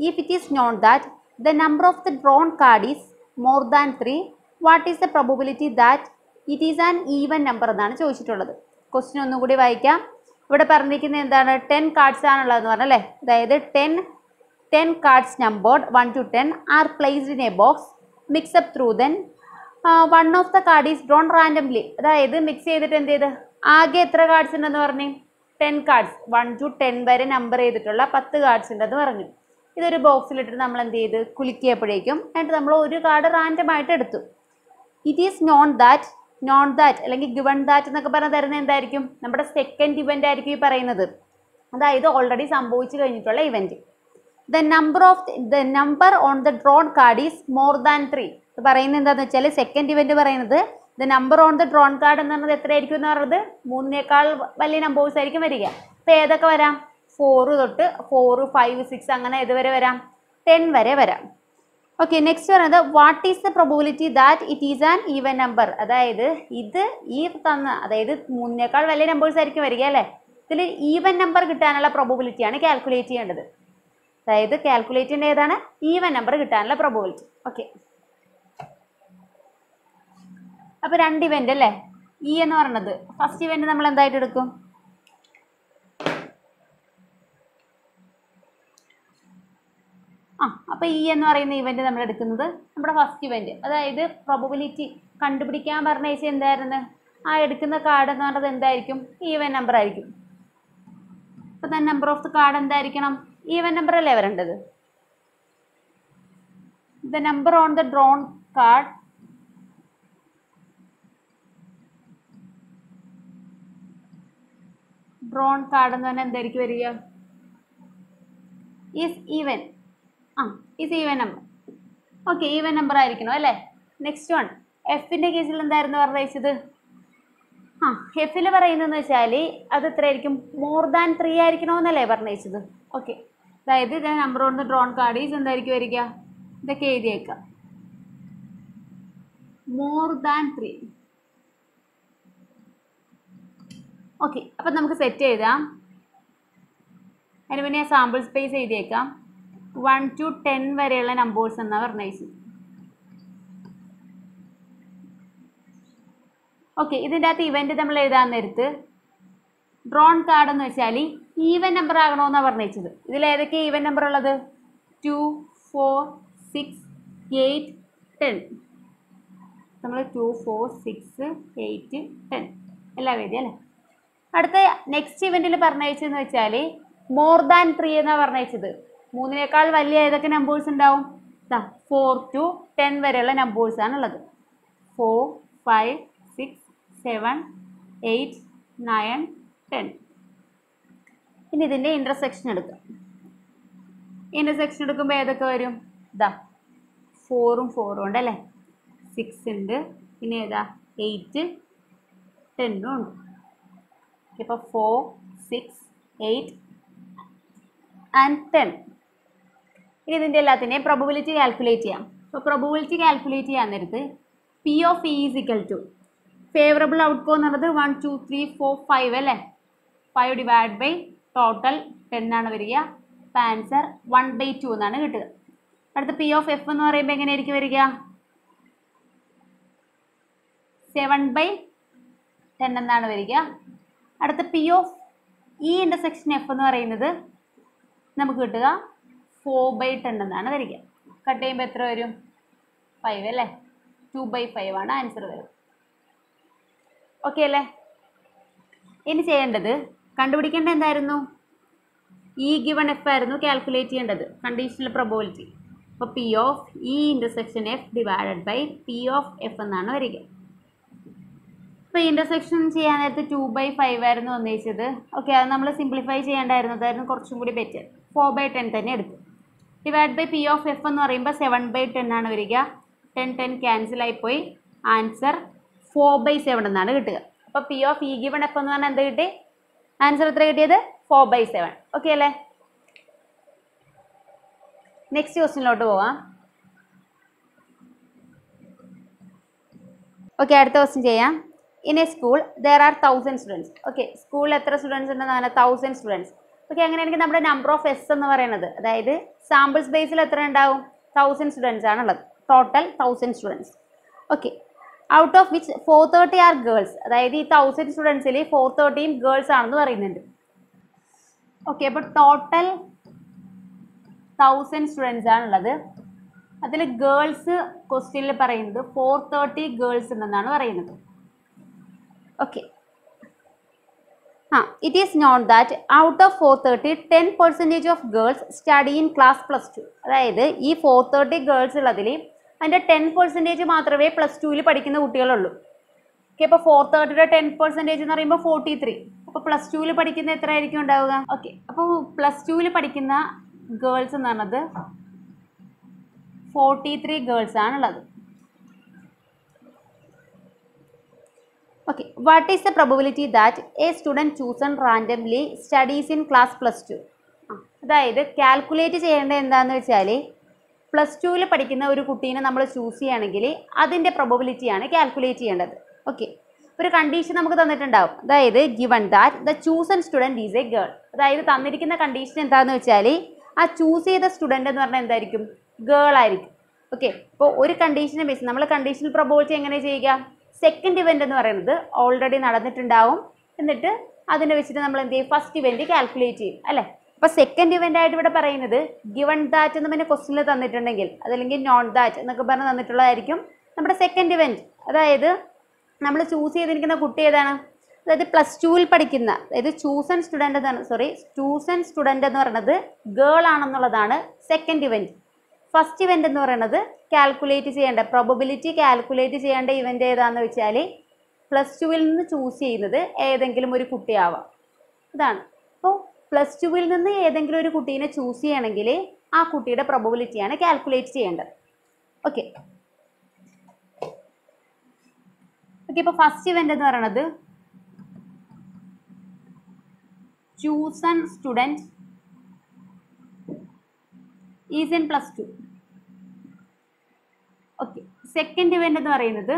If it is known that the number of the drawn card is more than 3, what is the probability that it is an even number എന്നാണ് ചോദിച്ചിട്ടുള്ളത്. Question ഒന്നും കൂടി വായിക്കാം. ഇവിടെ പറഞ്ഞിരിക്കുന്നത് എന്താണ്? 10 cards ആണുള്ളതെന്ന് പറഞ്ഞല്ലേ. അതായത് 10 cards numbered 1 to 10 are placed in a box mixed up through then one of the card is drawn randomly. അതായത് മിക്സ് ചെയ്തിട്ട് എന്ത് ചെയ്ത് ആകെ എത്ര കാർഡ്സ് ഉണ്ടെന്ന് പറഞ്ഞു? 10 cards 1 to 10 വരെ നമ്പർ ചെയ്തിട്ടുള്ള 10 കാർഡ്സ് ഉണ്ടെന്ന് പറഞ്ഞു. ഇതൊരു ബോക്സിലിട്ടിട്ട് നമ്മൾ എന്ത് ചെയ്ത് കുലുക്കിയപ്പോഴേക്കും എന്നിട്ട് നമ്മൾ ഒരു കാർഡ് റാൻഡം ആയിട്ട് എടുത്തു. ഇറ്റ് ഈസ് നോൺ ദാറ്റ് അല്ലെങ്കിൽ ഗിവൺ ദാറ്റ് എന്നൊക്കെ പറഞ്ഞ് തരുന്നത് എന്തായിരിക്കും? നമ്മുടെ സെക്കൻഡ് ഇവൻ്റ് ആയിരിക്കും ഈ പറയുന്നത്. അതായത് ഓൾറെഡി സംഭവിച്ചു കഴിഞ്ഞിട്ടുള്ള event. The number on the drawn card is more than 3. ഇത് പറയുന്നത് എന്താണെന്ന് വെച്ചാൽ സെക്കൻഡ് ഇവൻറ്റ് പറയുന്നത് the number on the drone card എന്ന് പറഞ്ഞത് എത്രയായിരിക്കും എന്ന് പറയുന്നത്? 3നേക്കാൾ വലിയ നമ്പേഴ്സ് ആയിരിക്കും വരിക. അപ്പോൾ ഏതൊക്കെ വരാം? 4 തൊട്ട് 4, 5, 6 അങ്ങനെ ഏതുവരെ വരാം? 10 വരെ വരാം. ഓക്കെ, നെക്സ്റ്റ് പറയുന്നത് what is the probability that it is an even number. അതായത് ഇത് ഈ അതായത് 3നേക്കാൾ വലിയ നമ്പേഴ്സ് ആയിരിക്കും വരിക അല്ലേ. ഇതിൽ ഈവൻ നമ്പർ കിട്ടാനുള്ള പ്രോബബിലിറ്റിയാണ് കാൽക്കുലേറ്റ് ചെയ്യേണ്ടത്. അതായത് കാൽക്കുലേറ്റ് ചെയ്യേണ്ട ഏതാണ്? ഈവൻ നമ്പർ കിട്ടാനുള്ള പ്രോബബിലിറ്റി. ഓക്കെ, അപ്പോൾ 2 ഇവൻ്റ് അല്ലേ. ഇ എന്ന് പറയുന്നത് ഫസ്റ്റ് ഇവൻ്റ് നമ്മൾ എന്തായിട്ട് എടുക്കും? അപ്പോൾ ഇ എന്ന് പറയുന്ന ഇവൻ്റ് നമ്മൾ എടുക്കുന്നത് നമ്മുടെ ഫസ്റ്റ് ഇവൻ്റ്. അതായത് പ്രോബബിലിറ്റി കണ്ടുപിടിക്കാൻ പറഞ്ഞ വെച്ചാൽ എന്തായിരുന്നു? ആ എടുക്കുന്ന കാർഡ് എന്ന് പറയുന്നത് എന്തായിരിക്കും? ഈവൻ നമ്പർ ആയിരിക്കും. അപ്പോൾ തന്നെ നമ്പർ ഓഫ് ദ കാർഡ് എന്തായിരിക്കണം? ഈവൻ നമ്പർ അല്ലേ വരേണ്ടത്. The number on the drone card എന്ന് പറഞ്ഞാൽ എന്തായിരിക്കും വരിക? Is even number. Okay, even number ആയിരിക്കണം അല്ലേ. നെക്സ്റ്റ് വൺ എഫിൻ്റെ കേസിൽ എന്തായിരുന്നു പറഞ്ഞത്? എഫിൽ പറയുന്നതെന്ന് വെച്ചാൽ അത് എത്രയായിരിക്കും? മോർ ദാൻ 3 ആയിരിക്കണമെന്നല്ലേ പറഞ്ഞത്. ഓക്കെ, അതായത് ഇത് number on the drone card is എന്തായിരിക്കും വരിക? ഇതൊക്കെ എഴുതിയേക്കാം. More than 3. ഓക്കെ, അപ്പം നമുക്ക് സെറ്റ് ചെയ്താം. അതിന് പിന്നെ സാമ്പിൾ സ്പേസ് എഴുതിയേക്കാം. 1 to 10 വരെയുള്ള നമ്പേഴ്സ് എന്നാണ് പറഞ്ഞത്. ഓക്കെ, ഇതിൻ്റെ അകത്ത് ഇവൻ്റ് നമ്മൾ എഴുതാൻ നേരത്ത് ഡ്രോൺ കാർഡ് എന്ന് വെച്ചാൽ ഈവൻ നമ്പർ ആകണമെന്നാണ് പറഞ്ഞത്. ഇതിൽ ഏതൊക്കെ ഈവൻ നമ്പർ ഉള്ളത്? 2, 4, 6, 8, 10. നമ്മൾ 2, 4, 6, 8, 10 എല്ലാം എഴുതി അല്ലേ. അടുത്ത നെക്സ്റ്റ് ഇവൻറ്റിൽ പറഞ്ഞതെന്ന് വെച്ചാൽ മോർ ദാൻ 3 എന്നാണ് പറഞ്ഞത്. 3നേക്കാൾ വലിയ ഏതൊക്കെ നമ്പേഴ്സ് ഉണ്ടാവും? 4 to 10 വരെയുള്ള നമ്പേഴ്സാണുള്ളത്. 4, 5, 6, 7, 8, 9, 10. ഇനി ഇതിൻ്റെ ഇൻ്റർസെക്ഷൻ എടുക്കാം. ഇൻ്റർസെക്ഷൻ എടുക്കുമ്പോൾ ഏതൊക്കെ വരും? 4ഉം 4ഉം ഉണ്ട് അല്ലേ. 6 ഉണ്ട്, പിന്നെ ഏതാ 8, 10ഉം ഉണ്ട്. ഇപ്പോൾ 4, 6, 8, ആൻഡ് 10. ഇനി ഇതിൻ്റെ എല്ലാത്തിൻ്റെയും പ്രോബബിലിറ്റി കാൽക്കുലേറ്റ് ചെയ്യാം. അപ്പോൾ പ്രോബബിലിറ്റി കാൽക്കുലേറ്റ് ചെയ്യാൻ നേരത്ത് P of E is equal to favourable outcome എന്ന് പറയുന്നത് 1 2 3 4 5 അല്ലേ. 5 ഡിവൈഡ് ബൈ ടോട്ടൽ 10 ആണ് വരിക. അപ്പം ആൻസർ 1/2 എന്നാണ് കിട്ടുക. അടുത്ത പി ഓഫ് എഫ് എന്ന് പറയുമ്പോൾ എങ്ങനെയായിരിക്കും വരിക? 7/10 എന്നാണ് വരിക. അടുത്ത P of E intersection F എന്ന് പറയുന്നത് നമുക്ക് കിട്ടുക 4/10 എന്നാണ് വരിക. കട്ട് ചെയ്യുമ്പോൾ എത്ര വരും? 5 അല്ലേ. 2/5 ആണ് ആൻസർ വരും. ഓക്കെ അല്ലേ? ഇനി ചെയ്യേണ്ടത് കണ്ടുപിടിക്കേണ്ടത് എന്തായിരുന്നു? ഇ ഗിവൺ എഫ് ആയിരുന്നു കാൽക്കുലേറ്റ് ചെയ്യേണ്ടത്, കണ്ടീഷണൽ പ്രോബബിലിറ്റി. അപ്പോൾ P of E intersection F divided by P of F എന്നാണ് വരിക. ഇപ്പോൾ ഇൻ്റർസെക്ഷൻ ചെയ്യാൻ നേരത്ത് 2/5 ആയിരുന്നു ഉദ്ദേശിച്ചത്. ഓക്കെ, അത് നമ്മൾ സിംപ്ലിഫൈ ചെയ്യേണ്ടായിരുന്നു, അതായിരുന്നു കുറച്ചും കൂടി ബെറ്റർ. 4/10 തന്നെ എടുത്തു. Divide by P of F എന്ന് പറയുമ്പോൾ 7/10 ആണ് വരിക. 10 ക്യാൻസൽ ആയിപ്പോയി. ആൻസർ 4/7 എന്നാണ് കിട്ടുക. അപ്പോൾ P of E given F എന്ന് പറഞ്ഞാൽ എന്ത് കിട്ടി? ആൻസർ എത്ര കിട്ടിയത്? 4/7. ഓക്കെ അല്ലേ? നെക്സ്റ്റ് ക്വസ്റ്റ്യനിലോട്ട് പോവാം. ഓക്കെ, അടുത്ത ക്വസ്റ്റ്യൻ ചെയ്യാം. In A school there are 1000 students. Okay, സ്കൂളിൽ എത്ര സ്റ്റുഡൻസ് ഉണ്ടെന്ന് പറഞ്ഞാൽ 1000 സ്റ്റുഡൻസ്. ഓക്കെ, അങ്ങനെയാണെങ്കിൽ നമ്മുടെ നമ്പർ ഓഫ് എസ് എന്ന് പറയുന്നത്, അതായത് സാമ്പിൾ സ്പേസിൽ എത്ര ഉണ്ടാവും? 1000 സ്റ്റുഡൻസ് ആണുള്ളത്. Total 1000 students. Okay, out of which 430 are girls. അതായത് ഈ 1000 സ്റ്റുഡൻസിൽ 430 ഗേൾസ് ആണെന്ന് പറയുന്നുണ്ട്. ഓക്കെ, അപ്പോൾ ടോട്ടൽ 1000 സ്റ്റുഡൻസ് ആണുള്ളത്. അതിൽ ഗേൾസ് ക്വസ്റ്റ്യനിൽ പറയുന്നത് 430 ഗേൾസ് ഉണ്ടെന്നാണ് പറയുന്നത്. Okay, it is known that out of 430 10% of girls study in class +2. അതായത് ഈ 430 ഗേൾസ് ഉള്ളതിൽ അതിൻ്റെ 10% മാത്രമേ +2ൽ പഠിക്കുന്ന കുട്ടികളുള്ളൂ. ഓക്കെ, അപ്പോൾ 430യുടെ 10% എന്ന് പറയുമ്പോൾ 43. അപ്പോൾ +2ൽ പഠിക്കുന്ന എത്ര ആയിരിക്കും ഉണ്ടാവുക? ഓക്കെ, അപ്പോൾ +2ൽ പഠിക്കുന്ന ഗേൾസ് എന്ന് പറഞ്ഞത് 43 ഗേൾസ് ആണുള്ളത്. Okay, what is the probability that A student chosen randomly studies in class +2? അതായത് കാൽക്കുലേറ്റ് ചെയ്യേണ്ടത് എന്താണെന്ന് വെച്ചാൽ +2ൽ പഠിക്കുന്ന ഒരു കുട്ടീനെ നമ്മൾ ചൂസ് ചെയ്യുകയാണെങ്കിൽ അതിൻ്റെ പ്രോബബിലിറ്റിയാണ് കാൽക്കുലേറ്റ് ചെയ്യേണ്ടത്. ഓക്കെ, ഒരു കണ്ടീഷൻ നമുക്ക് തന്നിട്ടുണ്ടാവും. അതായത് given that the chosen student is A girl. അതായത് തന്നിരിക്കുന്ന കണ്ടീഷൻ എന്താണെന്ന് വെച്ചാൽ ആ ചൂസ് ചെയ്ത സ്റ്റുഡൻറ്റ് എന്ന് പറഞ്ഞാൽ എന്തായിരിക്കും? ഗേൾ ആയിരിക്കും. ഓക്കെ, അപ്പോൾ ഒരു കണ്ടീഷനെ ബേസ് നമ്മൾ കണ്ടീഷണൽ പ്രോബബിലിറ്റി എങ്ങനെ ചെയ്യുക? സെക്കൻഡ് ഇവൻ്റ് എന്ന് പറയുന്നത് ഓൾറെഡി നടന്നിട്ടുണ്ടാവും, എന്നിട്ട് അതിനെ വെച്ചിട്ട് നമ്മൾ എന്ത് ചെയ്യും? ഫസ്റ്റ് ഇവൻ്റ് കാൽക്കുലേറ്റ് ചെയ്യും അല്ലേ. അപ്പോൾ സെക്കൻഡ് ഇവൻ്റ് ആയിട്ട് ഇവിടെ പറയുന്നത് ഗിവൺ ദാറ്റ് എന്ന് പിന്നെ ക്വസ്റ്റ്യനിൽ തന്നിട്ടുണ്ടെങ്കിൽ അതല്ലെങ്കിൽ നോൺ ദാറ്റ് എന്നൊക്കെ പറഞ്ഞ് തന്നിട്ടുള്ളതായിരിക്കും നമ്മുടെ സെക്കൻഡ് ഇവൻ്റ്. അതായത് നമ്മൾ ചൂസ് ചെയ്തിരിക്കുന്ന കുട്ടി ഏതാണ്? അതായത് +2ൽ പഠിക്കുന്ന, അതായത് ചൂസൺ സ്റ്റുഡൻ്റ് എന്ന് പറയുന്നത് ഗേൾ ആണെന്നുള്ളതാണ് സെക്കൻഡ് ഇവൻ്റ്. ഫസ്റ്റ് ഇവൻ്റ് എന്ന് പറയുന്നത് കാൽക്കുലേറ്റ് ചെയ്യേണ്ട പ്രോബബിലിറ്റി കാൽക്കുലേറ്റ് ചെയ്യേണ്ട ഇവൻ്റ് ഏതാണെന്ന് വെച്ചാൽ +2ൽ നിന്ന് ചൂസ് ചെയ്യുന്നത് ഏതെങ്കിലും ഒരു കുട്ടിയാവാം. ഇതാണ്. അപ്പോൾ +2ൽ നിന്ന് ഏതെങ്കിലും ഒരു കുട്ടീനെ ചൂസ് ചെയ്യണമെങ്കിൽ ആ കുട്ടിയുടെ പ്രോബബിലിറ്റിയാണ് കാൽക്കുലേറ്റ് ചെയ്യേണ്ടത്. ഓക്കെ ഓക്കെ ഇപ്പോൾ ഫസ്റ്റ് ഇവൻ്റ് എന്ന് പറയുന്നത് ചൂസൺ സ്റ്റുഡൻറ്റ് ഈസ് ഇൻ +2. ഓക്കെ, സെക്കൻഡ് ഇവൻ്റ് എന്ന് പറയുന്നത്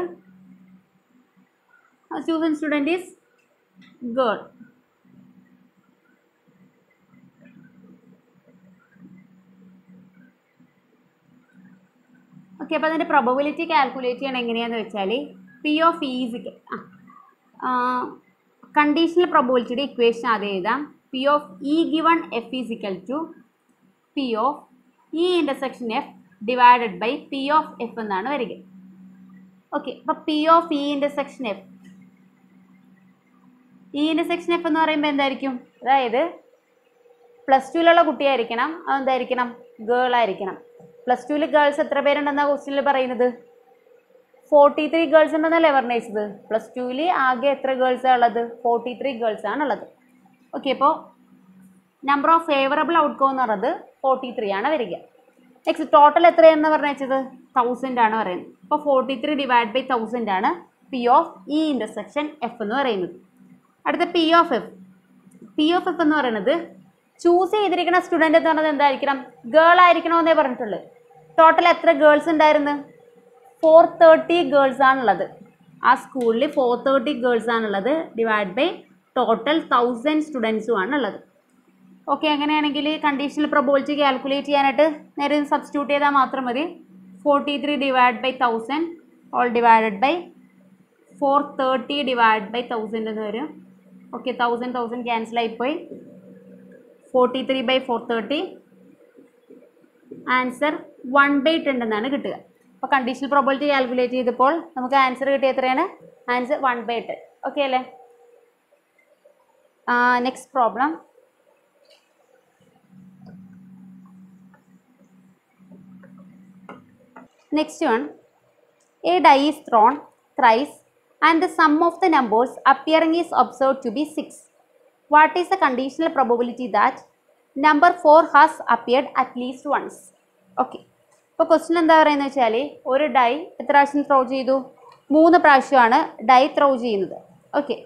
chosen student is girl. Okay, അപ്പോൾ അതിൻ്റെ പ്രോബബിലിറ്റി കാൽക്കുലേറ്റ് ചെയ്യണം എങ്ങനെയാണെന്ന് വെച്ചാൽ P of E is conditional പ്രോബബിലിറ്റിയുടെ ഇക്വേഷൻ ആദ്യം എഴുതാം. P of E given F is equal to P of E intersection F divided by P of F എന്നാണ് വരിക. ഓക്കെ, അപ്പോൾ P of E intersection F എന്ന് പറയുമ്പോൾ എന്തായിരിക്കും? അതായത് +2ലുള്ള കുട്ടിയായിരിക്കണം, അതെന്തായിരിക്കണം? ഗേൾ ആയിരിക്കണം. +2ൽ ഗേൾസ് എത്ര പേരുണ്ടെന്നാണ് ക്വസ്റ്റ്യനിൽ പറയുന്നത്? 43 ഗേൾസ് ഉണ്ടെന്നല്ലേ പറഞ്ഞത്? +2ൽ ആകെ എത്ര ഗേൾസാണ് ഉള്ളത്? 43 ഗേൾസ് ആണുള്ളത്. ഓക്കെ, അപ്പോൾ നമ്പർ ഓഫ് ഫേവറബിൾ ഔട്ട്കം എന്ന് പറയുന്നത് 43 ആണ് വരിക. നെക്സ്റ്റ് ടോട്ടൽ എത്രയാണെന്ന് പറഞ്ഞത്? 1000 ആണ് പറയുന്നത്. അപ്പോൾ 43 ഡിവൈഡ് ബൈ 1000 ആണ് P of E intersection F എന്ന് പറയുന്നത്. അടുത്ത പി ഓഫ് എഫ് എന്ന് പറയുന്നത് ചൂസ് ചെയ്തിരിക്കുന്ന സ്റ്റുഡൻറ്റ് എന്ന് പറഞ്ഞത് എന്തായിരിക്കണം? ഗേൾ ആയിരിക്കണമെന്നേ പറഞ്ഞിട്ടുള്ളൂ. ടോട്ടൽ എത്ര ഗേൾസ് ഉണ്ടായിരുന്നു? 430 ഗേൾസ് ആണുള്ളത്. ആ സ്കൂളിൽ 430 ഗേൾസ് ആണുള്ളത്. ഡിവൈഡ് ബൈ ടോട്ടൽ 1000 സ്റ്റുഡൻസും ആണുള്ളത്. ഓക്കെ, അങ്ങനെയാണെങ്കിൽ കണ്ടീഷണൽ പ്രോബബിലിറ്റി കാൽക്കുലേറ്റ് ചെയ്യാനായിട്ട് നേരെ സബ്സ്റ്റിറ്റ്യൂട്ട് ചെയ്താൽ മാത്രം മതി. 43 divide by 1000 all divided by 430 divide by 1000 എന്ന് വരും. ഓക്കെ, 1000 ക്യാൻസൽ ആയിപ്പോയി. 43 ബൈ 430 ആൻസർ 1/10 എന്നാണ് കിട്ടുക. അപ്പോൾ കണ്ടീഷണൽ പ്രോബബിലിറ്റി കാൽക്കുലേറ്റ് ചെയ്തപ്പോൾ നമുക്ക് ആൻസർ കിട്ടിയ എത്രയാണ്? ആൻസർ 1/10. ഓക്കെ അല്ലേ? Next problem. Next one, a die is thrown thrice and the sum of the numbers appearing is observed to be 6. What is the conditional probability that number 4 has appeared at least once? Okay. ഇപ്പോൾ question എന്താ പറയുന്നത് വെച്ചാൽ ഒരു dye എത്ര പ്രാവശ്യം throw ചെയ്തു? 3 പ്രാവശ്യമാണ് die throw ചെയ്യുന്നത്. Okay,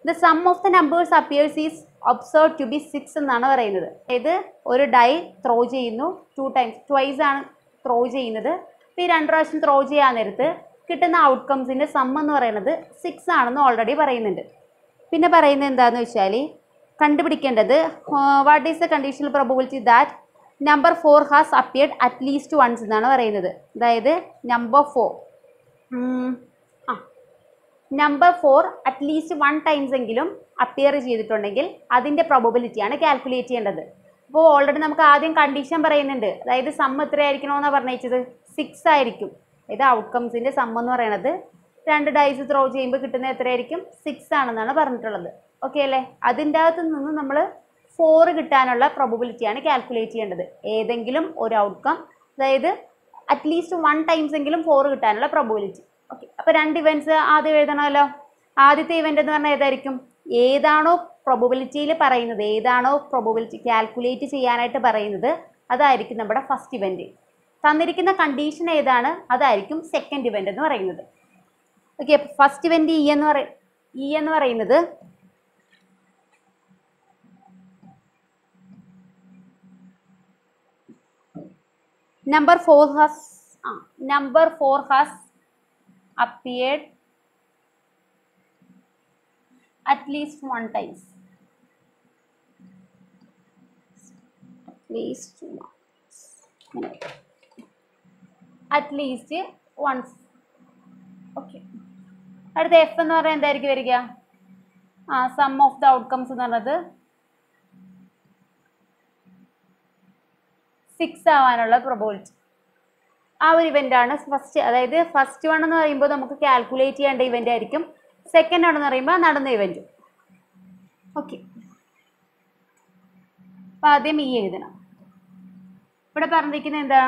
the sum of the numbers appears is observe to be 6 എന്നാണ് പറയുന്നത്. ഇത് ഒരു ഡൈ ത്രോ ചെയ്യുന്നു 2 times, ട്വൈസ് ആണ് ത്രോ ചെയ്യുന്നത്. ഇപ്പോൾ ഈ 2 പ്രാവശ്യം ത്രോ ചെയ്യാൻ നേരത്ത് കിട്ടുന്ന ഔട്ട്കംസിൻ്റെ സം എന്ന് പറയുന്നത് 6 ആണെന്ന് ഓൾറെഡി പറയുന്നുണ്ട്. പിന്നെ പറയുന്നത് എന്താണെന്ന് വെച്ചാൽ കണ്ടുപിടിക്കേണ്ടത് what is the conditional probability that number 4 has appeared at least once എന്നാണ് പറയുന്നത്. അതായത് നമ്പർ 4 അറ്റ്ലീസ്റ്റ് 1 ടൈംസ് എങ്കിലും അപ്പിയർ ചെയ്തിട്ടുണ്ടെങ്കിൽ അതിൻ്റെ പ്രോബബിലിറ്റിയാണ് കാൽക്കുലേറ്റ് ചെയ്യേണ്ടത്. അപ്പോൾ ഓൾറെഡി നമുക്ക് ആദ്യം കണ്ടീഷൻ പറയുന്നുണ്ട്. അതായത് സം എത്രയായിരിക്കണമെന്നാണ് പറഞ്ഞത്? 6 ആയിരിക്കും. അതായത് ഔട്ട്കംസിൻ്റെ സം എന്ന് പറയുന്നത് 2 ഡൈസ് ത്രോ ചെയ്യുമ്പോൾ കിട്ടുന്നത് എത്രയായിരിക്കും? 6 ആണെന്നാണ് പറഞ്ഞിട്ടുള്ളത്. ഓക്കെ അല്ലേ? അതിൻ്റെ അകത്ത് നിന്ന് നമ്മൾ 4 കിട്ടാനുള്ള പ്രോബബിലിറ്റിയാണ് കാൽക്കുലേറ്റ് ചെയ്യേണ്ടത്. ഏതെങ്കിലും ഒരു ഔട്ട്കം, അതായത് അറ്റ്ലീസ്റ്റ് 1 ടൈംസ് എങ്കിലും 4 കിട്ടാനുള്ള പ്രോബബിലിറ്റി. ഓക്കെ, അപ്പോൾ 2 ഇവൻറ്റ്സ് ആദ്യം എഴുതണമല്ലോ. ആദ്യത്തെ ഇവൻ്റ് എന്ന് പറഞ്ഞാൽ ഏതായിരിക്കും? ഏതാണോ പ്രോബബിലിറ്റിയിൽ പറയുന്നത്, ഏതാണോ പ്രോബബിലിറ്റി കാൽക്കുലേറ്റ് ചെയ്യാനായിട്ട് പറയുന്നത്, അതായിരിക്കും നമ്മുടെ ഫസ്റ്റ് ഇവൻറ്റ്. തന്നിരിക്കുന്ന കണ്ടീഷൻ ഏതാണ്, അതായിരിക്കും സെക്കൻഡ് ഇവൻ്റ് എന്ന് പറയുന്നത്. ഓക്കെ, ഫസ്റ്റ് ഇവൻ്റ് ഇ എന്ന് പറയുന്നത് number 4 has appeared at least 1 times. At least once. Okay, അടുത്ത എഫ് എന്ന് പറഞ്ഞാൽ എന്തായിരിക്കും വരിക? സം ഓഫ് ദ ഔട്ട്കംസ് എന്ന് പറഞ്ഞത് 6 ആവാനുള്ള പ്രോബബിലിറ്റി. ആ ഒരു ഇവൻ്റാണ് ഫസ്റ്റ്. അതായത് ഫസ്റ്റ് വൺ എന്ന് പറയുമ്പോൾ നമുക്ക് കാൽക്കുലേറ്റ് ചെയ്യേണ്ട ഇവൻ്റ് ആയിരിക്കും. സെക്കൻഡ് ആണെന്ന് പറയുമ്പോൾ നടന്ന ഇവൻ്റ്. ഓക്കെ, അപ്പോൾ ആദ്യം ഈ എഴുതണം. ഇവിടെ പറഞ്ഞിരിക്കുന്നത് എന്താ?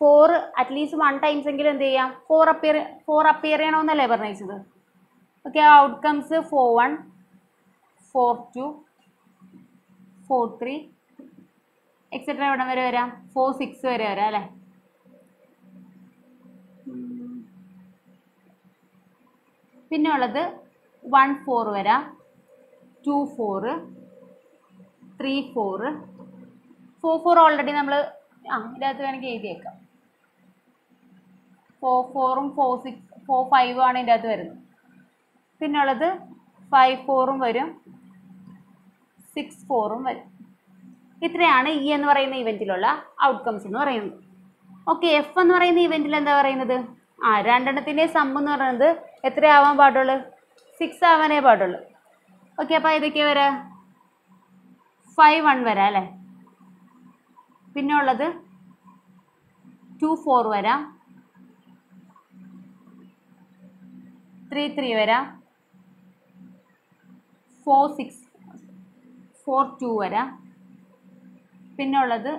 4 അറ്റ്ലീസ്റ്റ് 1 ടൈംസ് എങ്കിലും എന്ത് ചെയ്യാം? 4 അപ്പിയർ ചെയ്യണമെന്നല്ലേ പറഞ്ഞത്? ഓക്കെ, ഔട്ട്കംസ് 4-1, 4-2, 4-3 എക്സെട്ര എവിടം വരെ വരാം? 4-6 വരെ വരാം അല്ലേ? പിന്നെ ഉള്ളത് 1-4 വരാം, 2-4, 3-4, 4-4 ഓൾറെഡി നമ്മൾ ഇതിനകത്ത് വേണമെങ്കിൽ എഴുതിയേക്കാം. 4-4ഉം 4-5ഉം ആണ് ഇതിൻ്റെ അകത്ത് വരുന്നത്. പിന്നെ ഉള്ളത് 5-4ഉം വരും, 6-4ഉം വരും. ഇത്രയാണ് ഇ എന്ന് പറയുന്ന ഇവൻറ്റിലുള്ള ഔട്ട്കംസ് എന്ന് പറയുന്നത്. ഓക്കെ, എഫ് എന്ന് പറയുന്ന ഇവൻറ്റിൽ എന്താ പറയുന്നത്? രണ്ടെണ്ണത്തിൻ്റെ സം എന്ന് പറയുന്നത് എത്രയാവാൻ പാടുള്ളൂ? 6 ആവാനേ പാടുള്ളൂ. ഓക്കെ, അപ്പോൾ ഇതൊക്കെ വരാം 5-1 വരാം അല്ലേ? പിന്നെ ഉള്ളത് 2-4 വരാം, 3-3 വരാം, 4-2 വരാം. പിന്നെ ഉള്ളത്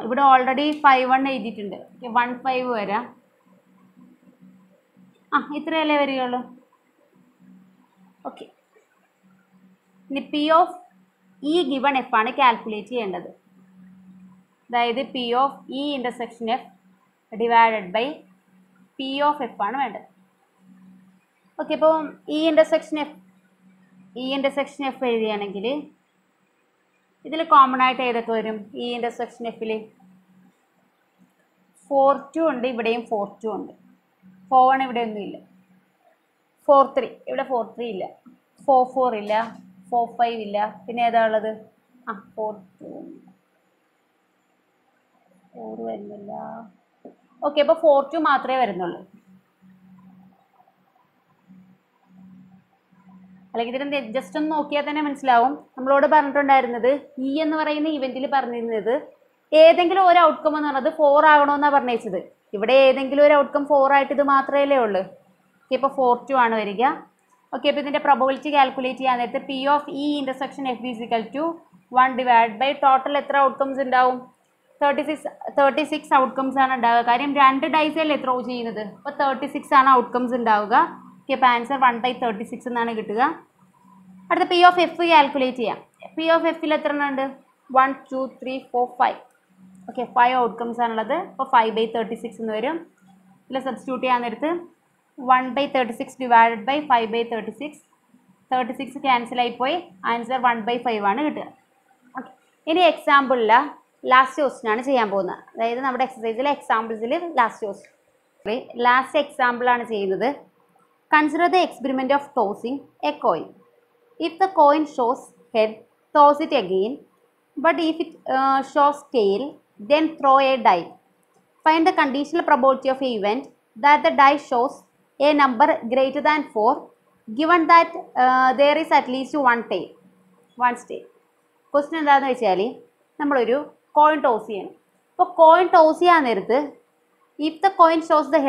ഇവിടെ ഓൾറെഡി 5-1 എഴുതിയിട്ടുണ്ട്. 1-5 വരാം. ഇത്രയല്ലേ വരികയുള്ളൂ. ഓക്കെ, ഇനി P of E given F ആണ് കാൽക്കുലേറ്റ് ചെയ്യേണ്ടത്. അതായത് P of E intersection F divided by P of F ആണ് വേണ്ടത്. ഓക്കെ, ഇപ്പോൾ ഇ ഇൻ്റർസെക്ഷൻ എഫ് എഴുതുകയാണെങ്കിൽ ഇതിൽ കോമൺ ആയിട്ട് ഏതൊക്കെ വരും? ഈ ഇൻ്റർസെക്ഷൻ എഫിൽ 4 2 ഉണ്ട്, ഇവിടെയും 4 2 ഉണ്ട്. 4 1 ഇവിടെ ഒന്നുമില്ല. 4 3 ഇവിടെ 4 3 ഇല്ല. 4 4 ഇല്ല. 4 5 ഇല്ല. പിന്നെ ഏതാ ഉള്ളത്? 4 2 4 വരുന്നില്ല. ഓക്കെ, അപ്പോൾ 4 2 മാത്രമേ വരുന്നുള്ളൂ. അല്ലെങ്കിൽ ഇതിന് ജസ്റ്റ് ഒന്ന് നോക്കിയാൽ തന്നെ മനസ്സിലാവും. നമ്മളോട് പറഞ്ഞിട്ടുണ്ടായിരുന്നത് ഇ എന്ന് പറയുന്ന ഇവന്റിൽ പറഞ്ഞിരുന്നത് ഏതെങ്കിലും ഒരു ഔട്ട്കം എന്ന് പറഞ്ഞത് 4 ആകണമെന്നാണ് പറഞ്ഞത്. ഇവിടെ ഏതെങ്കിലും ഒരു ഔട്ട്കം 4 ആയിട്ട് ഇത് മാത്രമേ ഉള്ളൂ. ഓക്കെ, ഇപ്പോൾ 4 2 ആണ് വരിക. ഓക്കെ, അപ്പോൾ ഇതിൻ്റെ പ്രോബബിലിറ്റി കാൽക്കുലേറ്റ് ചെയ്യാൻ നേരത്തെ P of E intersection F is equal to 1 divide by total എത്ര ഔട്ട്കംസ് ഉണ്ടാവും? 36 ഔട്ട്കംസ് ആണ് ഉണ്ടാവുക. കാര്യം 2 ഡൈസ് അല്ലേ ത്രോ ചെയ്യുന്നത്. അപ്പോൾ 36 ആണ് ഔട്ട്കംസ് ഉണ്ടാവുക. ഓക്കെ, അപ്പോൾ ആൻസർ 1/36 എന്നാണ് കിട്ടുക. അടുത്ത പി ഓഫ് എഫ് കാൽക്കുലേറ്റ് ചെയ്യാം. പി ഓഫ് എഫിൽ എത്ര എണ്ണം ഉണ്ട്? 1 2 3 4 5. ഓക്കെ, 5 ഔട്ട്കംസ് ആണുള്ളത്. അപ്പോൾ 5/36 എന്ന് വരും. ഇതിൽ സബ്സ്റ്റിറ്റ്യൂട്ട് ചെയ്യാൻ നേരത്ത് 1/36 ഡിവൈഡഡ് ബൈ 5/36. 36 ക്യാൻസൽ ആയിപ്പോയി. ആൻസർ 1/5 ആണ് കിട്ടുക. ഓക്കെ, ഇനി എക്സാമ്പിളിൽ ലാസ്റ്റ് ക്വസ്റ്റ്യൻ ആണ് ചെയ്യാൻ പോകുന്നത്. അതായത് നമ്മുടെ എക്സസൈസിലെ എക്സാമ്പിൾസിൽ ലാസ്റ്റ് എക്സാമ്പിളാണ് ചെയ്യുന്നത്. Consider the experiment of tossing A coin. If the coin shows head, toss it again. But if it shows tail, then throw a die. Find the conditional probability of an event that the die shows a number greater than 4, given that there is at least one tail. Question എന്താണെന്ന് വെച്ചാൽ നമ്മളൊരു coin toss ചെയ്യണം. അപ്പോൾ coin toss ചെയ്യാൻ നേരത്ത് if the coin shows the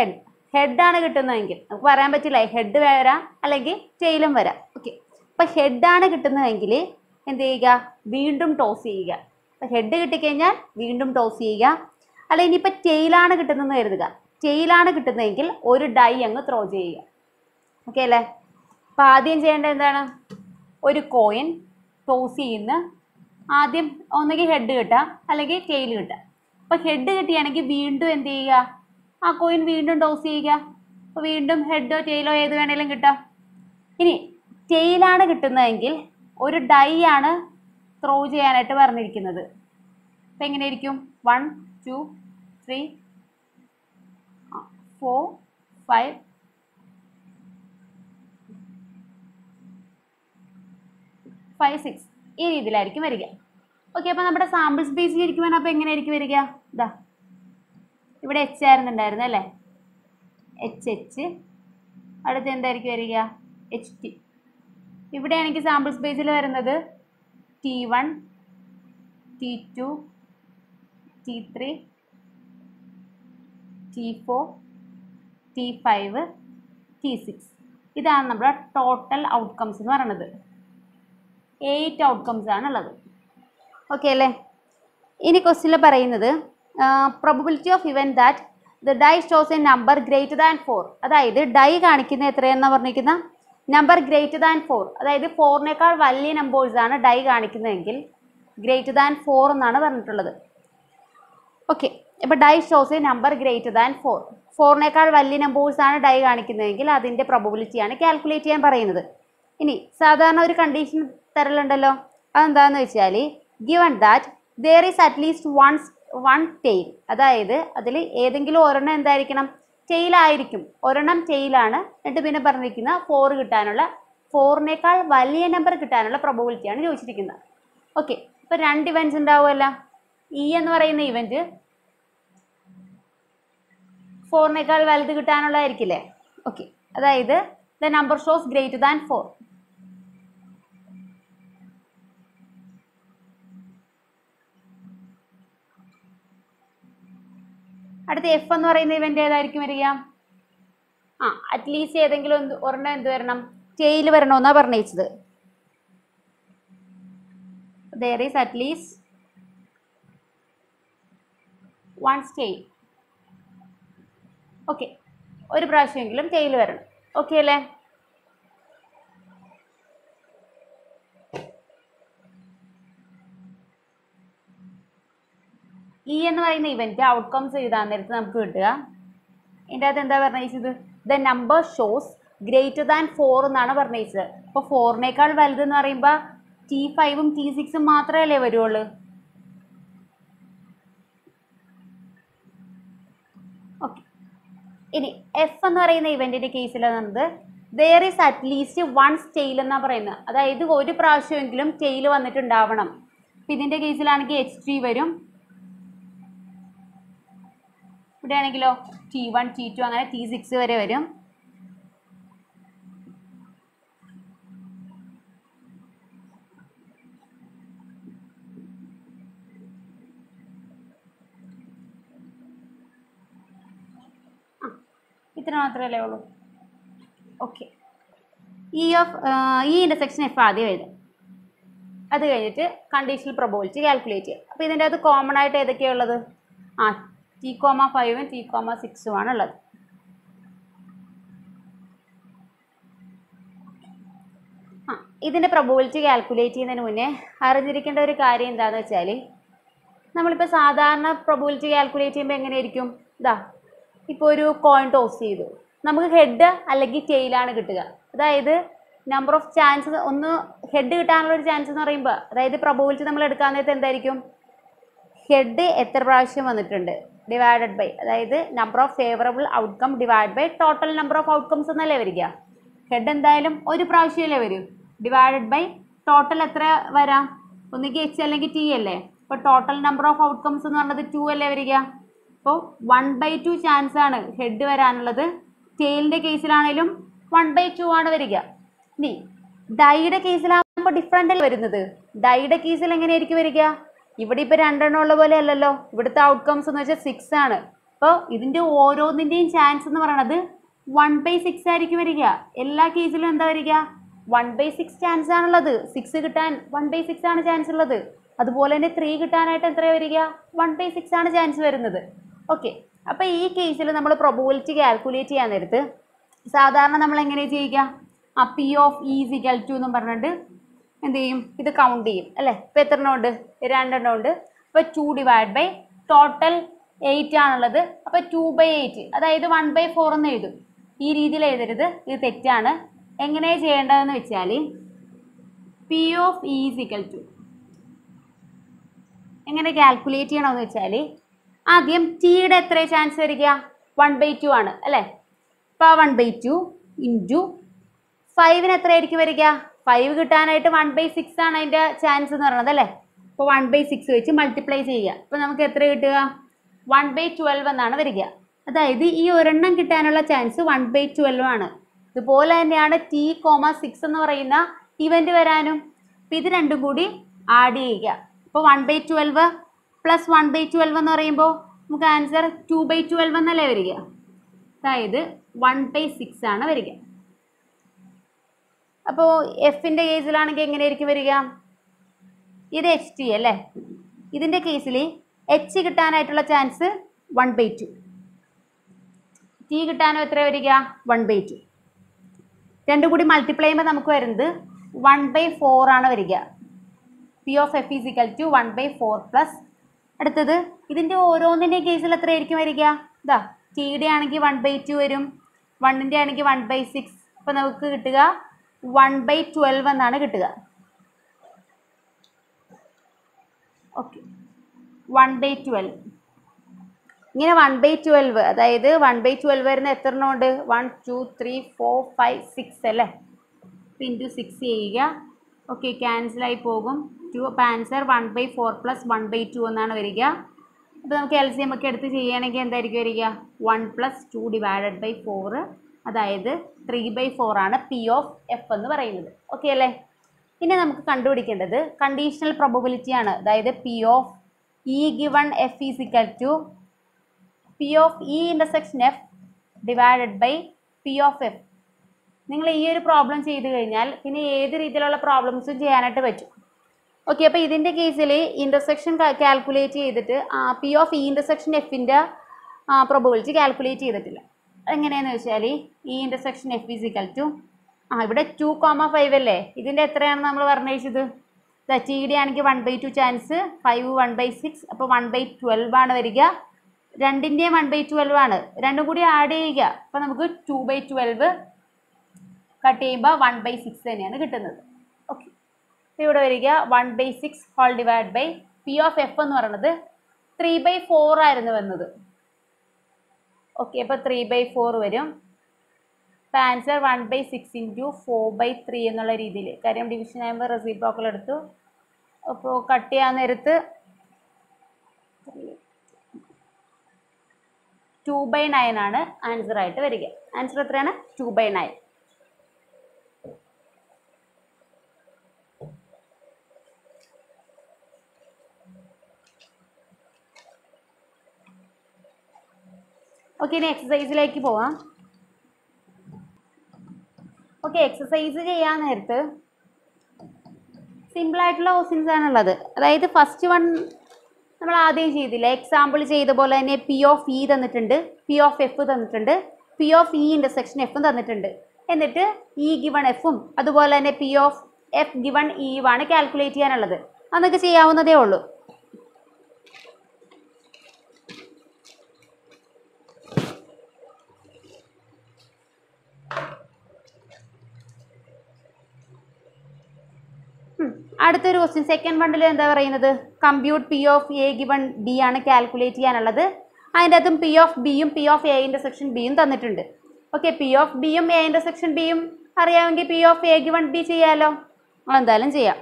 ഹെഡാണ് കിട്ടുന്നതെങ്കിൽ നമുക്ക് പറയാൻ പറ്റില്ല, ഹെഡ് വരാം അല്ലെങ്കിൽ ടെയിലും വരാം. ഓക്കെ, അപ്പോൾ ഹെഡാണ് കിട്ടുന്നതെങ്കിൽ എന്ത് ചെയ്യുക? വീണ്ടും ടോസ് ചെയ്യുക. അപ്പോൾ ഹെഡ് കിട്ടിക്കഴിഞ്ഞാൽ വീണ്ടും ടോസ് ചെയ്യുക. അല്ല, ഇനിയിപ്പോൾ ടെയിലാണ് കിട്ടുന്നതെന്ന് കരുതുക. ടെയിലാണ് കിട്ടുന്നതെങ്കിൽ ഒരു ഡൈ അങ്ങ് ത്രോ ചെയ്യുക. ഓക്കെ അല്ലേ? അപ്പോൾ ആദ്യം ചെയ്യേണ്ടത് എന്താണ്? ഒരു കോയിൻ ടോസ് ചെയ്യുന്ന ആദ്യം ഒന്നുകിൽ ഹെഡ് കിട്ടാം അല്ലെങ്കിൽ ടെയിൽ കിട്ടാം. അപ്പോൾ ഹെഡ് കിട്ടുകയാണെങ്കിൽ വീണ്ടും എന്ത് ചെയ്യുക? ആ കോയിൻ വീണ്ടും ടോസ് ചെയ്യുക. അപ്പോൾ വീണ്ടും ഹെഡോ ടെയിലോ ഏത് വേണേലും കിട്ടാം. ഇനി ടെയിലാണ് കിട്ടുന്നതെങ്കിൽ ഒരു ഡൈ ആണ് ത്രോ ചെയ്യാനായിട്ട് പറഞ്ഞിരിക്കുന്നത്. അപ്പം എങ്ങനെയായിരിക്കും? 1 2 3 4 5 5 6 ഈ രീതിയിലായിരിക്കും വരിക. ഓക്കെ, അപ്പോൾ നമ്മുടെ സാമ്പിൾ സ്പേസ് ഇരിക്കുമ്പോൾ അപ്പോൾ എങ്ങനെയായിരിക്കും വരിക? ഇതാ ഇവിടെ എച്ച് ആയിരുന്നുണ്ടായിരുന്നു അല്ലേ? എച്ച് അടുത്ത് എന്തായിരിക്കും വരിക? HT. ഇവിടെയാണെങ്കിൽ സാമ്പിൾ സ്പേസിൽ വരുന്നത് T1 T2 T3 T4 T5 T6. ഇതാണ് നമ്മുടെ ടോട്ടൽ ഔട്ട്കംസ് എന്ന് പറയുന്നത്. 8 ഔട്ട്കംസ് ആണുള്ളത്. ഓക്കെ അല്ലേ? ഇനി ക്വസ്റ്റ്യനിൽ പറയുന്നത് probability of event that the dye shows A number greater than 4. അതായത് ഡൈ കാണിക്കുന്ന എത്രയാണെന്ന് പറഞ്ഞിരിക്കുന്ന നമ്പർ ഗ്രേറ്റർ ദാൻ 4. അതായത് 4നേക്കാൾ വലിയ നമ്പേഴ്സാണ് ഡൈ കാണിക്കുന്നതെങ്കിൽ ഗ്രേറ്റർ ദാൻ 4 എന്നാണ് പറഞ്ഞിട്ടുള്ളത്. ഓക്കെ, ഇപ്പോൾ dye shows A number greater than 4. 4നേക്കാൾ വലിയ നമ്പേഴ്സാണ് ഡൈ കാണിക്കുന്നതെങ്കിൽ അതിൻ്റെ പ്രോബബിലിറ്റിയാണ് കാൽക്കുലേറ്റ് ചെയ്യാൻ പറയുന്നത്. ഇനി സാധാരണ ഒരു കണ്ടീഷൻ തരലുണ്ടല്ലോ, അതെന്താണെന്ന് വെച്ചാൽ given that there is at least one tail. അതായത് അതിൽ ഏതെങ്കിലും ഒരെണ്ണം എന്തായിരിക്കണം? ടെയിലായിരിക്കും. ഒരെണ്ണം ടെയിലാണ്. എന്നിട്ട് പിന്നെ പറഞ്ഞിരിക്കുന്ന 4 കിട്ടാനുള്ള 4നേക്കാൾ വലിയ നമ്പർ കിട്ടാനുള്ള പ്രോബബിലിറ്റിയാണ് ചോദിച്ചിരിക്കുന്നത്. ഓക്കെ, ഇപ്പോൾ 2 ഇവൻറ്റ്സ് ഉണ്ടാവുമല്ലോ. ഇ എന്ന് പറയുന്ന ഇവൻറ്റ് 4നേക്കാൾ വലുത് കിട്ടാനുള്ളതായിരിക്കില്ലേ? ഓക്കെ, അതായത് the number shows greater than 4. അടുത്ത എഫ് എന്ന് പറയുന്ന ഇവന്റ് ഏതായിരിക്കും വരിക? അറ്റ്ലീസ്റ്റ് ഏതെങ്കിലും ഒരെണ്ണം എന്ത് വരണം? ടെയിൽ വരണമെന്നാണ് പറഞ്ഞത്. there is at least one tail. Okay, ഒരു പ്രാവശ്യമെങ്കിലും ടെയിൽ വരണം. ഓക്കെ അല്ലേ? ഇ എന്ന് പറയുന്ന ഇവന്റ് ഔട്ട്കംസ് എഴുതാൻ നേരത്ത് നമുക്ക് കിട്ടുക. ഇതിൻ്റെ അകത്ത് എന്താ പറഞ്ഞത്? The number shows greater than 4 എന്നാണ് പറഞ്ഞത്. അപ്പോൾ 4നേക്കാൾ വലുതെന്ന് പറയുമ്പോൾ T5ഉം T6ഉം മാത്രമല്ലേ വരുള്ളൂ. ഓക്കെ, ഇനി എഫ് എന്ന് പറയുന്ന ഇവന്റിന്റെ കേസിൽ എന്നത് there is at least once tail എന്നാ പറയുന്നത്. അതായത് ഒരു പ്രാവശ്യമെങ്കിലും ടെയിൽ വന്നിട്ടുണ്ടാവണം. അപ്പം ഇതിന്റെ കേസിലാണെങ്കിൽ H3 വരും, ഇവിടെ ആണെങ്കിലോ T1 T2 അങ്ങനെ T6 വരെ വരും. ഇത്ര മാത്രമല്ലേ ഉള്ളൂ. ഓക്കെ, ഈ ഇൻ്റർസെക്ഷൻ എഫ് ആദ്യം എഴുതും. അത് കഴിഞ്ഞിട്ട് കണ്ടീഷണൽ പ്രോബബിലിറ്റി കാൽക്കുലേറ്റ് ചെയ്യുക. അപ്പോൾ ഇതിൻ്റെ അത് കോമൺ ആയിട്ട് ഏതൊക്കെയാണ് ഉള്ളത്? T,5ഉം T,6ഉം ആണ് ഉള്ളത്. ഇതിൻ്റെ പ്രോബബിലിറ്റി കാൽക്കുലേറ്റ് ചെയ്യുന്നതിന് മുന്നേ അറിഞ്ഞിരിക്കേണ്ട ഒരു കാര്യം എന്താണെന്ന് വെച്ചാൽ, നമ്മളിപ്പോൾ സാധാരണ പ്രോബബിലിറ്റി കാൽക്കുലേറ്റ് ചെയ്യുമ്പോൾ എങ്ങനെയായിരിക്കും? ഇപ്പോൾ ഒരു കോയിൻ ടോസ് ചെയ്തു, നമുക്ക് ഹെഡ് അല്ലെങ്കിൽ ടെയിലാണ് കിട്ടുക. അതായത് നമ്പർ ഓഫ് ചാൻസ്, ഒന്ന് ഹെഡ് കിട്ടാനുള്ള ഒരു ചാൻസ് എന്ന് പറയുമ്പോൾ, അതായത് പ്രോബബിലിറ്റി നമ്മൾ എടുക്കാൻ നേരത്തെ എന്തായിരിക്കും? ഹെഡ് എത്ര പ്രാവശ്യം വന്നിട്ടുണ്ട് ഡിവൈഡഡ് ബൈ, അതായത് number of favourable outcome divide by total number of outcomes എന്നല്ലേ വരിക. ഹെഡ് എന്തായാലും ഒരു പ്രാവശ്യമല്ലേ വരും, ഡിവൈഡഡ് ബൈ ടോട്ടൽ എത്ര വരാം? ഒന്നുകിൽ H അല്ലെങ്കിൽ T അല്ലേ. അപ്പോൾ ടോട്ടൽ നമ്പർ ഓഫ് ഔട്ട്കംസ് എന്ന് പറഞ്ഞത് 2 അല്ലേ വരിക. അപ്പോൾ 1/2 ചാൻസ് ആണ് ഹെഡ് വരാനുള്ളത്. ടെയിലിൻ്റെ കേസിലാണെങ്കിലും 1/2 ആണ് വരിക. ഇനി ഡൈയുടെ കേസിലാകുമ്പോൾ ഡിഫറൻ്റ് അല്ലേ വരുന്നത്. ഡൈയുടെ കേസിൽ എങ്ങനെയായിരിക്കും വരിക? ഇവിടെ ഇപ്പോൾ 2 ഉള്ള പോലെ അല്ലല്ലോ. ഇവിടുത്തെ ഔട്ട്കംസ് എന്ന് വെച്ചാൽ 6 ആണ്. അപ്പോൾ ഇതിൻ്റെ ഓരോന്നിൻ്റെയും ചാൻസ് എന്ന് പറയുന്നത് 1/6 ആയിരിക്കും വരിക. എല്ലാ കേസിലും എന്താ വരിക? 1/6 ചാൻസ് ആണുള്ളത്. 6 കിട്ടാൻ 1/6 ആണ് ചാൻസ് ഉള്ളത്. അതുപോലെ തന്നെ 3 കിട്ടാനായിട്ട് എത്ര വരിക? 1/6 ആണ് ചാൻസ് വരുന്നത്. ഓക്കെ, അപ്പോൾ ഈ കേസിൽ നമ്മൾ പ്രോബബിലിറ്റി കാൽക്കുലേറ്റ് ചെയ്യാൻ നേരത്ത് സാധാരണ നമ്മൾ എങ്ങനെ ചെയ്യുക? P of E is equal to എന്നും പറഞ്ഞിട്ട് എന്ത് ചെയ്യും? ഇത് കൗണ്ട് ചെയ്യും അല്ലേ. ഇപ്പോൾ എത്ര എണ്ണം ഉണ്ട്? 2 ഉണ്ട്. അപ്പോൾ 2 ഡിവൈഡ് ബൈ ടോട്ടൽ 8 ആണുള്ളത്. അപ്പോൾ 2/8, അതായത് 1/4 എന്ന് എഴുതും. ഈ രീതിയിൽ എഴുതരുത്, ഇത് തെറ്റാണ്. എങ്ങനെയാണ് ചെയ്യേണ്ടതെന്ന് വെച്ചാൽ P of E is equal to എങ്ങനെ കാൽക്കുലേറ്റ് ചെയ്യണമെന്ന് വെച്ചാൽ, ആദ്യം ടിയുടെ എത്ര ചാൻസ് വരിക? 1/2 ആണ് അല്ലേ. അപ്പോൾ 1/2 ഇൻറ്റു 5ന് എത്രയായിരിക്കും വരിക? 5 കിട്ടാനായിട്ട് 1/6 ആണ് അതിൻ്റെ ചാൻസ് എന്ന് പറയുന്നത് അല്ലേ. അപ്പോൾ 1/6 വെച്ച് മൾട്ടിപ്ലൈ ചെയ്യുക. അപ്പോൾ നമുക്ക് എത്ര കിട്ടുക? 1/12 എന്നാണ് വരിക. അതായത് ഈ ഒരെണ്ണം കിട്ടാനുള്ള ചാൻസ് 1/12 ആണ്. ഇതുപോലെ തന്നെയാണ് T,6 എന്ന് പറയുന്ന ഇവൻ്റ് വരാനും. അപ്പോൾ ഇത് രണ്ടും കൂടി ആഡ് ചെയ്യുക. അപ്പോൾ 1/12 പ്ലസ് 1/12 എന്ന് പറയുമ്പോൾ നമുക്ക് ആൻസർ 2/12 എന്നല്ലേ വരിക. അതായത് 1/6 ആണ് വരിക. അപ്പോൾ എഫിൻ്റെ കേസിലാണെങ്കിൽ എങ്ങനെയായിരിക്കും വരിക? ഇത് HT അല്ലേ. ഇതിൻ്റെ കേസിൽ H കിട്ടാനായിട്ടുള്ള ചാൻസ് 1/2, T കിട്ടാനും എത്ര വരിക? 1/2. രണ്ടും കൂടി മൾട്ടിപ്ലൈ ചെയ്യുമ്പോൾ നമുക്ക് വരുന്നത് 1/4 ആണ് വരിക. P of F is equal to 1/4 plus അടുത്തത് ഇതിൻ്റെ ഓരോന്നിൻ്റെയും കേസിൽ എത്രയായിരിക്കും വരിക? ടിയുടെ ആണെങ്കിൽ 1/2 വരും, 1ൻ്റെ ആണെങ്കിൽ 1/6. അപ്പോൾ നമുക്ക് കിട്ടുക 1/12 എന്നാണ് കിട്ടുക. ഓക്കെ, 1/12. ഇങ്ങനെ 1/12, അതായത് 1/12 വരുന്ന എത്ര എണ്ണം ഉണ്ട്? 1 2 3 4 5 6 അല്ലേ. ഇൻറ്റു 6 ചെയ്യുക. ഓക്കെ, ക്യാൻസലായി പോകും. 2. അപ്പോൾ ആൻസർ 1/4 പ്ലസ് 1/2 എന്നാണ് വരിക. അപ്പോൾ നമുക്ക് LCM ഒക്കെ എടുത്ത് ചെയ്യുകയാണെങ്കിൽ എന്തായിരിക്കും വരിക? 1 പ്ലസ് 2 ഡിവൈഡഡ് ബൈ 4, അതായത് 3/4 ആണ് P of F എന്ന് പറയുന്നത്. ഓക്കെ അല്ലേ. ഇനി നമുക്ക് കണ്ടുപിടിക്കേണ്ടത് കണ്ടീഷണൽ പ്രോബബിലിറ്റി ആണ്. അതായത് P of E given F is equal to P of E intersection F divided by P of F. നിങ്ങൾ ഈ ഒരു പ്രോബ്ലം ചെയ്ത് കഴിഞ്ഞാൽ പിന്നെ ഏത് രീതിയിലുള്ള പ്രോബ്ലംസും ചെയ്യാനായിട്ട് പറ്റും. ഓക്കെ, അപ്പോൾ ഇതിൻ്റെ കേസിൽ ഇൻ്റർസെക്ഷൻ കാൽക്കുലേറ്റ് ചെയ്തിട്ട് P of E intersection Fൻ്റെ പ്രോബബിലിറ്റി കാൽക്കുലേറ്റ് ചെയ്തിട്ടില്ല. എങ്ങനെയാണെന്ന് വെച്ചാൽ E intersection F is equal to ഇവിടെ 2,5 അല്ലേ. ഇതിൻ്റെ എത്രയാണ് നമ്മൾ പറഞ്ഞത്? ടിയുടെ ആണെങ്കിൽ 1/2 ചാൻസ്, 5 1/6. അപ്പോൾ 1/12 ആണ് വരിക. രണ്ടിൻ്റെയും 1/12 ആണ്. രണ്ടും കൂടി ആഡ് ചെയ്യുക. അപ്പോൾ നമുക്ക് 2/12 കട്ട് ചെയ്യുമ്പോൾ 1/6 തന്നെയാണ് കിട്ടുന്നത്. ഓക്കെ, ഇവിടെ വരിക 1/6 whole divide by P of F എന്ന് പറയുന്നത് 3/4 ആയിരുന്നു വന്നത്. ഓക്കെ, അപ്പോൾ 3/4 വരും. അപ്പോൾ ആൻസർ 1/6 ഇൻറ്റു 4/3 എന്നുള്ള രീതിയിൽ. കാര്യം ഡിവിഷൻ ആകുമ്പോൾ റെസിപ്രോക്കൽ എടുത്തു. അപ്പോൾ കട്ട് ചെയ്യാൻ നേരത്ത് 2/9 ആണ് ആൻസർ ആയിട്ട് വരിക. ആൻസർ എത്രയാണ്? 2/9. ഓക്കെ, ഇനി എക്സസൈസിലേക്ക് പോവാം. ഓക്കെ, എക്സസൈസ് ചെയ്യാൻ നേരത്ത് സിമ്പിളായിട്ടുള്ള ക്വസ്റ്റ്യൻസ് ആണുള്ളത്. അതായത് ഫസ്റ്റ് വൺ നമ്മൾ ആദ്യം ചെയ്തില്ല, എക്സാമ്പിൾ ചെയ്ത പോലെ തന്നെ പി ഓഫ് ഇ തന്നിട്ടുണ്ട്, പി ഓഫ് എഫ് തന്നിട്ടുണ്ട്, പി ഓഫ് ഇ ഇൻ്റർസെക്ഷൻ എഫും തന്നിട്ടുണ്ട്. എന്നിട്ട് ഇ ഗിവൺ എഫും അതുപോലെ തന്നെ പി ഓഫ് എഫ് ഗിവൺ ഇയുമാണ് കാൽക്കുലേറ്റ് ചെയ്യാനുള്ളത്. അതൊക്കെ ചെയ്യാവുന്നതേ ഉള്ളൂ. അടുത്തൊരു ക്വസ്റ്റ്യൻ സെക്കൻഡ് വണ്ണിൽ എന്താ പറയുന്നത്? Compute P of A given B ആണ് കാൽക്കുലേറ്റ് ചെയ്യാനുള്ളത്. അതിൻ്റെ അതും പി ഓഫ് ബിയും പി ഓഫ് എ ഇൻ്റർസെക്ഷൻ ബിയും തന്നിട്ടുണ്ട്. ഓക്കെ, പി ഓഫ് ബിയും എ ഇൻ്റർസെക്ഷൻ ബിയും അറിയാമെങ്കിൽ P of A given B ചെയ്യാമല്ലോ. എന്തായാലും ചെയ്യാം.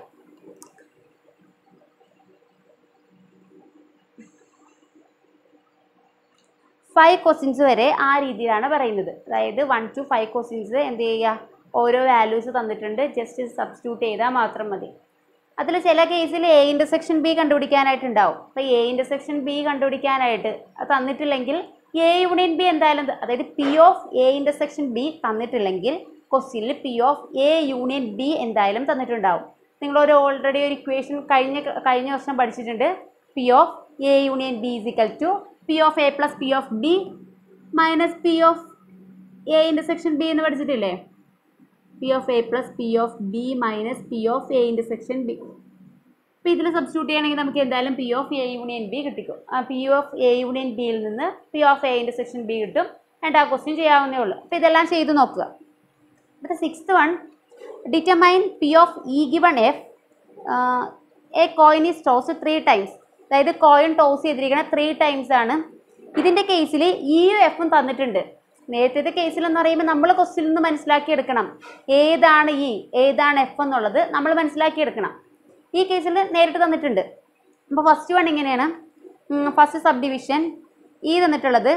ഫൈവ് ക്വസ്റ്റ്യൻസ് വരെ ആ രീതിയിലാണ് പറയുന്നത്. അതായത് 1 to 5 ക്വസ്റ്റ്യൻസ് എന്ത് ചെയ്യുക, ഓരോ വാല്യൂസ് തന്നിട്ടുണ്ട്, ജസ്റ്റ് സബ്സ്റ്റിറ്റ്യൂട്ട് ചെയ്താൽ മാത്രം മതി. അതിൽ ചില കേസിൽ എ ഇൻ്റർസെക്ഷൻ ബി കണ്ടുപിടിക്കാനായിട്ടുണ്ടാവും. അപ്പോൾ എ ഇൻ്റർസെക്ഷൻ ബി കണ്ടുപിടിക്കാനായിട്ട് തന്നിട്ടില്ലെങ്കിൽ എ യൂണിയൻ ബി എന്തായാലും, അതായത് P of A intersection B തന്നിട്ടില്ലെങ്കിൽ ക്വസ്റ്റ്യനിൽ P of A union B എന്തായാലും തന്നിട്ടുണ്ടാവും. നിങ്ങളൊരു ഓൾറെഡി ഒരു ഇക്വേഷൻ കഴിഞ്ഞ വർഷം പഠിച്ചിട്ടുണ്ട്. P of A union B is equal to P of A plus P of B minus P of A intersection B എന്ന് പഠിച്ചിട്ടില്ലേ? P of A plus P of B minus P of A intersection B. അപ്പോൾ ഇതിൽ substitute ചെയ്യണമെങ്കിൽ നമുക്ക് എന്തായാലും P of A union B കിട്ടിക്കും. ആ P of A union ബിയിൽ നിന്ന് P of A intersection B കിട്ടും. ആ ക്വസ്റ്റ്യൻ ചെയ്യാവുന്നേ ഉള്ളൂ. അപ്പോൾ ഇതെല്ലാം ചെയ്ത് നോക്കുക. അടുത്ത sixth one, determine P of E given F A coin is toss 3 times. അതായത് കോയിൻ ടോസ് ചെയ്തിരിക്കുന്ന 3 times ആണ്. ഇതിൻ്റെ കേസിൽ ഇയും എഫും തന്നിട്ടുണ്ട്. നേരത്തെ കേസിൽ എന്ന് പറയുമ്പോൾ നമ്മൾ ക്വസ്റ്റ്യനിൽ നിന്ന് മനസ്സിലാക്കിയെടുക്കണം ഏതാണ് ഇ ഏതാണ് എഫ് എന്നുള്ളത് നമ്മൾ മനസ്സിലാക്കിയെടുക്കണം. ഈ കേസിൽ നേരിട്ട് തന്നിട്ടുണ്ട്. അപ്പോൾ ഫസ്റ്റ് വൺ ഇങ്ങനെയാണ്. ഫസ്റ്റ് സബ് ഡിവിഷൻ ഇ തന്നിട്ടുള്ളത്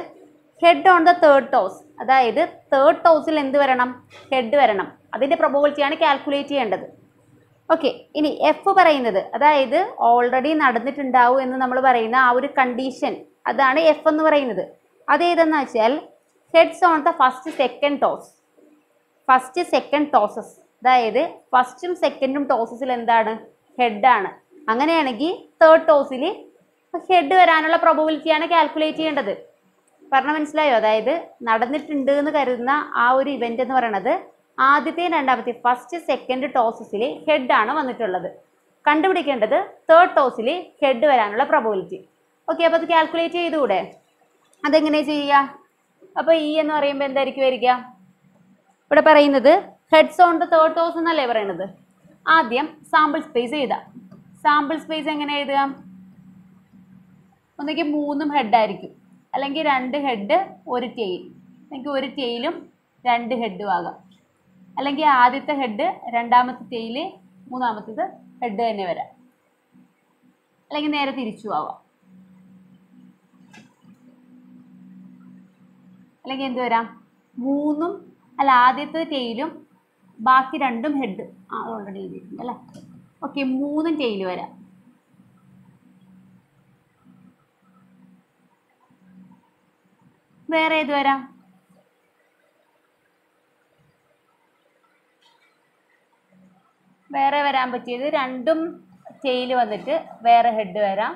head on the third toss. അതായത് തേർഡ് ടോസിൽ എന്ത് വരണം? ഹെഡ് വരണം. അതിൻ്റെ പ്രൊബബിലിറ്റിയാണ് കാൽക്കുലേറ്റ് ചെയ്യേണ്ടത്. ഓക്കെ, ഇനി എഫ് പറയുന്നത് അതായത് ഓൾറെഡി നടന്നിട്ടുണ്ടാവും എന്ന് നമ്മൾ പറയുന്ന ആ ഒരു കണ്ടീഷൻ, അതാണ് എഫ് എന്ന് പറയുന്നത്. അതേതെന്ന് വെച്ചാൽ heads on the first second toss. First second tosses, അതായത് ഫസ്റ്റും സെക്കൻഡും ടോസസിൽ എന്താണ്? ഹെഡാണ്. അങ്ങനെയാണെങ്കിൽ തേർഡ് ടോസിൽ ഹെഡ് വരാനുള്ള പ്രോബബിലിറ്റിയാണ് കാൽക്കുലേറ്റ് ചെയ്യേണ്ടത്. പറഞ്ഞാൽ മനസ്സിലായോ? അതായത് നടന്നിട്ടുണ്ട് എന്ന് കരുതുന്ന ആ ഒരു ഇവൻ്റ് എന്ന് പറയുന്നത് ആദ്യത്തെയും രണ്ടാമത്തെയും ഫസ്റ്റ് സെക്കൻഡ് ടോസസിൽ ഹെഡാണ് വന്നിട്ടുള്ളത്. കണ്ടുപിടിക്കേണ്ടത് തേർഡ് ടോസിൽ ഹെഡ് വരാനുള്ള പ്രോബബിലിറ്റി. ഓക്കെ, അപ്പോൾ അത് കാൽക്കുലേറ്റ് ചെയ്തുകൂടെ? അതെങ്ങനെ ചെയ്യുക? അപ്പോൾ ഇ എന്ന് പറയുമ്പോൾ എന്തായിരിക്കും വരിക? ഇവിടെ പറയുന്നത് heads on the third toss എന്നല്ലേ പറയുന്നത്. ആദ്യം സാമ്പിൾ സ്പേസ് എഴുതാം. സാമ്പിൾ സ്പേസ് എങ്ങനെ എഴുതുക? ഒന്നെങ്കിൽ 3 ഹെഡായിരിക്കും, അല്ലെങ്കിൽ 2 ഹെഡ് 1 ടെയിൽ, അല്ലെങ്കിൽ 1 ടെയിലും 2 ഹെഡും ആകാം. അല്ലെങ്കിൽ ആദ്യത്തെ ഹെഡ്, രണ്ടാമത്തെ ടെയിൽ, മൂന്നാമത്തേത് ഹെഡ് തന്നെ വരാം. അല്ലെങ്കിൽ നേരെ തിരിച്ചു ആവാം. അല്ലെങ്കിൽ എന്ത് വരാം? 3 അല്ല ആദ്യത്തെ ടെയിലും ബാക്കി 2 ഹെഡ്. അത് ഓൾറെഡി എഴുതിയിട്ടുണ്ട് അല്ലേ? ഓക്കെ, 3 ടെയിൽ വരാം. വേറെ ഏത് വരാം? വേറെ വരാൻ പറ്റിയത് 2 ടെയിൽ വന്നിട്ട് വേറെ ഹെഡ് വരാം.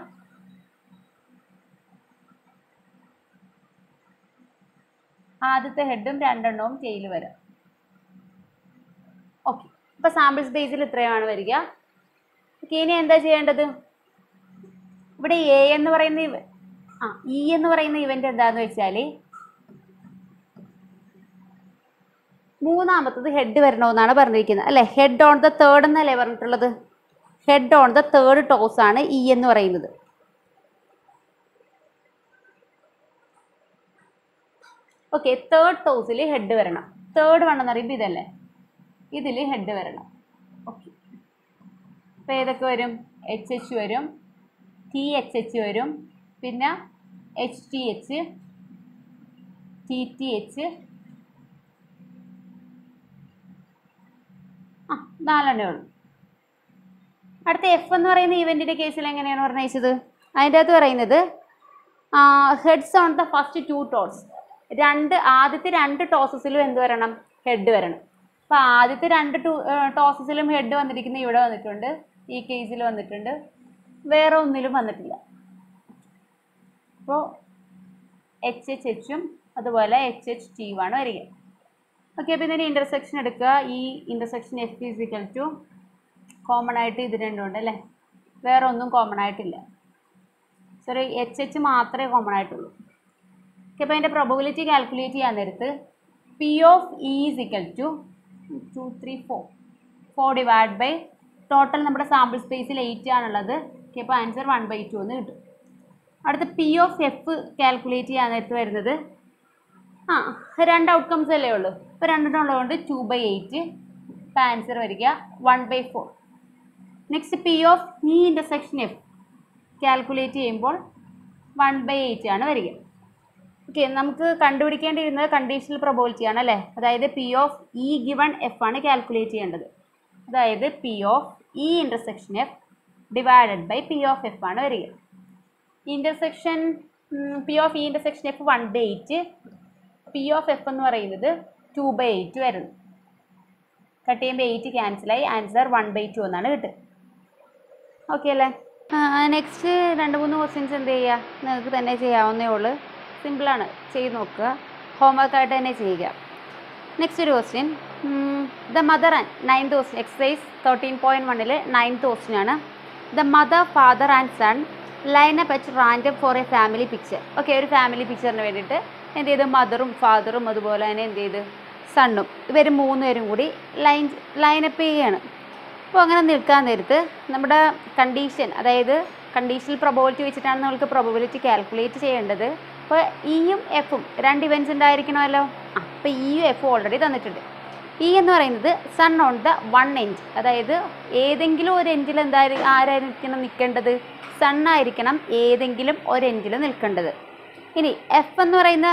ആദ്യത്തെ ഹെഡും 2 ടെയിൽ വരാം. ഓക്കെ, അപ്പോൾ സാമ്പിൾ സ്പേസിൽ ഇത്രയാണ് വരിക. ഓക്കെ, ഇനി എന്താ ചെയ്യേണ്ടത്? ഇവിടെ എ എന്ന് പറയുന്ന ഇ എന്ന് പറയുന്ന ഇവന്റ് എന്താന്ന് വെച്ചാൽ മൂന്നാമത്തത് ഹെഡ് വരണമെന്നാണ് പറഞ്ഞിരിക്കുന്നത് അല്ലേ? ഹെഡ് ഓൺ ദ തേർഡ് എന്നല്ലേ പറഞ്ഞിട്ടുള്ളത്? Head on the third toss ആണ് ഇ എന്ന് പറയുന്നത്. ഓക്കെ, തേർഡ് ടോസിൽ ഹെഡ് വരണം. തേർഡ് വൺ എന്ന് പറയുമ്പോൾ ഇതല്ലേ, ഇതിൽ ഹെഡ് വരണം. ഓക്കെ, അപ്പോൾ ഏതൊക്കെ വരും? എച്ച് എച്ച് വരും, ടി എച്ച് എച്ച് വരും, പിന്നെ H T H, T T H, നാലെണ്ണേ ഉള്ളൂ. അടുത്ത എഫ് എന്ന് പറയുന്ന ഇവൻറ്റിൻ്റെ കേസിൽ എങ്ങനെയാണ് പറഞ്ഞത്? അതിൻ്റെ അകത്ത് പറയുന്നത് heads on the first 2 toss. ആദ്യത്തെ 2 ടോസസിലും എന്ത് വരണം? ഹെഡ് വരണം. അപ്പോൾ ആദ്യത്തെ 2 ടോസസിലും ഹെഡ് വന്നിരിക്കുന്ന ഇവിടെ വന്നിട്ടുണ്ട്, ഈ കേസിൽ വന്നിട്ടുണ്ട്, വേറെ ഒന്നിലും വന്നിട്ടില്ല. അപ്പോൾ എച്ച് എച്ച് എച്ചും അതുപോലെ എച്ച് എച്ച് ടി ആണ് വരിക. ഓക്കെ, അപ്പോൾ ഇതിൻ്റെ ഇൻ്റർസെക്ഷൻ എടുക്കുക. E intersection F is equal to common ആയിട്ട് ഇത് രണ്ടും ഉണ്ട് അല്ലേ, വേറെ ഒന്നും കോമൺ ആയിട്ടില്ല. സോറി, എച്ച് എച്ച് മാത്രമേ കോമൺ ആയിട്ടുള്ളൂ. ഓക്കെ, അപ്പോൾ അതിൻ്റെ പ്രോബബിലിറ്റി കാൽക്കുലേറ്റ് ചെയ്യാൻ നേരത്ത് P of E is equal to 2 3 4 divide by total നമ്മുടെ സാമ്പിൾ സ്പേസിൽ 8 ആണുള്ളത്. ഓക്കെ, അപ്പോൾ ആൻസർ 1/2 എന്ന് കിട്ടും. അടുത്ത പി ഓഫ് എഫ് കാൽക്കുലേറ്റ് ചെയ്യാൻ നേരത്ത് വരുന്നത് 2 ഔട്ട്കംസ് അല്ലേ ഉള്ളൂ. ഇപ്പോൾ 2 ഉള്ളതുകൊണ്ട് 2/8, ഇപ്പോൾ ആൻസർ വരിക 1/4. Next P of E intersection F calculate ചെയ്യുമ്പോൾ 1/8 ആണ് വരിക. ഓക്കെ, നമുക്ക് കണ്ടുപിടിക്കേണ്ടിയിരുന്നത് കണ്ടീഷണൽ പ്രോബബിലിറ്റി ആണ് അല്ലേ. അതായത് P of E given F ആണ് കാൽക്കുലേറ്റ് ചെയ്യേണ്ടത്. അതായത് P of E intersection F divided by P of F ആണ് വരിക. Intersection P of E intersection F 1/8, P of F എന്ന് പറയുന്നത് 2/8 വരുന്നു. കട്ട് ചെയ്യുമ്പോൾ 8 ക്യാൻസലായി, ആൻസർ 1/2 എന്നാണ് കിട്ടുക. ഓക്കെ അല്ലേ. നെക്സ്റ്റ് 2-3 ക്വസ്റ്റ്യൻസ് എന്ത് ചെയ്യുക, നിങ്ങൾക്ക് തന്നെ ചെയ്യാവുന്നേ ഉള്ളൂ. സിമ്പിളാണ്, ചെയ്ത് നോക്കുക, ഹോംവർക്കായിട്ട് തന്നെ ചെയ്യുക. നെക്സ്റ്റ് ഒരു question, the mother and 9th question, exercise 13.1 9th ക്വസ്റ്റ്യനാണ്. The mother, father and son line up at random for a family picture. Okay, ഒരു ഫാമിലി പിക്ചറിന് വേണ്ടിയിട്ട് എന്ത് ചെയ്തു? മദറും ഫാദറും അതുപോലെ തന്നെ എന്ത് ചെയ്ത് സണ്ണും, ഇവർ 3 പേരും കൂടി ലൈനപ്പ് ചെയ്യുകയാണ്. അപ്പോൾ അങ്ങനെ നിൽക്കാൻ നേരത്ത് നമ്മുടെ കണ്ടീഷൻ, അതായത് കണ്ടീഷണൽ പ്രോബബിലിറ്റി വെച്ചിട്ടാണ് നമ്മൾക്ക് പ്രോബബിലിറ്റി കാൽക്കുലേറ്റ് ചെയ്യേണ്ടത്. അപ്പോൾ ഇയും എഫും 2 ഇവൻറ്റ്സ് ഉണ്ടായിരിക്കണമല്ലോ. അപ്പോൾ ഇയും എഫും ഓൾറെഡി തന്നിട്ടുണ്ട്. ഇ എന്ന് പറയുന്നത് സൺ ഓൺ ദ 1 എൻഡ്, അതായത് ഏതെങ്കിലും ഒരു എൻഡിൽ ആരായിരിക്കണം നിൽക്കേണ്ടത്? സണ്ണായിരിക്കണം ഏതെങ്കിലും ഒരു എൻഡിൽ നിൽക്കേണ്ടത്. ഇനി എഫ് എന്ന് പറയുന്ന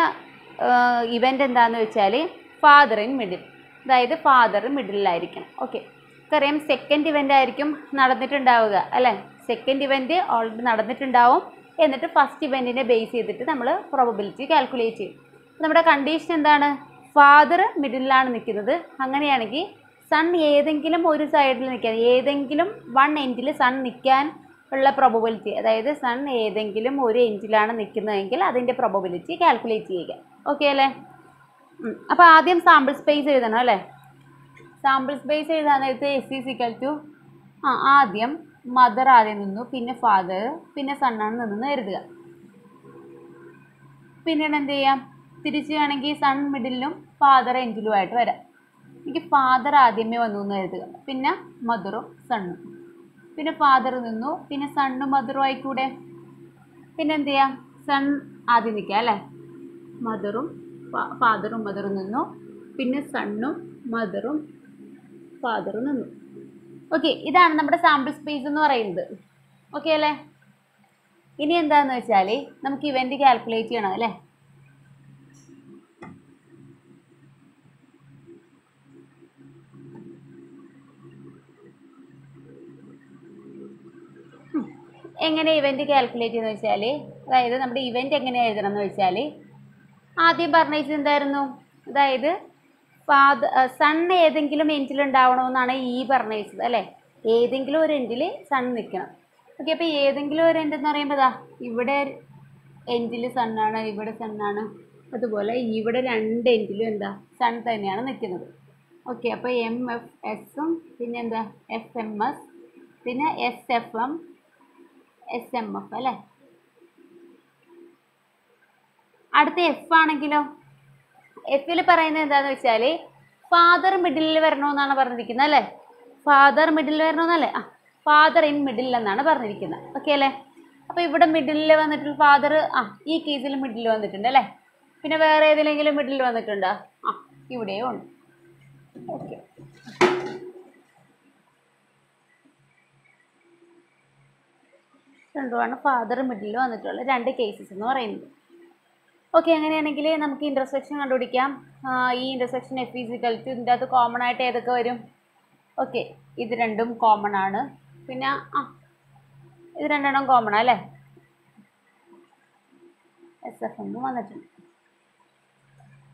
ഇവൻ്റ് എന്താണെന്ന് വെച്ചാൽ ഫാദർ ഇൻ മിഡിൽ, അതായത് ഫാദർ മിഡിലായിരിക്കണം. ഓക്കെ, നമുക്കറിയാം സെക്കൻഡ് ഇവൻ്റ് ആയിരിക്കും നടന്നിട്ടുണ്ടാവുക അല്ലേ. സെക്കൻഡ് ഇവൻ്റ് ഓൾറെഡി നടന്നിട്ടുണ്ടാവും, എന്നിട്ട് ഫസ്റ്റ് ഇവൻറ്റിനെ ബേസ് ചെയ്തിട്ട് നമ്മൾ പ്രോബബിലിറ്റി കാൽക്കുലേറ്റ് ചെയ്യും. നമ്മുടെ കണ്ടീഷൻ എന്താണ്? ഫാദർ മിഡിലാണ് നിൽക്കുന്നത്. അങ്ങനെയാണെങ്കിൽ സൺ ഏതെങ്കിലും ഒരു സൈഡിൽ നിൽക്കാൻ, ഏതെങ്കിലും 1 എൻഡിൽ സൺ നിൽക്കാൻ ഉള്ള പ്രോബബിലിറ്റി, അതായത് സൺ ഏതെങ്കിലും ഒരു എൻഡിലാണ് നിൽക്കുന്നതെങ്കിൽ അതിൻ്റെ പ്രോബബിലിറ്റി കാൽക്കുലേറ്റ് ചെയ്യുക. ഓക്കെ അല്ലേ. അപ്പോൾ ആദ്യം സാമ്പിൾ സ്പേസ് എഴുതണം അല്ലേ. സാമ്പിൾ സ്പേസ് എഴുതാൻ നേരത്തെ എസ് ഈസ് ഈക്വൽ ടു ആദ്യം മദർ ആദ്യം നിന്നു, പിന്നെ ഫാദർ, പിന്നെ സണ്ണാണ് നിന്നെന്ന് എഴുതുക. പിന്നീട് എന്ത് ചെയ്യാം? തിരിച്ച് വേണമെങ്കിൽ സൺ മിഡിലും ഫാദർ എൻഡിലുമായിട്ട് വരാം. എനിക്ക് ഫാദർ ആദ്യമേ വന്നു എന്ന് എഴുതുക, പിന്നെ മദറും സണ്ണും, പിന്നെ ഫാദർ നിന്നു, പിന്നെ സണ്ണും മദറും ആയിക്കൂടെ. പിന്നെ എന്ത് ചെയ്യാം? സൺ ആദ്യം നിൽക്കുക അല്ലേ. മദറും ഫാദറും മദറും നിന്നു, പിന്നെ സണ്ണും മദറും ഫാദറും നിന്നു. ഓക്കെ, ഇതാണ് നമ്മുടെ സാമ്പിൾ സ്പേസ് എന്ന് പറയുന്നത്. ഓക്കെ അല്ലേ. ഇനി എന്താണെന്ന് വെച്ചാൽ നമുക്ക് ഇവൻറ്റ് കാൽക്കുലേറ്റ് ചെയ്യണം അല്ലേ. എങ്ങനെ ഇവൻറ്റ് കാൽക്കുലേറ്റ് ചെയ്യുന്നത് വെച്ചാൽ, അതായത് നമ്മുടെ ഇവൻറ്റ് എങ്ങനെ എഴുതണം എന്ന് വെച്ചാൽ, ആദ്യം പറഞ്ഞത് എന്തായിരുന്നു? അതായത് സൺ ഏതെങ്കിലും എൻഡിൽ ഉണ്ടാവണമെന്നാണ് ഈ പറഞ്ഞത് അല്ലേ. ഏതെങ്കിലും ഒരു എൻഡിൽ സൺ നിൽക്കണം. ഓക്കെ, അപ്പോൾ ഏതെങ്കിലും ഒരു എൻഡ് എന്ന് പറയുമ്പോൾ ഇവിടെ എൻഡിൽ സണ്ണാണ്, ഇവിടെ സണ്ണാണ്, അതുപോലെ ഇവിടെ 2 എൻഡിലും എന്താ സൺ തന്നെയാണ് നിൽക്കുന്നത്. ഓക്കെ, അപ്പോൾ എം എഫ് എസും പിന്നെ എന്താ എഫ് എം എസ്, പിന്നെ S F M, S M F അല്ലേ. അടുത്ത എഫ് ആണെങ്കിലോ, എഫിൽ പറയുന്നത് എന്താണെന്ന് വെച്ചാൽ ഫാദർ മിഡിലിൽ വരണമെന്നാണ് പറഞ്ഞിരിക്കുന്നത് അല്ലേ. ഫാദർ മിഡിലിൽ വരണമെന്നല്ലേ. ഫാദർ ഇൻ മിഡിൽ എന്നാണ് പറഞ്ഞിരിക്കുന്നത്. ഓക്കെ അല്ലേ? അപ്പോൾ ഇവിടെ മിഡിലിൽ വന്നിട്ടുള്ള ഫാദർ ഈ കേസിൽ മിഡിൽ വന്നിട്ടുണ്ട് അല്ലേ? പിന്നെ വേറെ ഏതെങ്കിലും മിഡിൽ വന്നിട്ടുണ്ടോ? ഇവിടെയും ഉണ്ട്. ഓക്കെ, രണ്ടുമാണ് ഫാദർ മിഡിൽ വന്നിട്ടുള്ള രണ്ട് കേസസ് എന്ന് പറയുന്നത്. ഓക്കെ, അങ്ങനെയാണെങ്കിൽ നമുക്ക് ഇൻ്റർസെക്ഷൻ കണ്ടുപിടിക്കാം. ഈ ഇൻ്റർസെക്ഷൻ എഫ് ഈസിക്കൽ ടു ഇതിൻ്റെ അകത്ത് കോമൺ ആയിട്ട് ഏതൊക്കെ വരും? ഓക്കെ, ഇത് രണ്ടും കോമൺ ആണ്. പിന്നെ ഇത് രണ്ടെണ്ണം കോമൺ അല്ലേ? എസ് എഫ് എന്നും വന്നിട്ടുണ്ട്.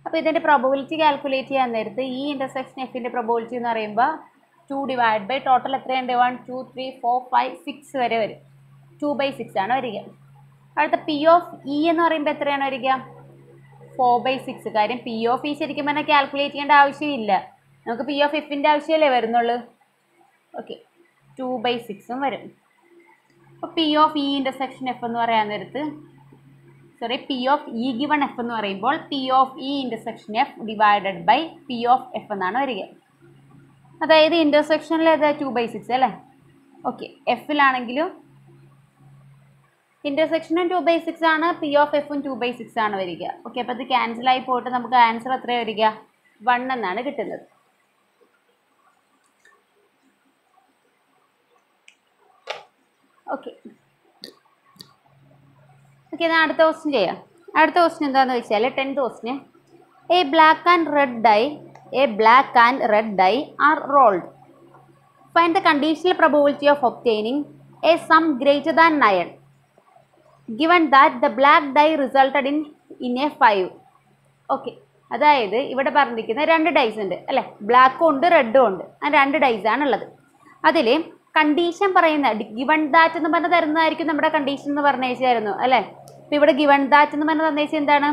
അപ്പോൾ ഇതിൻ്റെ പ്രോബബിലിറ്റി കാൽക്കുലേറ്റ് ചെയ്യാൻ നേരത്ത് ഈ ഇൻ്റർസെക്ഷൻ എഫിൻ്റെ പ്രോബബിലിറ്റി എന്ന് പറയുമ്പോൾ 2 ടോട്ടൽ എത്രയുണ്ട്? 1 2 3 4 5 6 വരെ വരും. 2/6 ആണ് വരിക. അടുത്ത പി ഓഫ് ഇ എന്ന് പറയുമ്പോൾ എത്രയാണ് വരിക? 4/6. കാര്യം പി ഓഫ് ഇ ശരിക്കും പറഞ്ഞാൽ കാൽക്കുലേറ്റ് ചെയ്യേണ്ട ആവശ്യമില്ല, നമുക്ക് പി ഓഫ് എഫിൻ്റെ ആവശ്യമല്ലേ വരുന്നുള്ളൂ. ഓക്കെ, 2/6 വരും. അപ്പോൾ P of E intersection F എന്ന് പറയാൻ നേരത്ത് P of E given F എന്ന് പറയുമ്പോൾ P of E intersection F divided by P of F എന്നാണ് വരിക. അതായത് ഇൻ്റർസെക്ഷനിൽ ഏതാ? 2/6 അല്ലേ? ഓക്കെ, എഫിലാണെങ്കിലും ഇൻ്റർസെക്ഷനും 2/6 ആണ്, പി ഓഫ് എഫും 2/6 ആണ് വരിക. ഓക്കെ, അപ്പോൾ ഇത് ക്യാൻസലായി പോയിട്ട് നമുക്ക് ആൻസർ എത്രയാണ് വരിക? 1 എന്നാണ് കിട്ടുന്നത്. ഓക്കെ ഓക്കെ, എന്നാൽ അടുത്ത ക്വസ്റ്റ്യൻ ചെയ്യാം. അടുത്ത ക്വസ്റ്റ്യൻ എന്താണെന്ന് വെച്ചാൽ 10th question, a black and red die are rolled. Find the conditional probability of obtaining a sum greater than 9 given that the black die resulted in a 5. Okay, അതായത് ഇവിടെ പറഞ്ഞിരിക്കുന്ന രണ്ട് ഡൈസ് ഉണ്ട് അല്ലേ? ബ്ലാക്കും ഉണ്ട് റെഡും ഉണ്ട്. ആ രണ്ട് ഡൈസ് ആണുള്ളത്. അതിൽ കണ്ടീഷൻ പറയുന്ന ഗിവൺ ദാറ്റ് എന്ന് പറഞ്ഞ് തരുന്നതായിരിക്കും നമ്മുടെ കണ്ടീഷൻ എന്ന് പറഞ്ഞേച്ചായിരുന്നു അല്ലേ? അപ്പോൾ ഇവിടെ ഗിവൺ ദാറ്റ് എന്ന് പറഞ്ഞ് തന്നേച്ച എന്താണ്?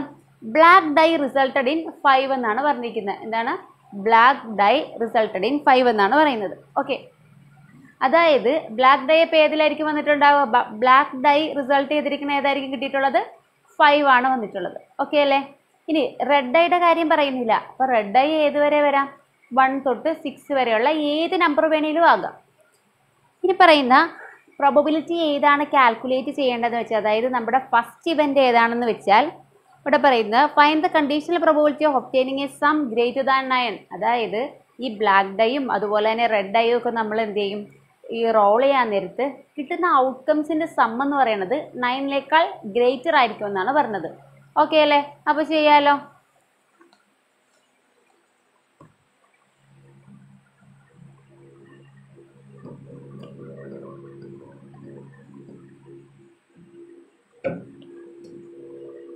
ബ്ലാക്ക് ഡൈ റിസൾട്ടഡ് ഇൻ 5 എന്നാണ് പറഞ്ഞിരിക്കുന്നത്. എന്താണ്? ബ്ലാക്ക് ഡൈ റിസൾട്ടഡ് ഇൻ 5 എന്നാണ് പറയുന്നത്. ഓക്കെ, അതായത് ബ്ലാക്ക് ഡൈ ഇപ്പോൾ ഏതിലായിരിക്കും വന്നിട്ടുണ്ടാവുക? ബ്ലാക്ക് ഡൈ റിസൾട്ട് ചെയ്തിരിക്കുന്ന ഏതായിരിക്കും കിട്ടിയിട്ടുള്ളത്? 5 ആണ് വന്നിട്ടുള്ളത്. ഓക്കെ അല്ലേ? ഇനി റെഡ് ഡൈയുടെ കാര്യം പറയുന്നില്ല. അപ്പോൾ റെഡ് ഡൈ ഏത് വരെ വരാം? 1 തൊട്ട് 6 വരെയുള്ള ഏത് നമ്പർ വേണേലും ആകാം. ഇനി പറയുന്ന പ്രോബബിലിറ്റി ഏതാണ് കാൽക്കുലേറ്റ് ചെയ്യേണ്ടതെന്ന് വെച്ചാൽ, അതായത് നമ്മുടെ ഫസ്റ്റ് ഇവൻ്റ് ഏതാണെന്ന് വെച്ചാൽ ഇവിടെ പറയുന്നത് find the conditional probability of obtaining a sum greater than 9. അതായത് ഈ ബ്ലാക്ക് ഡൈയും അതുപോലെ തന്നെ റെഡ് ഡൈയും ഒക്കെ നമ്മൾ എന്ത് ചെയ്യും? ഈ റോൾ ചെയ്യാൻ നേരത്ത് കിട്ടുന്ന ഔട്ട്കംസിൻ്റെ സം എന്ന് പറയുന്നത് 9നേക്കാൾ ഗ്രേറ്റർ ആയിരിക്കും എന്നാണ് പറഞ്ഞത്. ഓക്കെ അല്ലേ? അപ്പോൾ ചെയ്യാലോ.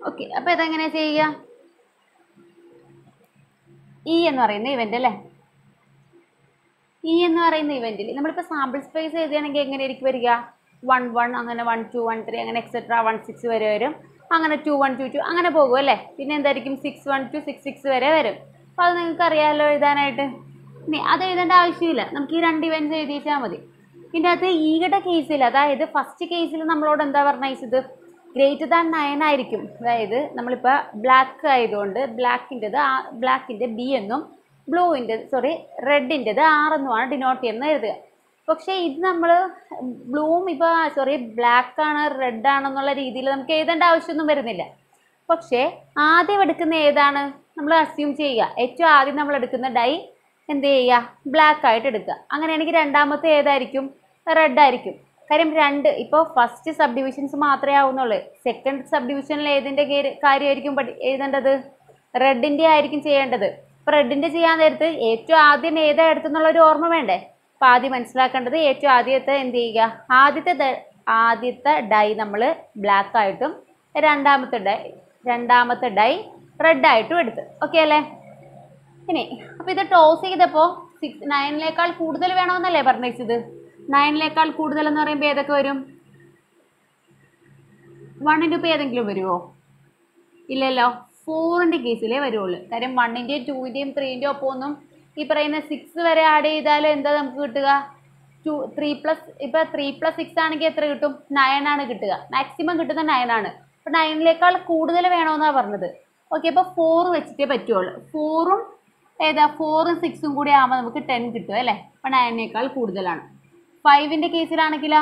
ഓക്കെ, അപ്പോൾ ഇതെങ്ങനെയാണ് ചെയ്യുക? ഇ എന്ന് പറയുന്ന ഇവൻ്റ് അല്ലേ? ഇ എന്ന് പറയുന്ന ഇവൻറ്റിൽ നമ്മളിപ്പോൾ സാമ്പിൾ സ്പേസ് എഴുതുകയാണെങ്കിൽ എങ്ങനെയായിരിക്കും വരിക? 1 1 അങ്ങനെ 1 2 1 3 അങ്ങനെ എക്സെട്ര 1 6 വരെ വരും. അങ്ങനെ 2 1 2 2 അങ്ങനെ പോകും അല്ലേ? പിന്നെ എന്തായിരിക്കും? 6 1 2 6 6 വരെ വരും. അപ്പോൾ അത് നിങ്ങൾക്ക് അറിയാമല്ലോ എഴുതാനായിട്ട്. ഇനി അത് എഴുതേണ്ട ആവശ്യമില്ല, നമുക്ക് ഈ രണ്ട് ഇവൻറ്റ്സ് എഴുതിച്ചാൽ മതി. ഇതിൻ്റെ അകത്ത് ഈയുടെ കേസിൽ, അതായത് ഫസ്റ്റ് കേസിൽ നമ്മളോട് എന്താ പറഞ്ഞത്? ഗ്രേറ്റർ ദാൻ 9 ആയിരിക്കും. അതായത് നമ്മളിപ്പോൾ ബ്ലാക്ക് ആയതുകൊണ്ട് ബ്ലാക്കിൻ്റെ ബി എന്നും റെഡിൻ്റെത് R എന്നുമാണ് ഡിനോട്ട് ചെയ്യുന്നത് എഴുതുക. പക്ഷേ ഇത് നമ്മൾ ബ്ലൂവും ബ്ലാക്കാണ് റെഡാണെന്നുള്ള രീതിയിൽ നമുക്ക് എഴുതേണ്ട ആവശ്യമൊന്നും വരുന്നില്ല. പക്ഷേ ആദ്യം എടുക്കുന്ന ഏതാണ് നമ്മൾ അസ്യൂം ചെയ്യുക? ഏറ്റവും ആദ്യം നമ്മൾ എടുക്കുന്ന ഡൈ എന്ത് ചെയ്യുക? ബ്ലാക്ക് ആയിട്ട് എടുക്കുക. അങ്ങനെയാണെങ്കിൽ രണ്ടാമത്തെ ഏതായിരിക്കും? റെഡ് ആയിരിക്കും. കാര്യം ഇപ്പോൾ ഫസ്റ്റ് സബ് ഡിവിഷൻസ് മാത്രമേ ആവുന്നുള്ളൂ. സെക്കൻഡ് സബ് ഡിവിഷനിൽ ഏതിൻ്റെ കാര്യമായിരിക്കും എഴുതേണ്ടത്? റെഡിൻ്റെ ആയിരിക്കും ചെയ്യേണ്ടത്. അപ്പോൾ റെഡിൻ്റെ ചെയ്യാൻ നേരത്ത് ഏറ്റവും ആദ്യം ഏതാ എടുത്തെന്നുള്ളൊരു ഓർമ്മ വേണ്ടേ? അപ്പോൾ ആദ്യം മനസ്സിലാക്കേണ്ടത് ഏറ്റവും ആദ്യത്തെ എന്ത് ചെയ്യുക? ആദ്യത്തെ ഡൈ നമ്മൾ ബ്ലാക്ക് ആയിട്ടും രണ്ടാമത്തെ ഡൈ റെഡായിട്ടും എടുത്ത്. ഓക്കെ അല്ലേ? ഇനി അപ്പോൾ ഇത് ടോസ് ചെയ്തപ്പോൾ 9നേക്കാൾ കൂടുതൽ വേണമെന്നല്ലേ പറഞ്ഞത്? 9നേക്കാൾ കൂടുതൽ എന്ന് പറയുമ്പോൾ ഏതൊക്കെ വരും? 1 ഇപ്പോൾ ഏതെങ്കിലും വരുമോ? ഇല്ലല്ലോ. 4ൻ്റെ കേസിലേ വരുള്ളൂ. കാര്യം 1ൻ്റെയും 2ൻ്റെയും 3ൻ്റെയും ഒപ്പം ഒന്നും ഈ പറയുന്ന 6 വരെ ആഡ് ചെയ്താലും എന്താ നമുക്ക് കിട്ടുക? 3+6 ആണെങ്കിൽ എത്ര കിട്ടും? 9 ആണ് കിട്ടുക. മാക്സിമം കിട്ടുന്ന 9 ആണ്. അപ്പോൾ 9നേക്കാൾ കൂടുതൽ വേണമെന്നാണ് പറഞ്ഞത്. ഓക്കെ, അപ്പോൾ 4 വെച്ചിട്ടേ പറ്റുള്ളൂ. 4ഉം 6ഉം കൂടി ആകുമ്പോൾ നമുക്ക് 10 കിട്ടും അല്ലേ? അപ്പോൾ 9നേക്കാൾ കൂടുതലാണ്. 5ന്റെ കേസിലാണെങ്കിലോ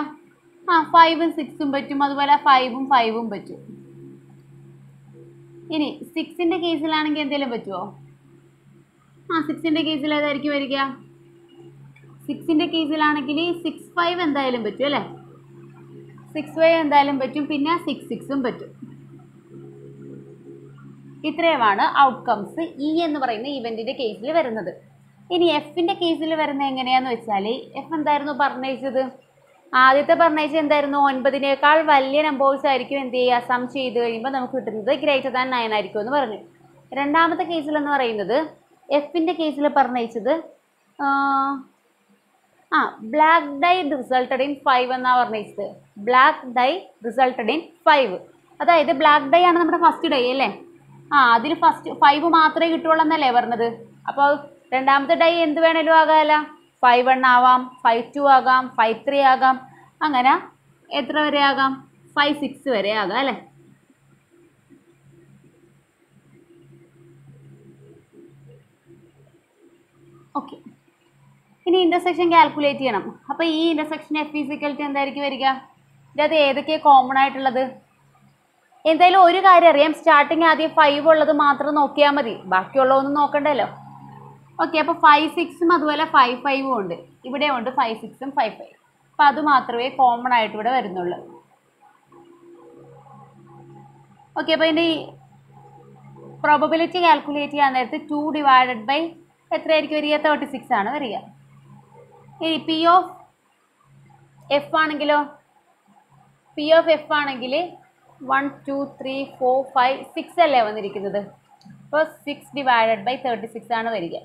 5ഉം 6ഉം പറ്റും, അതുപോലെ 5ഉം 5ഉം പറ്റും. ഇനി 6ന്റെ കേസിലാണെങ്കിൽ എന്തെങ്കിലും പറ്റുമോ? 6ന്റെ കേസിൽ ഏതായിരിക്കും വരിക? 6ന്റെ കേസിലാണെങ്കിൽ 6 5 എന്തായാലും പറ്റും അല്ലേ? 6 5 എന്തായാലും പറ്റും, പിന്നെ 6 6ഉം പറ്റും. ഇത്രയുമാണ് ഔട്ട്കംസ് ഇ എന്ന് പറയുന്ന ഇവന്റിന്റെ കേസിൽ വരുന്നത്. ഇനി എഫിന്റെ കേസിൽ വരുന്നത് എങ്ങനെയാന്ന് വെച്ചാൽ, എഫ് എന്തായിരുന്നു പറഞ്ഞത്? ആദ്യത്തെ പറഞ്ഞത് എന്തായിരുന്നു? 9നേക്കാൾ വലിയ നമ്പേഴ്സ് ആയിരിക്കും എന്ത് ചെയ്യുക, സം ചെയ്ത് കഴിയുമ്പോൾ നമുക്ക് കിട്ടുന്നത് ഗ്രേറ്റർ ദാൻ 9 ആയിരിക്കും എന്ന് പറഞ്ഞു. രണ്ടാമത്തെ കേസിൽ എന്ന് പറയുന്നത്, എഫിന്റെ കേസിൽ പറഞ്ഞത് ബ്ലാക്ക് ഡൈ റിസൾട്ടഡ് ഇൻ 5 എന്നാ പറഞ്ഞത്. ബ്ലാക്ക് ഡൈ റിസൾട്ടഡ് ഇൻ 5, അതായത് ബ്ലാക്ക് ഡൈ ആണ് നമ്മുടെ ഫസ്റ്റ് ഡൈ അല്ലേ? അതിൽ ഫസ്റ്റ് 5 മാത്രമേ കിട്ടുള്ളൂ എന്നല്ലേ പറഞ്ഞത്. അപ്പോൾ രണ്ടാമത്തെ ഡൈ എന്ത് വേണേലും ആകാമല്ല. 5-1 ആവാം, 5-2 ആകാം, 5-3 ആകാം, അങ്ങനെ എത്ര വരെ ആകാം? 5-6 വരെ ആകാം അല്ലേ? ഓക്കെ, ഇനി ഇന്റർസെക്ഷൻ കാൽക്കുലേറ്റ് ചെയ്യണം. അപ്പോൾ ഈ ഇന്റർസെക്ഷൻ എഫ് ഈക്വൽ ടു എന്തായിരിക്കും വരിക? ഇതിനകത്ത് ഏതൊക്കെയാണ് കോമൺ ആയിട്ടുള്ളത്? എന്തായാലും ഒരു കാര്യം അറിയാം, സ്റ്റാർട്ടിങ് ആദ്യം 5 ഉള്ളത് മാത്രം നോക്കിയാൽ മതി, ബാക്കിയുള്ളതൊന്നും നോക്കണ്ടല്ലോ. ഓക്കെ, അപ്പോൾ 5 6ഉം അതുപോലെ 5 5ഉം ഉണ്ട്, ഇവിടെ ഉണ്ട് 5 6ഉം 5 5. അപ്പം അത് മാത്രമേ കോമൺ ആയിട്ട് ഇവിടെ വരുന്നുള്ളൂ. ഓക്കെ, അപ്പോൾ ഇതിൻ്റെ പ്രോബബിലിറ്റി കാൽക്കുലേറ്റ് ചെയ്യാൻ നേരത്ത് 2 ഡിവൈഡഡ് ബൈ എത്രയായിരിക്കും വരിക? 36 ആണ് വരിക. ഈ പി ഓഫ് എഫ് ആണെങ്കിലോ, പി ഓഫ് എഫ് ആണെങ്കിൽ 1 2 3 4 5 6 അല്ലേ വന്നിരിക്കുന്നത്. അപ്പോൾ 6 ഡിവൈഡഡ് ബൈ 36 ആണ് വരിക.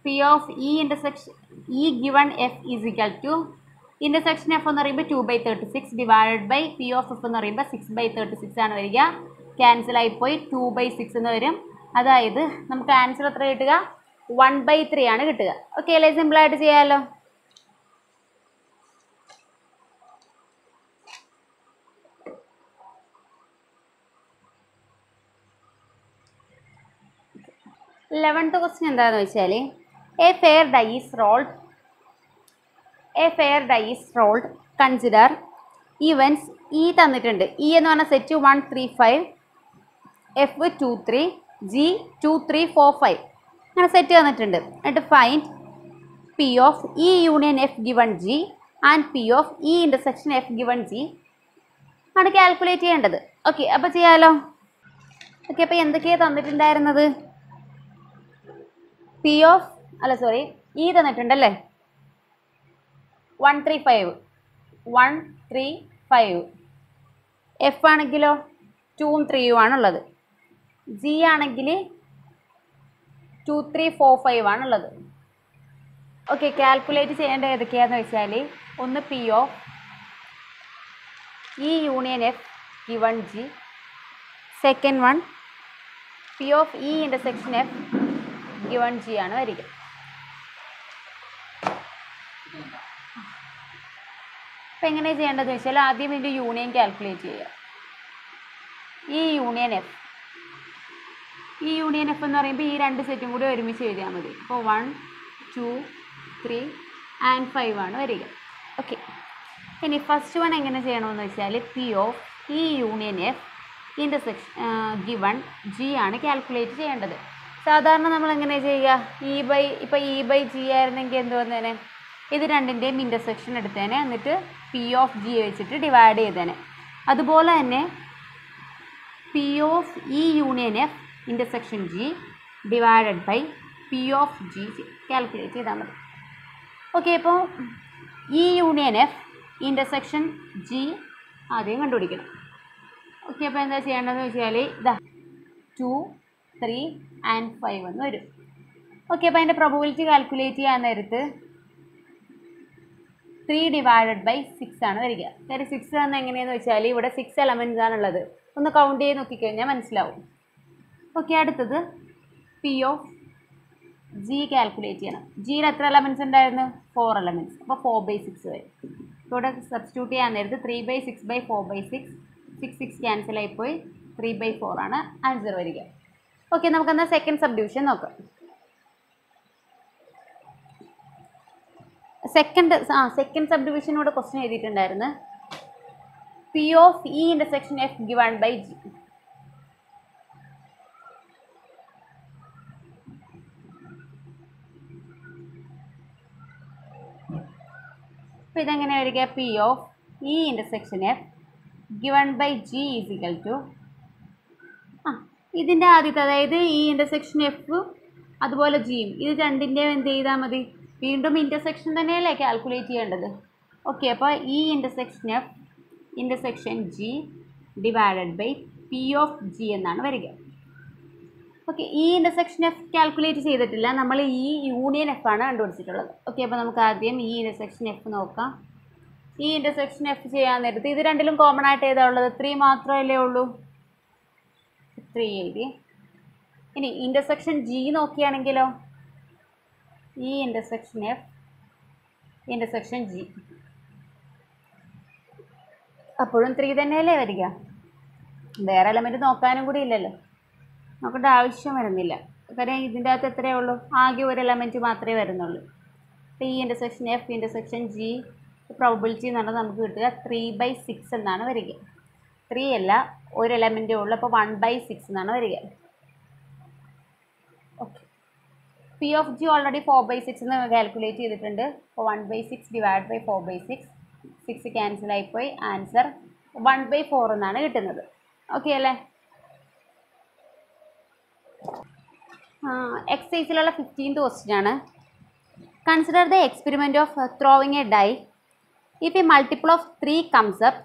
P of E intersection E given F is equal to intersection F എന്ന് പറയുമ്പോൾ 2/36 divided by P of F എന്ന് പറയുമ്പോൾ 6/36 ആണ് വരിക. ക്യാൻസൽ ആയിപ്പോയി 2/6 എന്ന് വരും. അതായത് നമുക്ക് ആൻസർ എത്ര കിട്ടുക? 1/3 ആണ് കിട്ടുക. ഓക്കെ അല്ലേ? സിമ്പിളായിട്ട് ചെയ്യാമല്ലോ. ലെവൻത്ത് ക്വസ്റ്റ്യൻ എന്താണെന്ന് വെച്ചാൽ, a fair die is rolled consider events E തന്നിട്ടുണ്ട്. ഇ എന്ന് പറഞ്ഞ സെറ്റ് 1 3 5, എഫ് 2 3, ജി 2 3 4 5 അങ്ങനെ സെറ്റ് തന്നിട്ടുണ്ട്. എന്നിട്ട് find P of E union F given G and P of E intersection F given G ആണ് calculate ചെയ്യേണ്ടത്. ഓക്കെ, അപ്പോൾ ചെയ്യാമല്ലോ. ഓക്കെ, അപ്പോൾ എന്തൊക്കെയാണ് തന്നിട്ടുണ്ടായിരുന്നത്? പി ഓഫ് ഇ തന്നിട്ടുണ്ടല്ലേ, 1 3 5, 1 3 5. എഫ് ആണെങ്കിലോ 2ഉം 3ഉം ആണുള്ളത്. ജി ആണെങ്കിൽ 2 3 4 5 ആണുള്ളത്. ഓക്കെ, കാൽക്കുലേറ്റ് ചെയ്യേണ്ടത് ഏതൊക്കെയാണെന്ന് വെച്ചാൽ, ഒന്ന് P of E union F given G, second one P of E intersection F given G ആണ് വരിക. അപ്പം എങ്ങനെയാണ് ചെയ്യേണ്ടതെന്ന് വെച്ചാൽ, ആദ്യം ഇതിൻ്റെ യൂണിയൻ കാൽക്കുലേറ്റ് ചെയ്യുക. ഈ യൂണിയൻ എഫ് എന്ന് പറയുമ്പോൾ ഈ രണ്ട് സെറ്റും കൂടി ഒരുമിച്ച് എഴുതിയാൽ മതി. അപ്പോൾ 1 2 3 and 5 ആണ് വരിക. ഓക്കെ, ഇനി ഫസ്റ്റ് വൺ എങ്ങനെ ചെയ്യണമെന്ന് വെച്ചാൽ, P of E union F intersection given G ആണ് കാൽക്കുലേറ്റ് ചെയ്യേണ്ടത്. സാധാരണ നമ്മൾ എങ്ങനെ ചെയ്യുക? ഇപ്പോൾ ഇ ബൈ ജി ആയിരുന്നെങ്കിൽ എന്ത് വന്നേനെ? ഇത് രണ്ടിൻ്റെയും ഇൻ്റർസെക്ഷൻ എടുത്തേനെ, എന്നിട്ട് പി ഓഫ് ജി വെച്ചിട്ട് ഡിവൈഡ് ചെയ്തേനെ. അതുപോലെ തന്നെ P of E union F intersection G divided by P of G calculate ചെയ്താൽ മതി. ഓക്കെ, അപ്പോൾ E union F intersection G ആദ്യം കണ്ടുപിടിക്കണം. ഓക്കെ, അപ്പോൾ എന്താ ചെയ്യേണ്ടതെന്ന് വെച്ചാൽ, ഇതാ 2 3 and 5 എന്ന് വരും. ഓക്കെ, അപ്പോൾ അതിൻ്റെ പ്രോബബിലിറ്റി കാൽക്കുലേറ്റ് ചെയ്യാൻ നേരത്ത് 3 ഡിവൈഡഡ് ബൈ 6 ആണ് വരിക. കാര്യം 6 എന്ന് എങ്ങനെയാണെന്ന് വെച്ചാൽ, ഇവിടെ 6 എലമെൻറ്റ്സ് ആണുള്ളത്. ഒന്ന് കൗണ്ട് ചെയ്ത് നോക്കിക്കഴിഞ്ഞാൽ മനസ്സിലാവും. ഓക്കെ, അടുത്തത് പി ഓഫ് ജി കാൽക്കുലേറ്റ് ചെയ്യണം. ജിയിൽ എത്ര എലമെൻറ്റ്സ് ഉണ്ടായിരുന്നു? 4 എലമെൻറ്റ്സ്. അപ്പോൾ 4/6 വരും. ഇവിടെ സബ്സ്റ്റിറ്റ്യൂട്ട് ചെയ്യാൻ നേരത്ത് 3/6/4/6, 6 6 ക്യാൻസൽ ആയിപ്പോയി 3/4 ആണ് ആൻസർ വരിക. ഓക്കെ, നമുക്കെന്നാൽ സെക്കൻഡ് സബ്ഡിവിഷൻ നോക്കാം. സെക്കൻഡ് സബ്ഡിവിഷനോട് ക്വസ്റ്റ്യൻ എഴുതിയിട്ടുണ്ടായിരുന്നു. P of E intersection F given by G. അപ്പോൾ ഇതെങ്ങനെ വരിക? P of E intersection F given by G is equal to ഇതിൻ്റെ ആദ്യത്തെ, അതായത് ഇ ഇന്റർസെക്ഷൻ എഫ് അതുപോലെ ജിയും, ഇത് രണ്ടിൻ്റെയും എന്ത് ചെയ്താൽ മതി? വീണ്ടും ഇൻ്റർസെക്ഷൻ തന്നെയല്ലേ കാൽക്കുലേറ്റ് ചെയ്യേണ്ടത്. ഓക്കെ, അപ്പോൾ E intersection F intersection G divided by P of G എന്നാണ് വരിക. Okay, E intersection F calculate ചെയ്തിട്ടില്ല, നമ്മൾ ഈ യൂണിയൻ എഫ് ആണ് കണ്ടുപിടിച്ചിട്ടുള്ളത്. ഓക്കെ, അപ്പോൾ നമുക്ക് ആദ്യം ഇ ഇൻ്റർസെക്ഷൻ എഫ് നോക്കാം. ഈ ഇൻ്റർസെക്ഷൻ എഫ് ചെയ്യാൻ നേരത്ത് ഇത് രണ്ടിലും കോമൺ ആയിട്ട് ഏതാ ഉള്ളത്? 3 മാത്രമല്ലേ ഉള്ളൂ. 3 എഴുതി. ഇനി ഇൻ്റർസെക്ഷൻ ജി നോക്കിയാണെങ്കിലോ, ഈ ഇൻ്റർസെക്ഷൻ എഫ് ഇൻ്റർസെക്ഷൻ ജി അപ്പോഴും 3 തന്നെയല്ലേ വരിക. വേറെ എലമെൻറ്റ് നോക്കാനും കൂടി ഇല്ലല്ലോ, നോക്കേണ്ട ആവശ്യം വരുന്നില്ല. കാര്യം ഇതിൻ്റെ അകത്ത് എത്രയേ ഉള്ളൂ? ആകെ ഒരു എലമെൻറ്റ് മാത്രമേ വരുന്നുള്ളൂ. അപ്പോൾ ഈ intersection F intersection G probability എന്ന് പറഞ്ഞാൽ നമുക്ക് കിട്ടുക 3/6 എന്നാണ് വരിക. 3 അല്ല, ഒരു എലമെൻറ്റേ ഉള്ളൂ, അപ്പോൾ 1/6 എന്നാണ് വരിക. Okay, P of G already 4/6 എന്ന് കാൽക്കുലേറ്റ് ചെയ്തിട്ടുണ്ട്. അപ്പോൾ 1/6 ഡിവൈഡ് ബൈ 4/6, 6 ക്യാൻസൽ ആയിപ്പോയി, ആൻസർ 1/4 എന്നാണ് കിട്ടുന്നത്. ഓക്കെ അല്ലേ? എക്സസൈസിലുള്ള 15th ക്വസ്റ്റ്യൻ ആണ്. Consider the experiment of throwing a die. If a multiple of 3 comes up,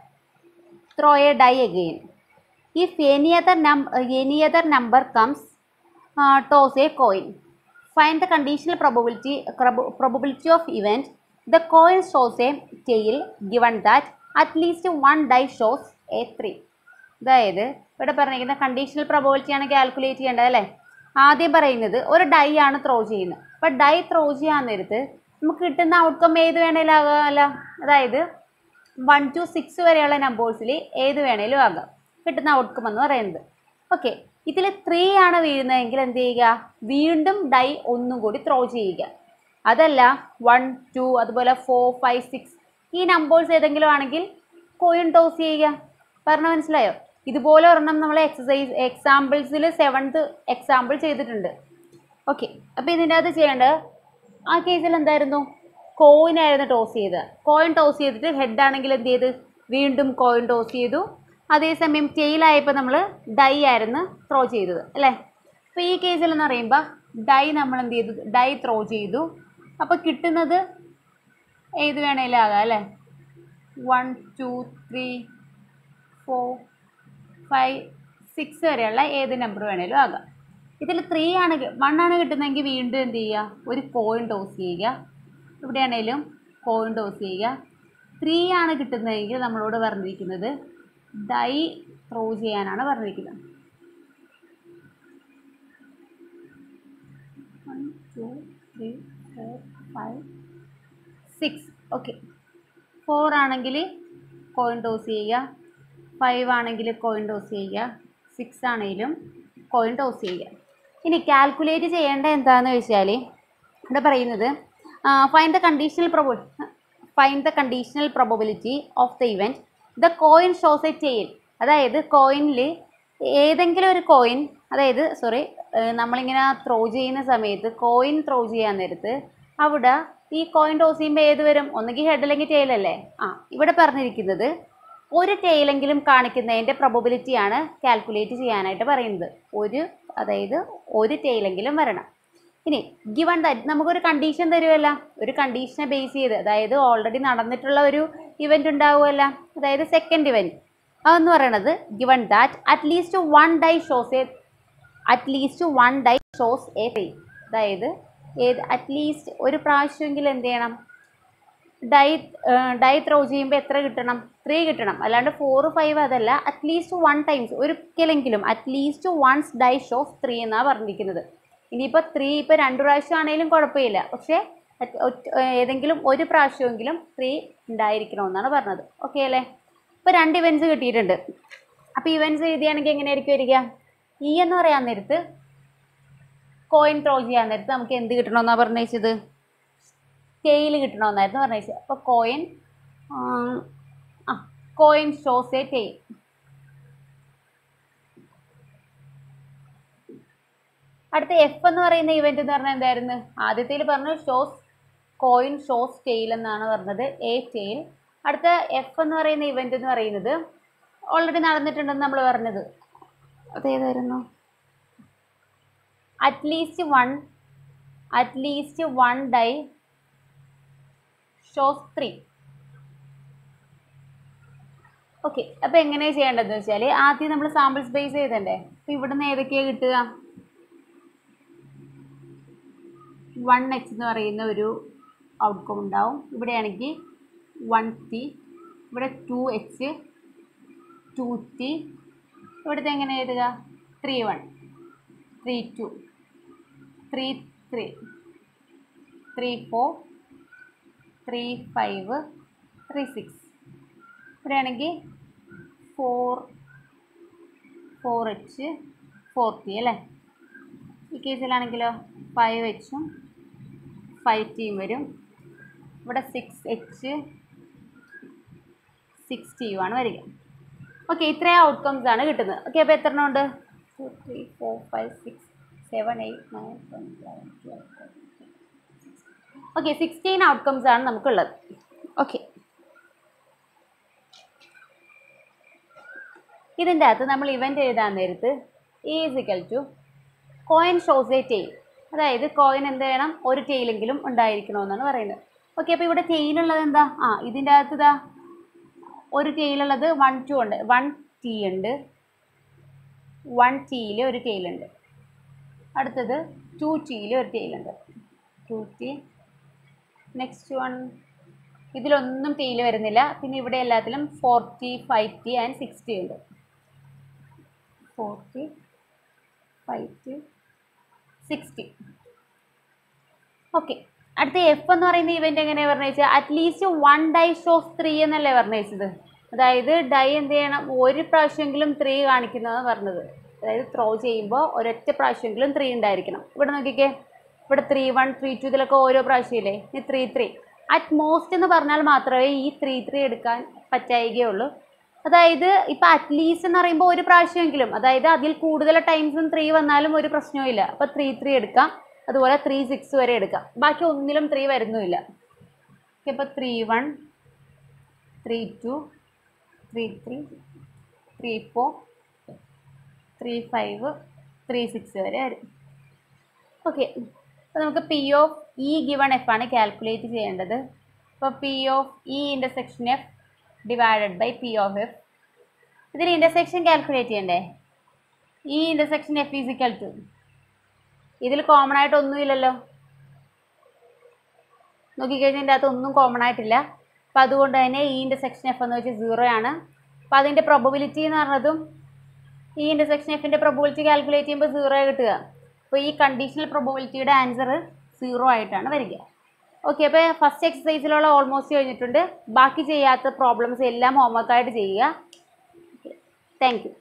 throw a die again. If any other number comes, toss a coin. Find the conditional probability of event. The coin shows a tail given that at least one die shows a 3. അതായത് ഇവിടെ പറഞ്ഞിരിക്കുന്ന conditional പ്രോബബിലിറ്റിയാണ് calculate ചെയ്യേണ്ടത് അല്ലേ. ആദ്യം പറയുന്നത് ഒരു dye ആണ് throw ചെയ്യുന്നത്. അപ്പോൾ ഡൈ ത്രോ ചെയ്യാൻ നേരത്ത് നമുക്ക് കിട്ടുന്ന ഔട്ട്കം ഏത് വേണേലും ആകാമല്ല. അതായത് 1 to 6 വരെയുള്ള നമ്പേഴ്സിൽ ഏത് വേണേലും ആകാം കിട്ടുന്ന ഔട്ട്കം എന്ന് പറയുന്നത്. ഓക്കെ, ഇതിൽ 3 ആണ് വീഴുന്നതെങ്കിൽ എന്ത് ചെയ്യുക? വീണ്ടും ഡൈ ഒന്നും കൂടി ത്രോ ചെയ്യുക. അതല്ല 1, 2 അതുപോലെ 4, 5, 6 ഈ നമ്പേഴ്സ് ഏതെങ്കിലും ആണെങ്കിൽ കോയിൻ ടോസ് ചെയ്യുക. പറഞ്ഞ മനസ്സിലായോ? ഇതുപോലെ ഒരെണ്ണം നമ്മൾ എക്സാമ്പിൾസിൽ 7th എക്സാമ്പിൾ ചെയ്തിട്ടുണ്ട്. ഓക്കെ, അപ്പോൾ ഇതിൻ്റെ അകത്ത് ചെയ്യേണ്ടത്, ആ കേസിൽ എന്തായിരുന്നു? കോയിനായിരുന്നു ടോസ് ചെയ്തത്. കോയിൻ ടോസ് ചെയ്തിട്ട് ഹെഡ് ആണെങ്കിൽ എന്ത് ചെയ്ത്? വീണ്ടും കോയിൻ ടോസ് ചെയ്തു. അതേസമയം ടെയിലായപ്പോൾ നമ്മൾ ഡൈ ആയിരുന്നു ത്രോ ചെയ്തത് അല്ലേ. അപ്പോൾ ഈ കേസിൽ എന്ന് പറയുമ്പോൾ ഡൈ നമ്മൾ എന്ത് ചെയ്തു? ഡൈ ത്രോ ചെയ്തു. അപ്പോൾ കിട്ടുന്നത് ഏത് വേണേലും ആകാം അല്ലേ. 1, 2, 3, 4, 5, 6 വരെയുള്ള ഏത് നമ്പർ വേണേലും ആകാം. ഇതിൽ 3 ആണ് 1 ആണ് കിട്ടുന്നതെങ്കിൽ വീണ്ടും എന്ത് ചെയ്യുക? ഒരു കോയിൻ ടോസ് ചെയ്യുക. ഇവിടെയാണേലും കോയിൻ ടോസ് ചെയ്യുക. 3 ആണ് കിട്ടുന്നതെങ്കിൽ നമ്മളോട് പറഞ്ഞിരിക്കുന്നത് ഡൈ ത്രോ ചെയ്യാനാണ് പറഞ്ഞിരിക്കുന്നത്. 1, 2, 3, 4, 5, 6. ഓക്കെ, 4 ആണെങ്കിൽ കോയിൻ ടോസ് ചെയ്യുക, 5 ആണെങ്കിൽ കോയിൻ ടോസ് ചെയ്യുക, 6 ആണെങ്കിലും കോയിൻ ടോസ് ചെയ്യുക. ഇനി കാൽക്കുലേറ്റ് ചെയ്യേണ്ട എന്താണെന്ന് വെച്ചാൽ ഇവിടെ പറയുന്നത് find the conditional probability of the event. The coin shows a tail. അതായത് കോയിനിൽ ഏതെങ്കിലും ഒരു കോയിൻ, അതായത് നമ്മളിങ്ങനെ ത്രോ ചെയ്യുന്ന സമയത്ത് കോയിൻ ത്രോ ചെയ്യാൻ നേരത്ത് അവിടെ ഈ കോയിൻ ടോസ് ചെയ്യുമ്പോൾ ഏത് വരും? ഒന്നുകിൽ ഹെഡ് അല്ലെങ്കിൽ ടെയിലല്ലേ. ഇവിടെ പറഞ്ഞിരിക്കുന്നത് ഒരു ടെയിലെങ്കിലും കാണിക്കുന്നതിൻ്റെ പ്രോബബിലിറ്റിയാണ് കാൽക്കുലേറ്റ് ചെയ്യാനായിട്ട് പറയുന്നത്. അതായത് ഒരു ടെയിലെങ്കിലും വരണം. ഇനി ഗിവൺ ദാറ്റ് നമുക്കൊരു കണ്ടീഷൻ തരുമല്ല, ഒരു കണ്ടീഷനെ ബേസ് ചെയ്ത്, അതായത് ഓൾറെഡി നടന്നിട്ടുള്ള ഒരു ഇവൻ്റ് ഉണ്ടാവുമല്ല, അതായത് സെക്കൻഡ് ഇവൻറ്റ്. അതെന്ന് പറയണത് given that at least one die shows a tail. അതായത് അറ്റ്ലീസ്റ്റ് ഒരു പ്രാവശ്യമെങ്കിലും എന്ത് ചെയ്യണം? ഡൈ ത്രോ ചെയ്യുമ്പോൾ എത്ര കിട്ടണം? 3 കിട്ടണം. അല്ലാണ്ട് 4, 5 അതല്ല, അറ്റ്ലീസ്റ്റ് 1 ടൈംസ് ഒരിക്കലെങ്കിലും അറ്റ്ലീസ്റ്റ് വൺസ് ഡൈ ഷോസ് 3 എന്നാണ് പറഞ്ഞിരിക്കുന്നത്. ഇനിയിപ്പോൾ 3 ഇപ്പോൾ 2 പ്രാവശ്യം ആണെങ്കിലും കുഴപ്പമില്ല, പക്ഷേ ഏതെങ്കിലും ഒരു പ്രാവശ്യമെങ്കിലും 3 ഉണ്ടായിരിക്കണമെന്നാണ് പറഞ്ഞത്. ഓക്കെ അല്ലേ? ഇപ്പോൾ 2 ഇവൻറ്റ്സ് കിട്ടിയിട്ടുണ്ട്. അപ്പോൾ ഇവൻറ്റ്സ് എഴുതിയാണെങ്കിൽ എങ്ങനെയായിരിക്കും വരിക? ഇ എന്ന് പറയാൻ നേരത്ത് കോയിൻ ത്രോ ചെയ്യാൻ നേരത്ത് നമുക്ക് എന്ത് കിട്ടണമെന്നാണ് പറഞ്ഞത്? ടെയിൽ കിട്ടണമെന്നായിരുന്നു പറഞ്ഞത്. അപ്പോൾ കോയിൻ ഷോസ് എ ടെയിൽ. അടുത്ത എഫ് എന്ന് പറയുന്ന ഇവന്റ് എന്ന് പറഞ്ഞാൽ എന്തായിരുന്നു? ആദ്യത്തേൽ പറഞ്ഞു കോയിൻ ഷോസ് ടെയിൽ എന്നാണ് പറഞ്ഞത്, എ ടെയിൽ. അടുത്ത എഫ് എന്ന് പറയുന്ന ഇവന്റ് എന്ന് പറയുന്നത് ഓൾറെഡി നടന്നിട്ടുണ്ടെന്ന് നമ്മൾ പറഞ്ഞത്. അതേതായിരുന്നു? At least one die shows 3. Okay, അപ്പോൾ എങ്ങനെയാണ് ചെയ്യേണ്ടതെന്ന് വെച്ചാൽ ആദ്യം നമ്മൾ സാമ്പിൾ സ്പേസ് ചെയ്തണ്ടേ. അപ്പോൾ ഇവിടുന്ന് ഏതൊക്കെയാണ് കിട്ടുക? 1h എന്ന് പറയുന്ന ഒരു ഔട്ട്കം ഉണ്ടാവും. ഇവിടെയാണെങ്കിൽ 1t, ഇവിടെ 2h, 2t, ഇവിടുത്തെ എങ്ങനെ എഴുതുക? 3-1, 3-2, 3-3, 3-4, 3-5, 3-6. ഇവിടെയാണെങ്കിൽ 4h, 4t അല്ലേ. ഈ കേസിലാണെങ്കിലോ 5hഉം 5tയും വരും. ഇവിടെ 6h, 6tയുമാണ് വരിക. ഓക്കെ, ഇത്രയും ഔട്ട്കംസ് ആണ് കിട്ടുന്നത്. ഓക്കെ, അപ്പോൾ എത്ര എണ്ണം ഉണ്ട്? 2, 3, 4, 5, 6, 7, 8, 9, 10, 11, 12, 13. ഓക്കെ, 16 ഔട്ട്കംസ് ആണ് നമുക്കുള്ളത്. ഓക്കെ, ഇതിൻ്റെ അകത്ത് നമ്മൾ ഇവൻ്റ് എഴുതാൻ നേരത്ത് is equal to coin shows a tail, അതായത് കോയിൻ എന്ത് വേണം? ഒരു ടെയിലെങ്കിലും ഉണ്ടായിരിക്കണമെന്നാണ് പറയുന്നത്. ഓക്കെ, അപ്പോൾ ഇവിടെ ടെയിലുള്ളത് എന്താ? ഇതിൻ്റെ അകത്ത് ഇതാ ഒരു ടെയിലുള്ളത് 1, 2 ഉണ്ട്. 1t ഉണ്ട്, 1tയിൽ ഒരു ടെയിലുണ്ട്. അടുത്തത് 2tയിൽ ഒരു ടെയിലുണ്ട്, 2t. നെക്സ്റ്റ് വൺ, ഇതിലൊന്നും ടെയിൽ വരുന്നില്ല. പിന്നെ ഇവിടെ എല്ലാത്തിലും 4t, 5t ആൻഡ് 6t ഉണ്ട്. 4t, 5t, 6t. ഓക്കെ, അടുത്ത എഫ് എന്ന് പറയുന്ന ഇവന്റ് എങ്ങനെയാണ് പറഞ്ഞു വെച്ചാൽ അറ്റ്ലീസ്റ്റ് 1 ഡൈ ഷോസ് 3 എന്നല്ലേ പറഞ്ഞു വെച്ചത്. അതായത് ഡൈ എന്ത് ചെയ്യണം? ഒരു പ്രാവശ്യമെങ്കിലും 3 കാണിക്കുന്നതാണ് പറഞ്ഞത്. അതായത് ത്രോ ചെയ്യുമ്പോൾ ഒരൊറ്റ പ്രാവശ്യമെങ്കിലും 3 ഉണ്ടായിരിക്കണം. ഇവിടെ നോക്കിക്കേ, ഇവിടെ 3-1, 3-2 ഇതിലൊക്കെ ഓരോ പ്രാവശ്യമില്ലേ? ഈ 3-3 അറ്റ് മോസ്റ്റ് എന്ന് പറഞ്ഞാൽ മാത്രമേ ഈ 3-3 എടുക്കാൻ പറ്റായികയുള്ളൂ. അതായത് ഇപ്പം അറ്റ്ലീസ്റ്റ് എന്ന് പറയുമ്പോൾ ഒരു പ്രാവശ്യമെങ്കിലും, അതായത് അതിൽ കൂടുതൽ ടൈംസും 3 വന്നാലും ഒരു പ്രശ്നവും ഇല്ല. അപ്പോൾ 3-3 എടുക്കാം. അതുപോലെ 3-6 വരെ എടുക്കാം. ബാക്കി ഒന്നിലും 3 വരുന്നുമില്ല. ഇപ്പോൾ 3-1, 3-2, 3-3, 3-4, 3-5, 3-6 വരെ വരും. ഓക്കെ, അപ്പോൾ നമുക്ക് P of E given F ആണ് കാൽക്കുലേറ്റ് ചെയ്യേണ്ടത്. അപ്പോൾ P of E intersection F divided by P of F. ഇതിൽ ഇൻ്റർസെക്ഷൻ കാൽക്കുലേറ്റ് ചെയ്യണ്ടേ? E intersection F is equal to, ഇതിൽ കോമൺ ആയിട്ട് ഒന്നുമില്ലല്ലോ. നോക്കിക്കഴിഞ്ഞാൽ ഇതിൻ്റെ അകത്ത് ഒന്നും കോമൺ ആയിട്ടില്ല. അപ്പം അതുകൊണ്ട് തന്നെ ഈ ഇൻ്റർസെക്ഷൻ എഫ് എന്ന് വെച്ചാൽ 0 ആണ്. അപ്പം അതിൻ്റെ പ്രൊബബിലിറ്റി എന്ന് പറഞ്ഞതും ഈ ഇൻ്റർസെക്ഷൻ എഫിൻ്റെ പ്രൊബബിലിറ്റി കാൽക്കുലേറ്റ് ചെയ്യുമ്പോൾ 0 കിട്ടുക. അപ്പോൾ ഈ കണ്ടീഷണൽ പ്രൊബബിലിറ്റിയുടെ ആൻസർ 0 ആയിട്ടാണ് വരിക. ഓക്കെ, അപ്പോൾ ഫസ്റ്റ് എക്സസൈസിലുള്ള ഓൾമോസ്റ്റ് കഴിഞ്ഞിട്ടുണ്ട്. ബാക്കി ചെയ്യാത്ത പ്രോബ്ലംസ് എല്ലാം ഹോംവർക്കായിട്ട് ചെയ്യുക. Thank you.